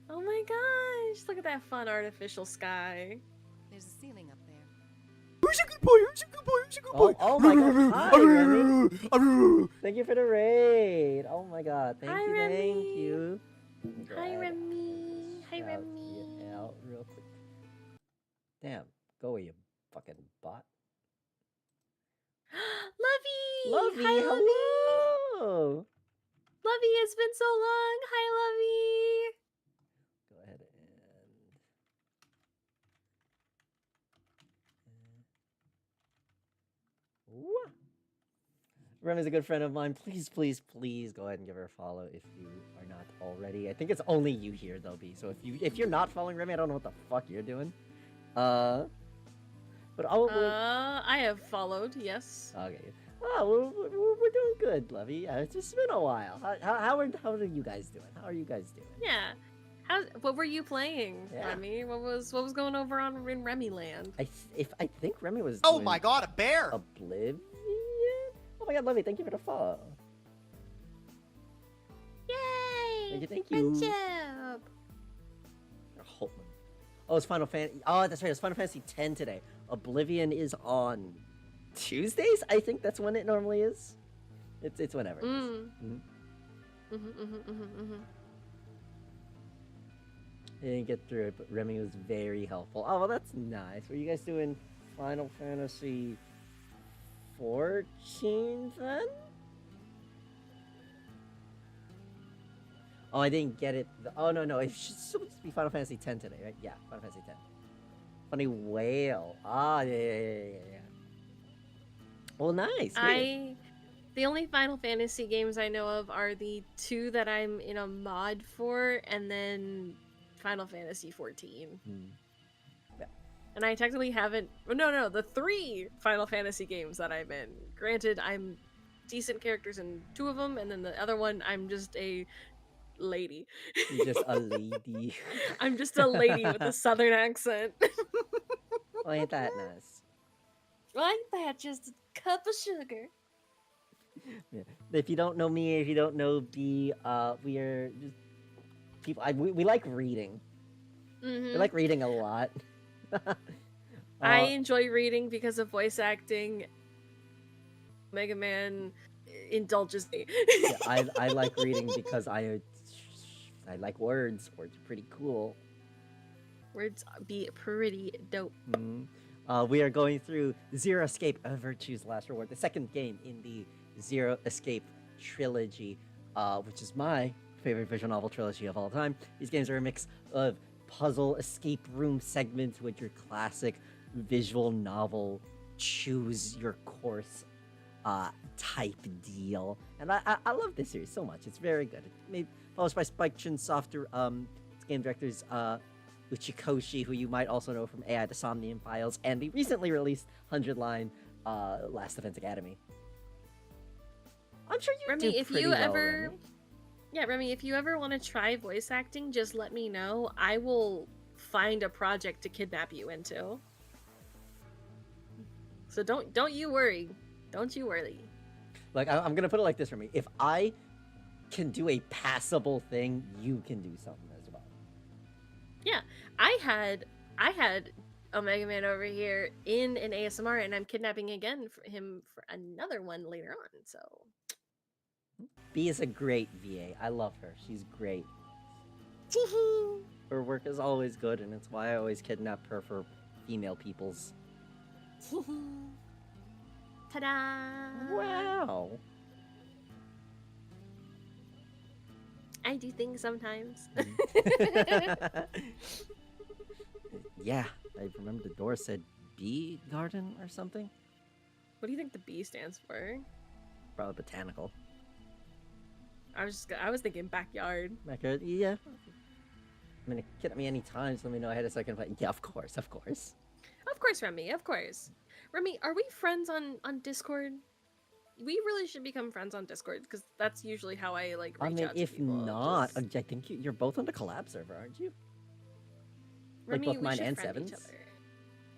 [SPEAKER 4] Oh my gosh! Look at that fun artificial sky.
[SPEAKER 7] There's a ceiling up there.
[SPEAKER 3] Oh my god, hi, Remy. Thank you for the raid. Oh my god, thank
[SPEAKER 4] Hi,
[SPEAKER 3] you, thank
[SPEAKER 4] Remy.
[SPEAKER 3] you.
[SPEAKER 4] Hi,
[SPEAKER 3] Glad
[SPEAKER 4] Remy. Hi,
[SPEAKER 3] shout
[SPEAKER 4] Remy.
[SPEAKER 3] you out real quick. Damn, go away, you fucking bot.
[SPEAKER 4] Lovey!
[SPEAKER 3] Lovey,
[SPEAKER 4] Hi, Lovey!
[SPEAKER 3] hello!
[SPEAKER 4] Lovey, it's been so long. Hi, Lovey!
[SPEAKER 3] Go ahead and... Wah. Remy's a good friend of mine. Please, please, please go ahead and give her a follow if you are not already. I think it's only you here, though, B. So if you're not following Remy, I don't know what the fuck you're doing. But
[SPEAKER 4] I have followed, yes.
[SPEAKER 3] okay. Oh, we're doing good, Lovey. Yeah, it's just been a while. How are you guys doing? How are you guys doing?
[SPEAKER 4] Yeah. What were you playing,
[SPEAKER 3] Yeah.
[SPEAKER 4] Remy? What was going over on in Remy Land?
[SPEAKER 3] I think Remy was.
[SPEAKER 12] Oh
[SPEAKER 3] doing
[SPEAKER 12] my god, a bear!
[SPEAKER 3] Oblivion. Oh my god, Lovey, thank you for the follow.
[SPEAKER 4] Yay!
[SPEAKER 3] Thank you.
[SPEAKER 4] Friendship!
[SPEAKER 3] Holtman. Oh, it's Final Fantasy. Oh, that's right. It's Final Fantasy X today. Oblivion is on Tuesdays. I think that's when it normally is. It's whenever. It is. I didn't get through it, but Remy was very helpful. Oh, well, that's nice. Were you guys doing Final Fantasy 14 then? Oh, I didn't get it. Oh, no. It should supposed to be Final Fantasy X today, right? Yeah, Final Fantasy X. Funny whale. Ah, yeah. Well, nice.
[SPEAKER 4] The only Final Fantasy games I know of are the 2 that I'm in a mod for, and then Final Fantasy 14.
[SPEAKER 3] Yeah.
[SPEAKER 4] And I technically haven't. No, the 3 Final Fantasy games that I'm in. Granted, I'm decent characters in 2 of them, and then the other one, I'm just a lady.
[SPEAKER 3] You're just a lady.
[SPEAKER 4] I'm just a lady with a southern accent.
[SPEAKER 3] Oh, ain't that nice?
[SPEAKER 4] Like that, just a cup of sugar.
[SPEAKER 3] Yeah. If you don't know me, if you don't know B, we are just people. We like reading. We like reading a lot.
[SPEAKER 4] I enjoy reading because of voice acting. Mega Man indulges me.
[SPEAKER 3] Yeah, I like reading because I like words. Words are pretty cool.
[SPEAKER 4] Words be pretty dope.
[SPEAKER 3] We are going through Zero Escape, A Virtue's Last Reward, the second game in the Zero Escape trilogy, which is my favorite visual novel trilogy of all time. These games are a mix of puzzle escape room segments with your classic visual novel choose your course type deal. And I love this series so much. It's very good. It's made published by Spike Chunsoft, its game directors Uchikoshi, who you might also know from AI: The Somnium Files, and the recently released 100-line Last Defense Academy. I'm sure you
[SPEAKER 4] Remy,
[SPEAKER 3] do
[SPEAKER 4] if
[SPEAKER 3] pretty
[SPEAKER 4] you
[SPEAKER 3] well,
[SPEAKER 4] ever,
[SPEAKER 3] Remy.
[SPEAKER 4] yeah, Remy, if you ever want to try voice acting, just let me know. I will find a project to kidnap you into. So don't you worry. Don't you worry.
[SPEAKER 3] Like, I'm gonna put it like this for me. If I can do a passable thing, you can do something as well.
[SPEAKER 4] Yeah, I had a Mega Man over here in an ASMR, and I'm kidnapping again for him for another one later on. So
[SPEAKER 3] B is a great VA. I love her. She's great. Her work is always good, and it's why I always kidnap her for female peoples.
[SPEAKER 4] ta-da!
[SPEAKER 3] Wow.
[SPEAKER 4] I do things sometimes.
[SPEAKER 3] Yeah, I remember the door said Bee Garden or something.
[SPEAKER 4] What do you think the B stands for?
[SPEAKER 3] Probably botanical.
[SPEAKER 4] I was thinking backyard.
[SPEAKER 3] Backyard, yeah. I mean, it can hit me any time, so let me know ahead so I can play. Yeah, of course, of course.
[SPEAKER 4] Of course, Remy. Of course. Remy, are we friends on Discord? We really should become friends on Discord because that's usually how I like
[SPEAKER 3] I
[SPEAKER 4] reach
[SPEAKER 3] mean,
[SPEAKER 4] out to
[SPEAKER 3] if
[SPEAKER 4] people.
[SPEAKER 3] not,
[SPEAKER 4] just-
[SPEAKER 3] I think you're both on the collab server, aren't you? Like
[SPEAKER 4] Remy,
[SPEAKER 3] both
[SPEAKER 4] we
[SPEAKER 3] mine
[SPEAKER 4] should
[SPEAKER 3] and
[SPEAKER 4] friend each
[SPEAKER 3] Seven's?
[SPEAKER 4] other.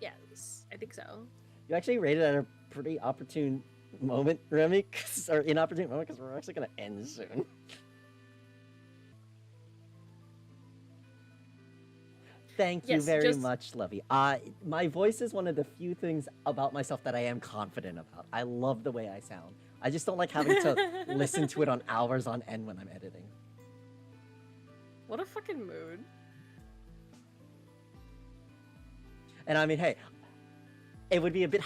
[SPEAKER 4] Yes, I think so.
[SPEAKER 3] You actually rated at a pretty opportune moment, Remy, or inopportune moment, because we're actually gonna end soon. Thank you
[SPEAKER 4] Yes,
[SPEAKER 3] very
[SPEAKER 4] just-
[SPEAKER 3] much, Lovey. My voice is one of the few things about myself that I am confident about. I love the way I sound. I just don't like having to listen to it on hours on end when I'm editing.
[SPEAKER 4] What a fucking mood.
[SPEAKER 3] And I mean, hey, it would be a bit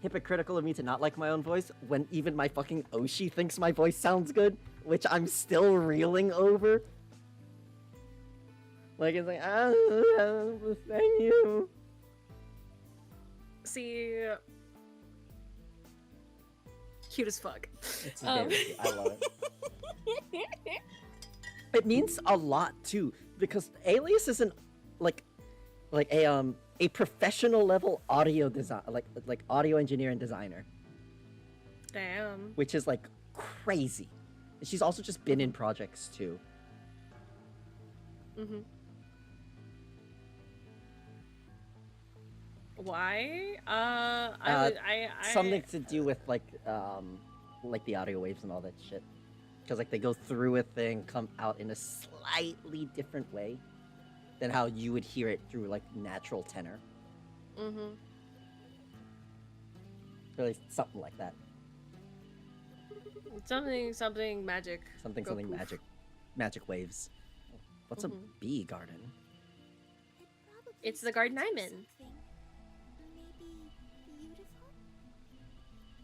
[SPEAKER 3] hypocritical of me to not like my own voice when even my fucking Oshi thinks my voice sounds good, which I'm still reeling over. Like, it's like, thank you.
[SPEAKER 4] See, cute as fuck.
[SPEAKER 3] It's very cute. I love it. It means a lot too, because Alias isn't like a professional level audio design, like audio engineer and designer,
[SPEAKER 4] Damn.
[SPEAKER 3] which is like crazy. And she's also just been in projects too.
[SPEAKER 4] Mhm. Why? I
[SPEAKER 3] Something to do with like the audio waves and all that shit. Because like they go through a thing, come out in a slightly different way than how you would hear it through like natural tenor.
[SPEAKER 4] Mhm.
[SPEAKER 3] Or at least something like that.
[SPEAKER 4] Something magic.
[SPEAKER 3] Something
[SPEAKER 4] Go
[SPEAKER 3] something
[SPEAKER 4] poof.
[SPEAKER 3] magic waves. What's a
[SPEAKER 4] Mhm.
[SPEAKER 3] bee garden?
[SPEAKER 4] It's the garden I'm in.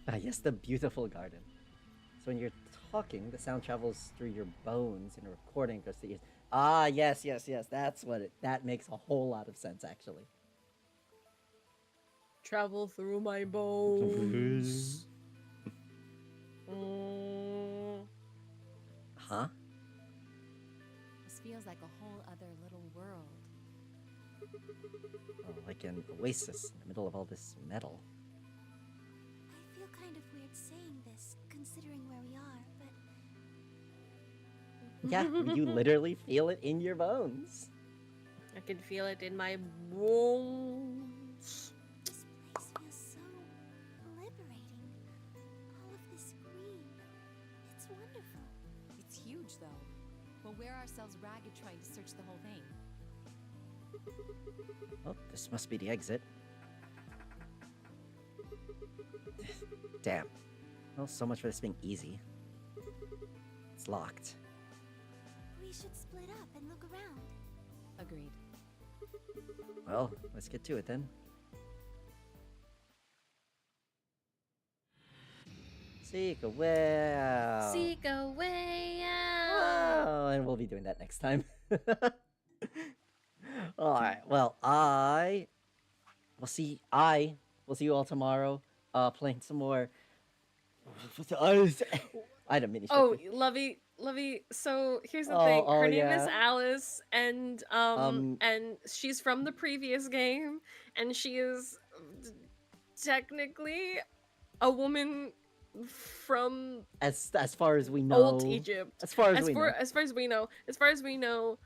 [SPEAKER 3] Ah, yes, the beautiful garden. So when you're talking, the sound travels through your bones and a recording goes to ears. Ah, yes. That's what that makes a whole lot of sense, actually.
[SPEAKER 4] Travel through my bones. Mm.
[SPEAKER 3] Huh?
[SPEAKER 7] This feels like a whole other little world.
[SPEAKER 3] Oh, like an oasis in the middle of all this metal.
[SPEAKER 1] I feel kind of weird saying this, considering where we are, but
[SPEAKER 3] Yeah, you literally feel it in your bones.
[SPEAKER 4] I can feel it in my bones.
[SPEAKER 1] this place feels so liberating. All of this green. It's wonderful.
[SPEAKER 7] It's huge, though. We'll wear ourselves ragged trying to search the whole thing.
[SPEAKER 3] Oh, this must be the exit. Damn. Well, so much for this being easy. It's locked.
[SPEAKER 1] We should split up and look around.
[SPEAKER 7] Agreed.
[SPEAKER 3] Well, let's get to it then. Seek a well.
[SPEAKER 4] Seek a way out.
[SPEAKER 3] Oh, and we'll be doing that next time. Alright, well, we'll see you all tomorrow, playing some more. I had a mini.
[SPEAKER 4] Oh, Lovey. So here's the thing. Her name is Alice, and she's from the previous game, and she is technically a woman from
[SPEAKER 3] as far as we know,
[SPEAKER 4] old Egypt.
[SPEAKER 3] As far as we know,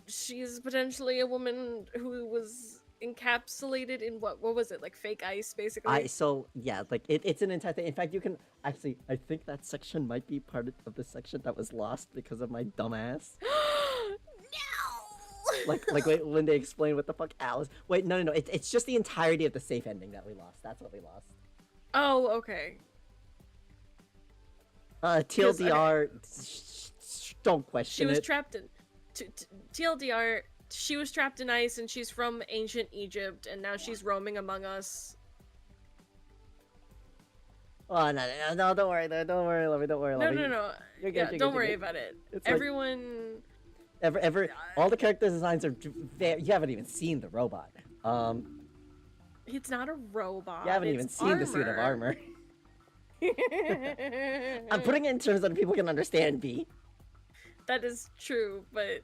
[SPEAKER 3] she's potentially a woman who was encapsulated in what was it, like fake ice, basically. It's an entire thing. In fact, you can actually, I think that section might be part of the section that was lost because of my dumbass.
[SPEAKER 4] No.
[SPEAKER 3] like wait, when they explain what the fuck Alice. Wait, no. It's just the entirety of the safe ending that we lost. That's what we lost.
[SPEAKER 4] Oh, okay.
[SPEAKER 3] TLDR, don't question
[SPEAKER 4] She was
[SPEAKER 3] it.
[SPEAKER 4] trapped in TLDR. She was trapped in ice, and she's from ancient Egypt, and now she's roaming among us.
[SPEAKER 3] Oh no! Don't worry, Lovey. Don't worry, Lovey.
[SPEAKER 4] No.
[SPEAKER 3] You're good,
[SPEAKER 4] Yeah,
[SPEAKER 3] you're
[SPEAKER 4] don't
[SPEAKER 3] good,
[SPEAKER 4] worry
[SPEAKER 3] you're good.
[SPEAKER 4] about it.
[SPEAKER 3] It's like-
[SPEAKER 4] Everyone.
[SPEAKER 3] All the character designs are very. You haven't even seen the robot.
[SPEAKER 4] It's not a robot.
[SPEAKER 3] You haven't even
[SPEAKER 4] it's
[SPEAKER 3] seen the suit of armor. I'm putting it in terms that people can understand, B.
[SPEAKER 4] That is true, but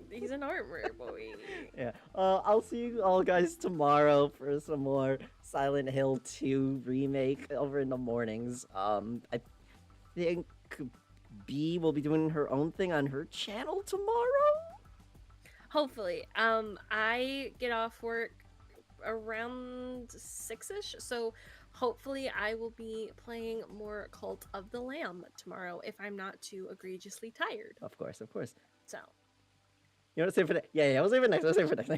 [SPEAKER 4] he's an armor boy.
[SPEAKER 3] Yeah. I'll see you all guys tomorrow for some more Silent Hill 2 remake over in the mornings. I think B will be doing her own thing on her channel tomorrow.
[SPEAKER 4] Hopefully. I get off work around 6ish, so hopefully I will be playing more Cult of the Lamb tomorrow if I'm not too egregiously tired.
[SPEAKER 3] Of course, of course.
[SPEAKER 4] So
[SPEAKER 3] You want to say for next? Yeah, I'll say for next. I'll say for next.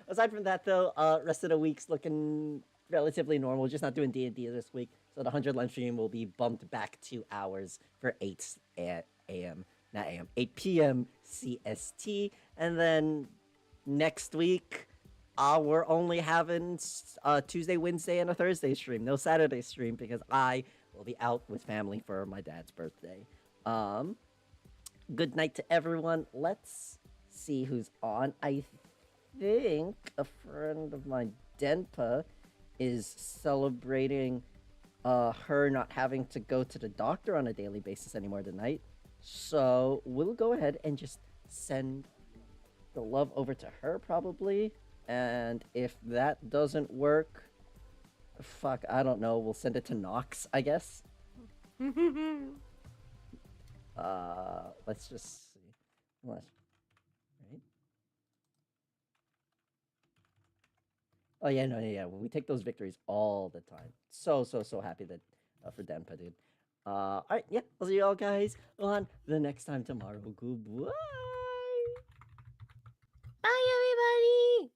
[SPEAKER 3] Aside from that, though, rest of the week's looking relatively normal. Just not doing D&D this week, so the 100 lunch stream will be bumped back 2 hours for 8 a.m. Not a.m. 8 p.m. CST, and then next week, we're only having Tuesday, Wednesday, and a Thursday stream. No Saturday stream because I will be out with family for my dad's birthday. Good night to everyone. Let's see who's on. I think a friend of mine, Denpa, is celebrating her not having to go to the doctor on a daily basis anymore tonight. So we'll go ahead and just send the love over to her probably. And if that doesn't work, fuck, I don't know. We'll send it to Nox, I guess. Let's just see. Right. Oh yeah, no, yeah. We take those victories all the time. So happy that for Denpa, dude. All right, yeah. I'll see you all guys on the next time tomorrow. Goodbye.
[SPEAKER 4] bye everybody.